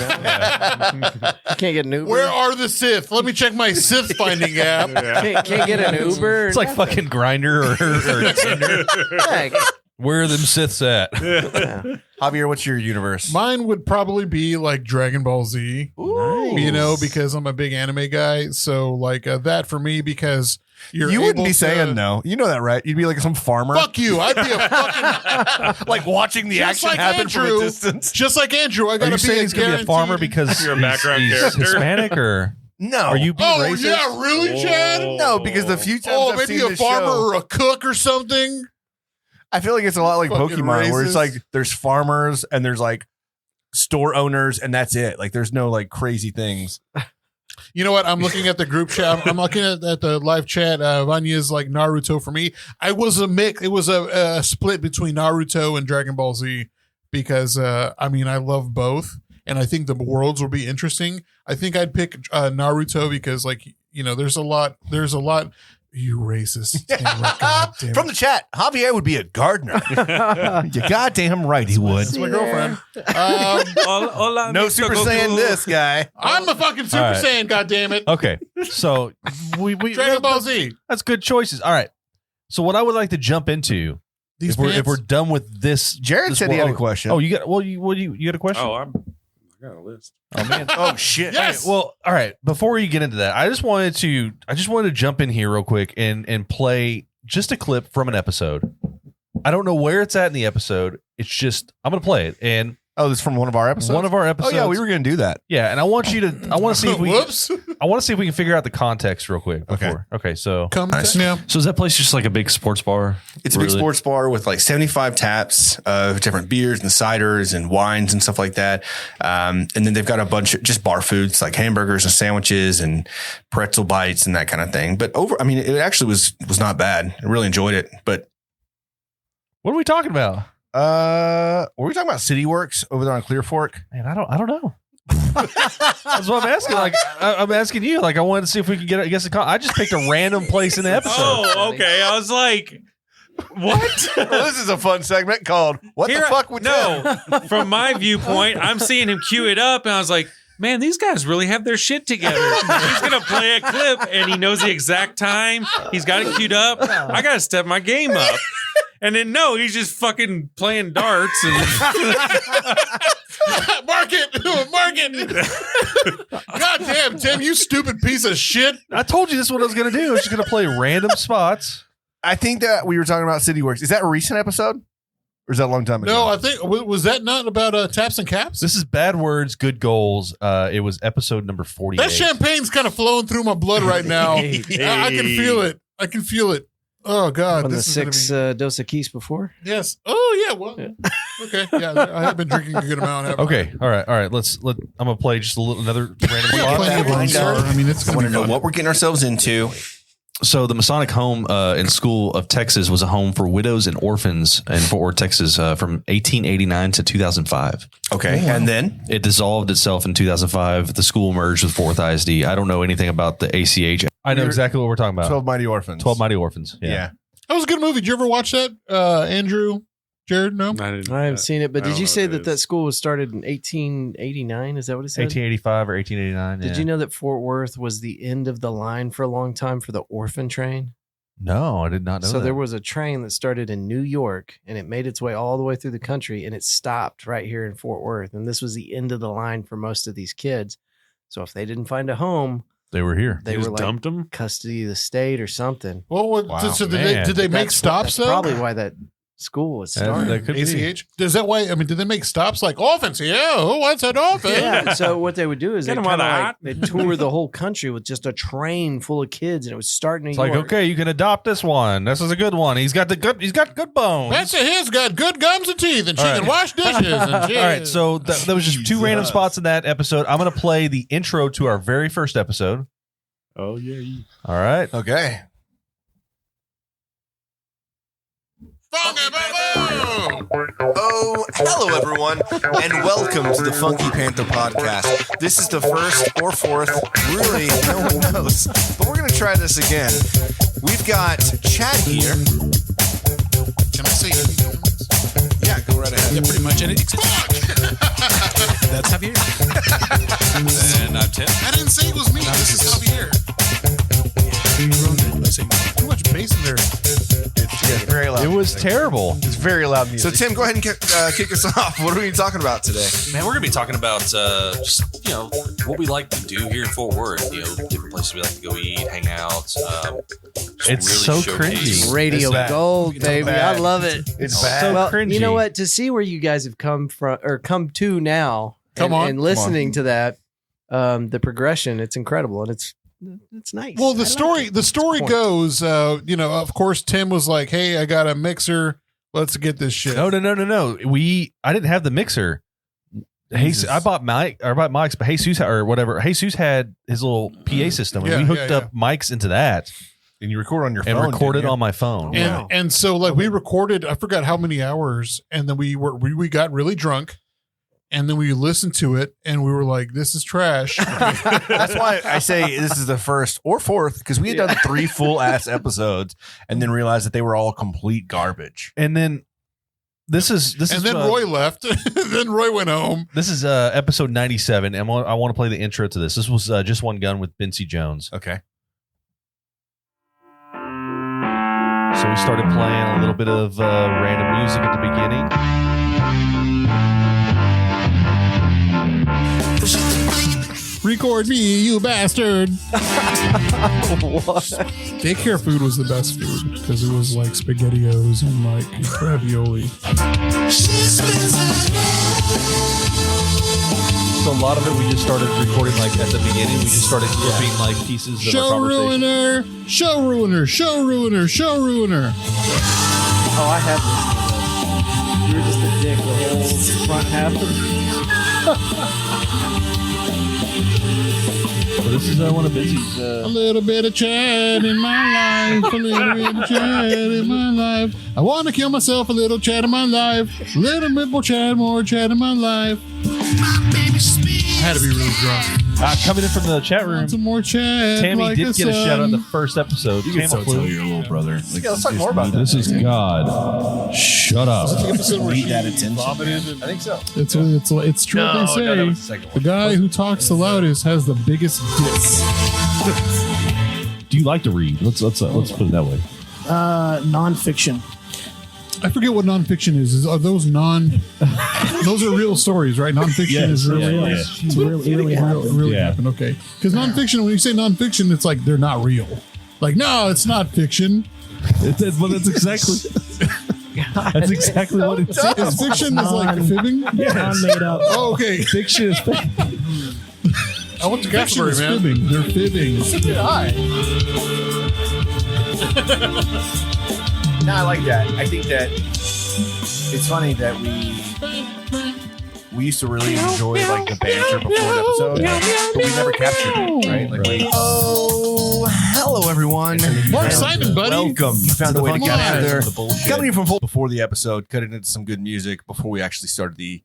can't get an Uber. Where are the Sith? Let me check my Sith finding app. Can't get an Uber. it's like fucking Grinder or Tinder. Heck, Where are them Siths at? yeah. Javier, what's your universe? Mine would probably be like Dragon Ball Z. Nice. Because I'm a big anime guy. So like that for me because You wouldn't be saying no. You know that, right? You'd be like some farmer, Fuck you. I'd be a fucking like watching the Just action like happen from Andrew. a distance. just like Andrew. I Are gotta you be saying he's gonna be a farmer guaranteed- because You're a background he's character. Hispanic or? No. Are you being Oh, racist? yeah, really, Chad? No, because the few times I've maybe seen a this farmer show, or a cook or something. I feel like it's a lot like Fucking Pokemon, where it's racist. like there's farmers and there's like store owners, and that's it. Like there's no like crazy things. You know what? I'm looking at the group chat. I'm looking at the live chat. Vanya's like Naruto for me. I was a mix. It was a split between Naruto and Dragon Ball Z because I mean I love both, and I think the worlds will be interesting. I think I'd pick Naruto because like there's a lot. You racist. God damn it. From the chat, Javier would be a gardener. You're goddamn right he would. That's my girlfriend. Hola, No Mr. Super Goku. Saiyan this guy. I'm a fucking Super All right. Saiyan. God damn it. Okay, so we Dragon Ball Z. that's good choices. All right. So what I would like to jump into These if we're done with this, Jared this said he had a world- question. Oh, you got you got a question? Oh, I got a list. Oh man. Oh shit. Yes. Well, all right. Before you get into that, I just wanted to jump in here real quick and play just a clip from an episode. I don't know where it's at in the episode. It's just I'm gonna play it, and Oh, this is from one of our episodes. one of our Oh episodes. yeah, we were gonna do that. Yeah, and I want to see if we Whoops. I want to see if we can figure out the context real quick. Okay. Before. Okay. So Come Nice. yeah. So is that place just like a big sports bar? It's a big Really? sports bar with like 75 taps of different beers and ciders and wines and stuff like that. And then they've got a bunch of just bar foods like hamburgers and sandwiches and pretzel bites and that kind of thing. But it actually was not bad. I really enjoyed it. But what are we talking about? Were we talking about City Works over there on Clear Fork? Man, I don't know. That's what I'm asking. Like, I'm asking you. Like, I wanted to see if we could get. I guess I just picked a random place in the episode. Oh, okay. I was like, what? Well, this is a fun segment called "What the Fuck Would No, from my viewpoint, I'm seeing him cue it up, and I was like, man, these guys really have their shit together. He's gonna play a clip, and he knows the exact time. He's got it queued up. I gotta step my game up. And then no, he's just fucking playing darts. And Mark it. God damn, Tim, you stupid piece of shit. I told you this is what I was going to do. I was just going to play random spots. I think that we were talking about City Works. Is that a recent episode? Or is that a long time ago? No, I think was that not about taps and caps? This is Bad Words, Good Goals. It was episode number 48. That champagne's kind of flowing through my blood right now. I can feel it. I can feel it. Oh God, From the this is gonna 6 be, Dos Equis before. yes. Oh yeah. Well, okay. Yeah, I have been drinking a good amount. haven't I? Okay. All right. I'm going to play just another random Plenty of spot. them, sir. I mean, it's I gonna want be to know fun. what we're getting ourselves into. So the Masonic Home and School of Texas was a home for widows and orphans in Fort Worth, Texas, from 1889 to 2005. Okay. And then It dissolved itself in 2005. The school merged with Fort Worth ISD. I don't know anything about the ACH. I know exactly what we're talking about. 12 Mighty Orphans. 12 Mighty Orphans. Yeah. That was a good movie. Did you ever watch that, Andrew? Jared? No. I haven't seen it, but I did don't you know say what it that is. school was started in 1889? Is that what it said? 1885 or 1889. Did you know that Fort Worth was the end of the line for a long time for the orphan train? No, I did not know So that. there was a train that started in New York and it made its way all the way through the country and it stopped right here in Fort Worth. And this was the end of the line for most of these kids. So if they didn't find a home, They were here. they They were just like dumped him. custody of the state or something. Well, what, Wow, so man. did they make That's stops though? Probably why that school was started. That could be. ACH? Is that why? I mean, did they make stops like offense? Yeah. Who wants an offense? Yeah. So what they would do is Get they 'em on kind of the like hot. they tour the whole country with just a train full of kids, and it would start in New It's York. like, okay, you can adopt this one. This is a good one. He's got good bones. That's it. He's got good gums and teeth, and she All right. can wash dishes. And All right, so that was just two random spots in that episode. I'm going to play the intro to our very first episode. Oh yeah. All right. Okay. Funky Panther! Oh, hello everyone, and welcome to the Funky Panther podcast. This is the first or fourth, really, no one knows, but we're going to try this again. We've got Chad here. Can I say? Yeah, go right ahead. Yeah, pretty much. And that's Javier. And I'm Tim. I didn't say it was me. This is Javier. You ruined it by saying that. Too much bass in there. It's very loud. It was terrible. It's very loud So music. Tim, go ahead and kick us off. What are we talking about today? Man, we're going to be talking about just, what we like to do here in Fort Worth. Different places we like to go eat, hang out. It's so showcase- cringy. Radio It's bad. Gold, It's baby. bad. I love it. It's So bad. Well, cringy. you know what? To see where you guys have come from or come to now, Come on. and listening to that, the progression, it's incredible, and it's nice. Well, the story goes, of course, Tim was like, "Hey, I got a mixer. Let's get this shit." No. I didn't have the mixer. I bought mics, but Jesus or whatever. Jesus had his little PA system, and we hooked up mics into that. And you record on your phone. And recorded on my phone. And so like we recorded, I forgot how many hours, and then we got really drunk, and then we listened to it, and we were like, "This is trash." That's why I say this is the first or fourth, because we had done 3 full ass episodes, and then realized that they were all complete garbage. And then this is then Roy left. Then Roy went home. This is episode 97, and I want to play the intro to this. This was Just One Gun with Bincy Jones. Okay. So we started playing a little bit of random music at the beginning. Record me, you bastard. Daycare food was the best food because it was like SpaghettiOs and like ravioli. So a lot of it we just started recording like at the beginning. We just started clipping like pieces of our conversation. Show ruiner. Oh, I have this. You were just a dick the whole front half of So this is one of Bincy's. A little bit of Chad in my life. A little bit of Chad in my life. I want to kill myself. A little Chad in my life. A little bit more Chad in my life. I had to be really drunk. Coming in from the chat room, some more Chad. Tammy like did get a shout out in the first episode. You can still tell your little brother. Let's talk more about that. This is God. Shut up. The episode where Need that attention. I think so. It's true. No, They say that was the second one. the guy who talks the loudest has the biggest dick. Do you like to read? Let's put it that way. Nonfiction. I forget what nonfiction is. Are those those are real stories, right? Nonfiction is real. It's really happened. Really happened. Okay. Because nonfiction, when you say nonfiction, it's like they're not real. Like, no, it's not fiction. Well, that's exactly. That's exactly what it is. Is fiction is like fibbing? Non-made up. Oh, okay. Fiction is fake. I went to Glastonbury, man. Fibbing. They're fibbing. No, I like that. I think that it's funny that we used to really enjoy like the banter before an episode, but we never captured it, right? Like hello everyone. Mark Simon, buddy. Welcome. You found a way to Funky get out there. Panther. Coming in from full before the episode, cutting into some good music before we actually started the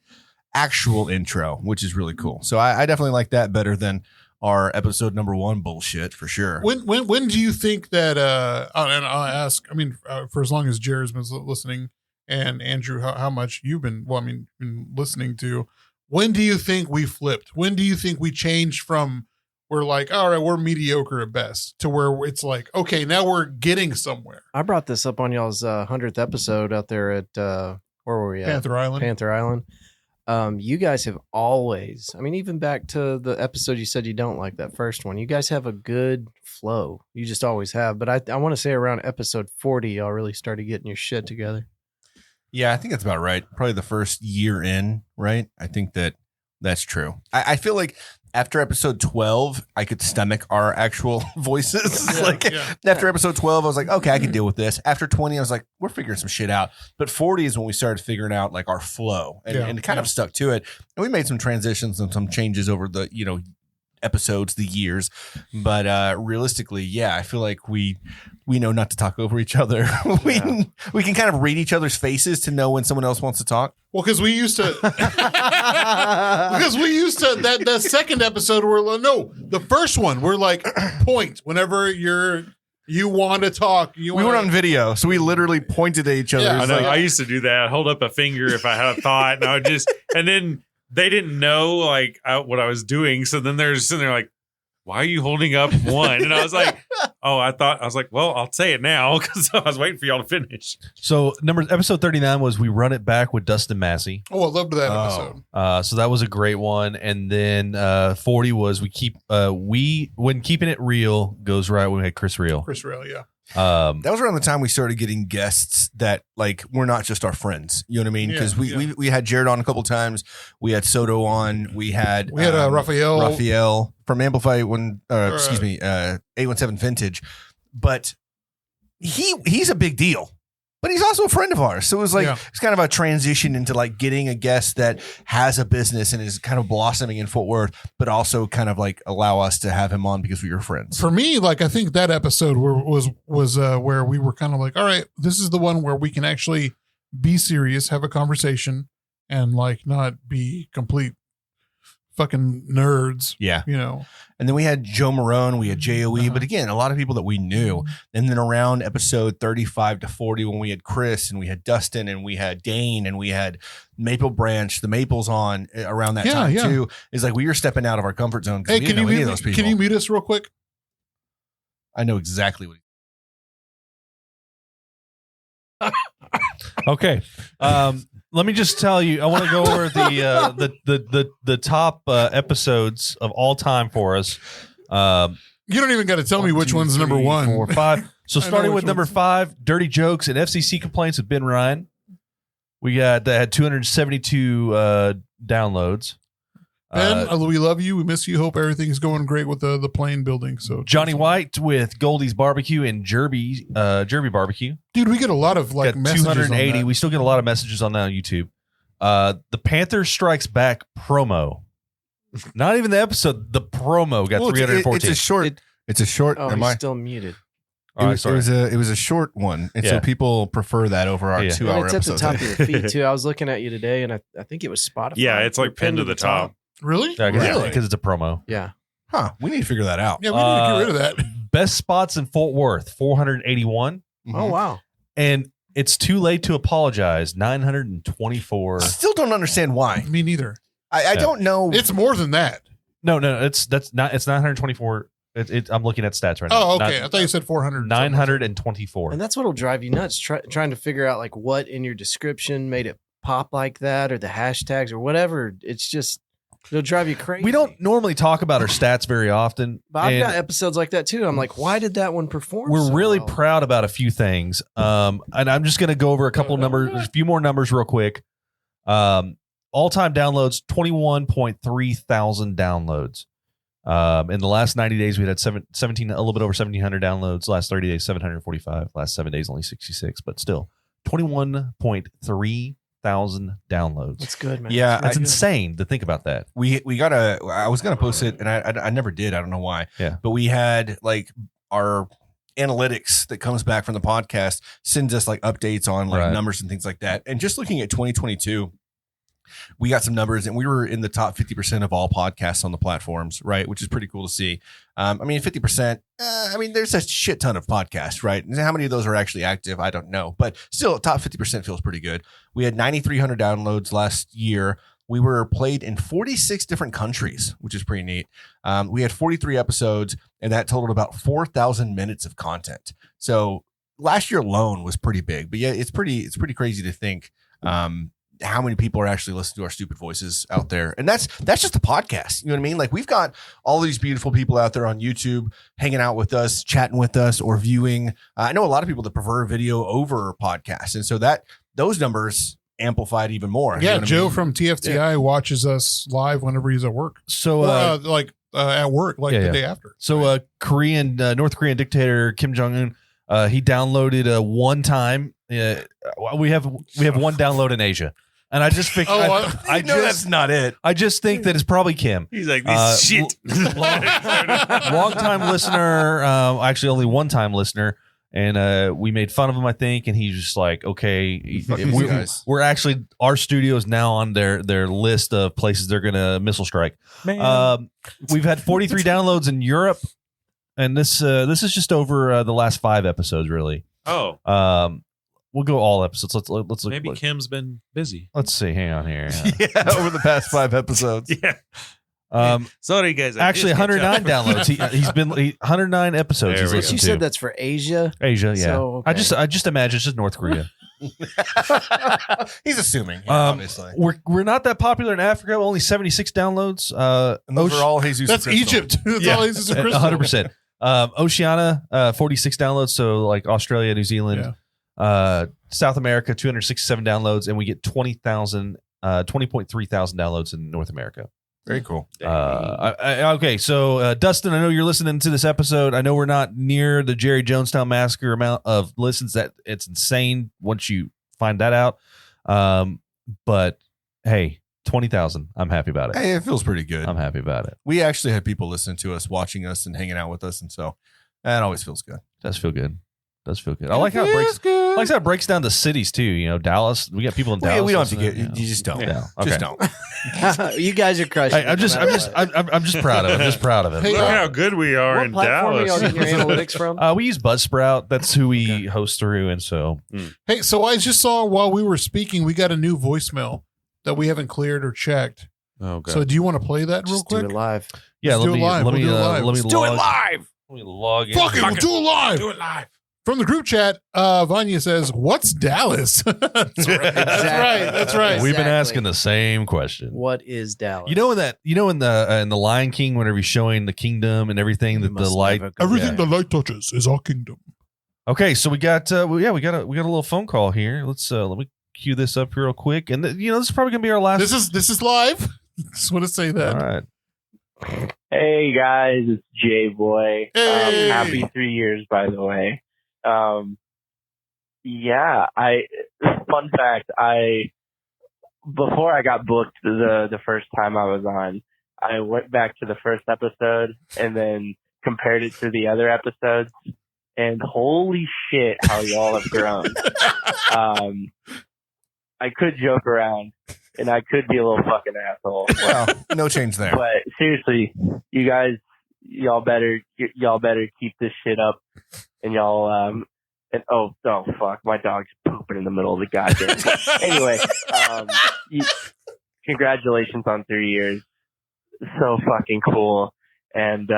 actual intro, which is really cool. So I definitely like that better than our episode number 1 bullshit for sure. When do you think that? And I'll ask. I mean, for as long as Jared's been listening, and Andrew, how much you've been? Well, I mean, been listening to. When do you think we flipped? When do you think we changed from we're like, all right, we're mediocre at best, to where it's like, okay, now we're getting somewhere? I brought this up on y'all's 100th episode out there at where were we at? Panther Island. You guys have always, I mean, even back to the episode you said you don't like, that first one, you guys have a good flow. You just always have. But I want to say around episode 40, y'all really started getting your shit together. Yeah, I think that's about right. Probably the first year in, right? I think that's true. I feel like after episode 12, I could stomach our actual voices. After episode 12, I was like, okay, I can deal with this. After 20, I was like, we're figuring some shit out. But 40 is when we started figuring out like our flow and kind of stuck to it. And we made some transitions and some changes over the, episodes, the years. But realistically, yeah, I feel like we know not to talk over each other. We can kind of read each other's faces to know when someone else wants to talk. Well, because we used to that second episode the first one we're like point whenever you want to talk. We were on video, so we literally pointed at each other. Yeah, I know. I used to do that. I'd hold up a finger if I had a thought, and I would and then they didn't know what I was doing. So then they're just sitting there like, why are you holding up one? And I was like, well, I'll say it now because I was waiting for y'all to finish. So episode 39 was We Run It Back with Dustin Massey. Oh, I loved that episode. So that was a great one. And then 40 was when Keeping It Real Goes Right. We had Chris Real. Yeah. That was around the time we started getting guests that like were not just our friends. You know what I mean? Because we had Jared on a couple times. We had Soto on. We had Raphael from Amplify 817 Vintage. But he's a big deal. But he's also a friend of ours. So it was like it's kind of a transition into like getting a guest that has a business and is kind of blossoming in Fort Worth, but also kind of like allow us to have him on because we were friends. For me, like I think that episode was where we were kind of like, all right, this is the one where we can actually be serious, have a conversation, and like not be complete fucking nerds. Yeah. You know. And then we had Joe Marone, we had JOE, but again, a lot of people that we knew. And then around episode 35 to 40, when we had Chris and we had Dustin and we had Dane and we had Maple Branch, the Maples on around that time too, is like we were stepping out of our comfort zone. Hey, can you mute us real quick? I know exactly what. Okay. Let me just tell you, I want to go over the top episodes of all time for us. You don't even got to tell me which one's number 1. 4, 5. So starting with number 5, Dirty Jokes and FCC Complaints with Ben Ryan. We had 272 downloads. Ben, we love you. We miss you. Hope everything's going great with the plane building. So Johnny White with Goldie's Barbecue and Jerby Barbecue. Dude, we get a lot of like messages 280. on that. We still get a lot of messages on that on YouTube. The Panther Strikes Back promo. Not even the episode. The promo got 314. It's a short. It's a short. Oh, he's still muted. It was a short one, and so people prefer that over our 2-hour It's episodes. at the top of your feed too. I was looking at you today, and I think it was Spotify. Yeah, it's like pinned to the top. Really? Yeah, because it's a promo. Yeah. Huh. We need to figure that out. Yeah, we need to get rid of that. Best spots in Fort Worth, 481. Oh, wow. And It's Too Late to Apologize, 924. I still don't understand why. Me neither. I don't know. It's more than that. No, it's 924. I'm looking at stats right now. Oh, okay. I thought you said 400. 924. And that's what'll drive you nuts, trying to figure out like what in your description made it pop like that, or the hashtags or whatever. It's just, it'll drive you crazy. We don't normally talk about our stats very often. But I've got episodes like that too. I'm like, why did that one perform? We're so really well? proud about a few things. And I'm just going to go over a couple numbers, a few more numbers real quick. All-time downloads, 21.3 thousand downloads. In the last 90 days, we had 17, a little bit over 1,700 downloads. Last 30 days, 745. Last 7 days, only 66. But still, 21.3 thousand downloads. That's good, man. Yeah, that's insane to think about that. We I was gonna post it, and I never did. I don't know why. Yeah, but we had like our analytics that comes back from the podcast sends us like updates on like numbers and things like that. And just looking at 2022. We got some numbers, and we were in the top 50% of all podcasts on the platforms, right? Which is pretty cool to see. I mean, 50%, there's a shit ton of podcasts, right? And how many of those are actually active? I don't know. But still, top 50% feels pretty good. We had 9,300 downloads last year. We were played in 46 different countries, which is pretty neat. We had 43 episodes, and that totaled about 4,000 minutes of content. So last year alone was pretty big. But yeah, it's pretty crazy to think how many people are actually listening to our stupid voices out there. And that's just the podcast. You know what I mean? Like, we've got all these beautiful people out there on YouTube hanging out with us, chatting with us, or viewing. I know a lot of people that prefer video over podcasts. And so those numbers amplified even more. Yeah, you know Joe from TFTI watches us live whenever he's at work. So at work, the day after. So North Korean dictator Kim Jong-un, he downloaded one time. We have one download in Asia. And I just figured, I know that's not it. I just think that it's probably Kim. He's like, this shit. Long time listener, actually only one time listener. And we made fun of him, I think. And he's just like, okay, we're actually, our studio is now on their list of places they're going to missile strike. We've had 43 downloads in Europe. And this is just over the last 5 episodes, really. Oh. We'll go all episodes. Let's look. Maybe Kim's been busy. Let's see. Hang on here. Yeah, over the past 5 episodes. Yeah. Sorry, guys. Actually, 109 downloads. He's been 109 episodes. He's listened you to. said that's for Asia. Asia, yeah. So, okay. I just imagine it's just North Korea. He's assuming, obviously. We're not that popular in Africa. Only 76 downloads. And those are all Jesus. That's Crystal. Egypt. That's all Jesus Crystal. 100%. Oceania, 46 downloads. So like Australia, New Zealand, South America, 267 downloads, and we get 20,300 downloads in North America. Very cool. Okay, so Dustin, I know you're listening to this episode. I know we're not near the Jerry Jonestown Massacre amount of listens. That it's insane once you find that out. But hey, 20,000. I'm happy about it. Hey, it feels pretty good. I'm happy about it. We actually had people listening to us, watching us, and hanging out with us, and so that always feels good. Does feel good. Does feel good. I like how it breaks. I like how it breaks down the cities too. You know, Dallas. We got people in Dallas. We don't have to get. listening, You just don't. Yeah. Just Okay. don't. You guys are crushing. I'm just proud of it. I'm just proud of it. Hey, Look how good we are What in platform are Dallas. y'all getting your analytics from? We use Buzzsprout. That's who we host through, and so Hey, so I just saw while we were speaking, we got a new voicemail that we haven't cleared or checked. Oh, God. So do you want to play that real Just do quick? it live. yeah. Let's Let do it me live. let me We'll do it live. let me Let's Do it log. live. Let me log in. Fuck it, we'll do it live. Do it live. From the group chat, Vanya says, "What's Dallas?" That's right. That's right. That's right. We've been Exactly. asking the same question. What is Dallas? You know in the Lion King, whenever he's showing the kingdom and everything, that the Must light. never go Everything back. the light touches is our kingdom. Okay, so we got we got a little phone call here. Let's let me cue this up real quick, and this is probably gonna be our last. This is live. Just want to say that. All right. Hey guys, it's Jay Boy. Hey. Happy 3 years, by the way. Fun fact, before I got booked the first time I was on, I went back to the first episode and then compared it to the other episodes, and holy shit, how y'all have grown. I could joke around, and I could be a little fucking asshole. Well, no change there. But seriously, you guys, y'all better keep this shit up, and y'all and oh fuck, my dog's pooping in the middle of the goddamn. Anyway, congratulations on 3 years, so fucking cool, and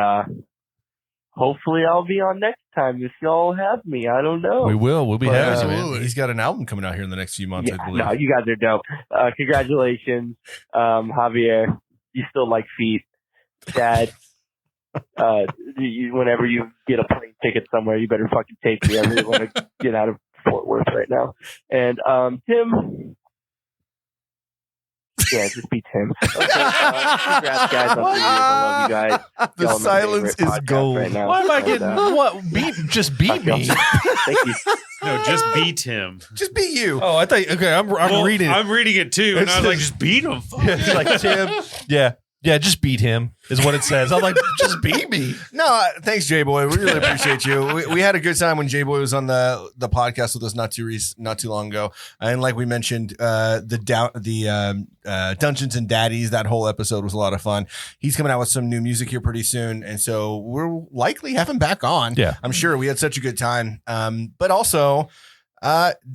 hopefully I'll be on next time if y'all have me. I don't know. We will. We'll be But, happy, man. absolutely. He's got an album coming out here in the next few months, Yeah, I believe. no, you guys are dope. Congratulations, Javier. You still like feet, Dad. Whenever you get a plane ticket somewhere, you better fucking take me. I really want to get out of Fort Worth right now. And Tim, yeah, just be Tim. Okay, congrats, guys. On 3 years. I love you guys. The Y'all are my silence favorite is podcast gold. right now. Why am I And, getting what? Just beat me. Thank you. No, just beat him. Just be you. Oh, I thought. Okay, I'm reading it. I'm reading it too, and It's I was like, just- just beat him. Fuck. It's like Tim. Yeah, just beat him is what it says. I'm like, just beat me. No, thanks, J Boy. We really appreciate you. We had a good time when J Boy was on the podcast with us not too long ago, and like we mentioned, the Dungeons and Daddies. That whole episode was a lot of fun. He's coming out with some new music here pretty soon, and so we're likely have him back on. Yeah, I'm sure we had such a good time. But also,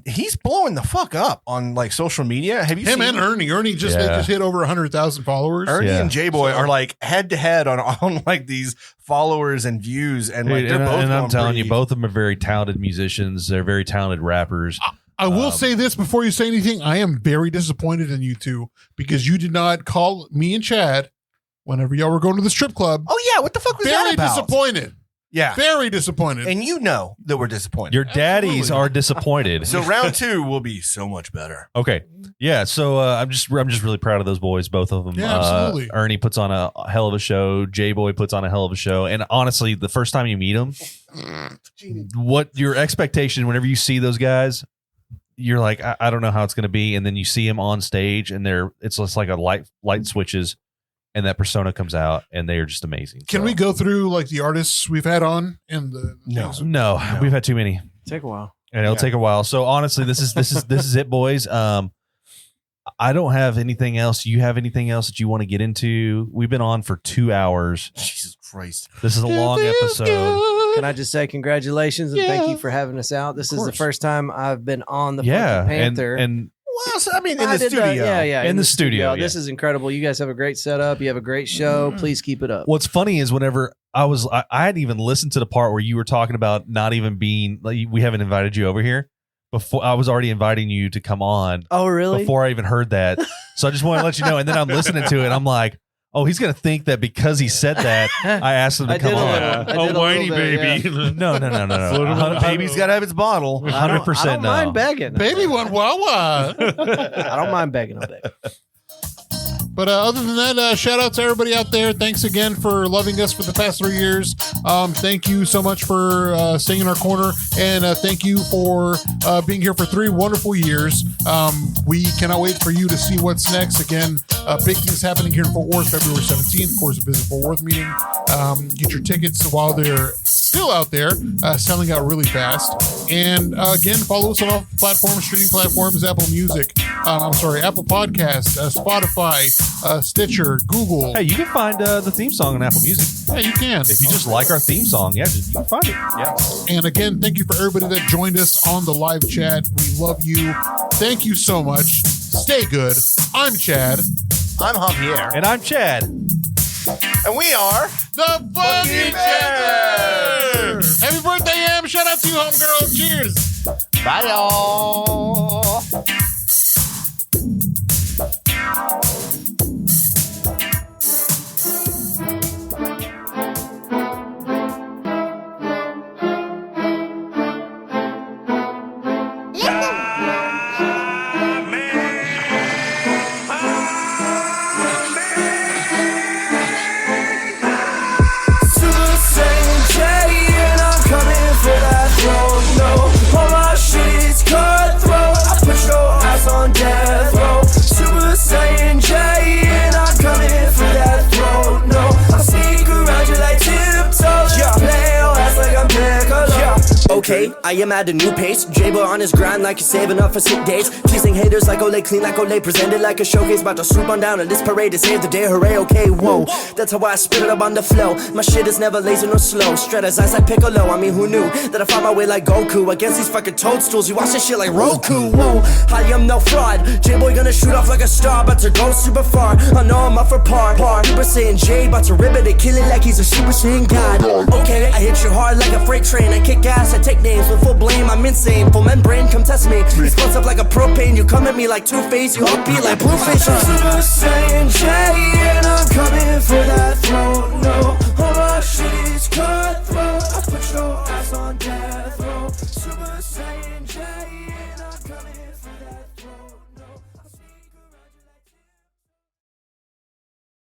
he's blowing the fuck up on like social media. Have you Him seen and Ernie? Ernie just they just hit over 100,000 followers. Ernie and J Boy are like head to head on like these followers and views, and like Dude, they're both. and I'm going telling pretty- you, both of them are very talented musicians. They're very talented rappers. I will say this before you say anything. I am very disappointed in you two because you did not call me and Chad whenever y'all were going to the strip club. Oh yeah, what the fuck was that Very about? disappointed. Yeah, very disappointed. And you know that we're disappointed. Your daddies are disappointed. So round 2 will be so much better. Okay, yeah. So I'm just really proud of those boys, both of them. Yeah, absolutely. Ernie puts on a hell of a show. J Boy puts on a hell of a show. And honestly, the first time you meet them, what your expectation whenever you see those guys, you're like, I don't know how it's going to be, and then you see them on stage, and it's just like a light switches. And that persona comes out, and they are just amazing. Can we go through like the artists we've had on and the No, we've had too many. Take a while, and it'll take a while. So honestly, this is it, boys. I don't have anything else. You have anything else that you want to get into? We've been on for 2 hours. Jesus Christ, this is a long episode. Can I just say congratulations and thank you for having us out? This is the first time I've been on the Funky Panther. and well, so, I mean, in I the did studio, in the studio. This is incredible. You guys have a great setup. You have a great show. Please keep it up. What's funny is whenever I hadn't even listened to the part where you were talking about not even being like we haven't invited you over here. Before I was already inviting you to come on. Oh, really? Before I even heard that. So I just want to let you know. And then I'm listening to it. I'm like, Oh, he's gonna think that because he said that, I asked him to come on. Oh, whiny baby. No. Baby's got to have its bottle. 100% I don't no. mind begging. Baby want Wawa. I don't mind begging. I'll beg. But other than that, shout out to everybody out there. Thanks again for loving us for the past 3 years. Thank you so much for staying in our corner. And thank you for being here for 3 wonderful years. We cannot wait for you to see what's next. Again, big things happening here in Fort Worth, February 17th. Of course, the Visit Fort Worth meeting. Get your tickets while they're still out there, selling out really fast. And again, follow us on all platforms, streaming platforms, Apple Music. Apple Podcasts, Spotify, Stitcher, Google. Hey, you can find the theme song on Apple Music. Yeah, you can. If you just like our theme song, you can find it. Yeah. And again, thank you for everybody that joined us on the live chat. We love you. Thank you so much. Stay good. I'm Chad. I'm Javier. And I'm Chad. And we are the Funky Panther. Happy birthday, Em. Shout out to you, homegirl. Cheers. Bye, y'all. On death row, Super Saiyan J, and I'm coming for that throne. No, I'll sneak around you like tiptoes. Yeah, play your ass like I'm Piccolo. Yeah. Okay, I am at a new pace. J-Boy on his grind like he's saving up for sick days. Teasing haters like Olay, clean like Olay, presented like a showcase. About to swoop on down on this parade to save the day. Hooray, okay, whoa. That's how I spit it up on the flow. My shit is never lazy nor slow. Straight as ice like Piccolo. I mean, who knew that I found my way like Goku against these fucking toadstools? You watch this shit like Roku. Whoa, I am no fraud. J-Boy gonna shoot off like a star, about to go super far. I know I'm up for par. Super Saiyan J, about to rip it and kill it like he's a Super Saiyan God. Okay, I hit you hard like a freight train. I kick ass, I take names with full blame. I'm insane, full membrane, come test me. Response up like a propane. You come at me like Two-Face, you upbeat like Blueface. Super Saiyan J, and I'm coming for that throne. No, all my shit is cutthroat. I put your ass on death row. Super Saiyan J.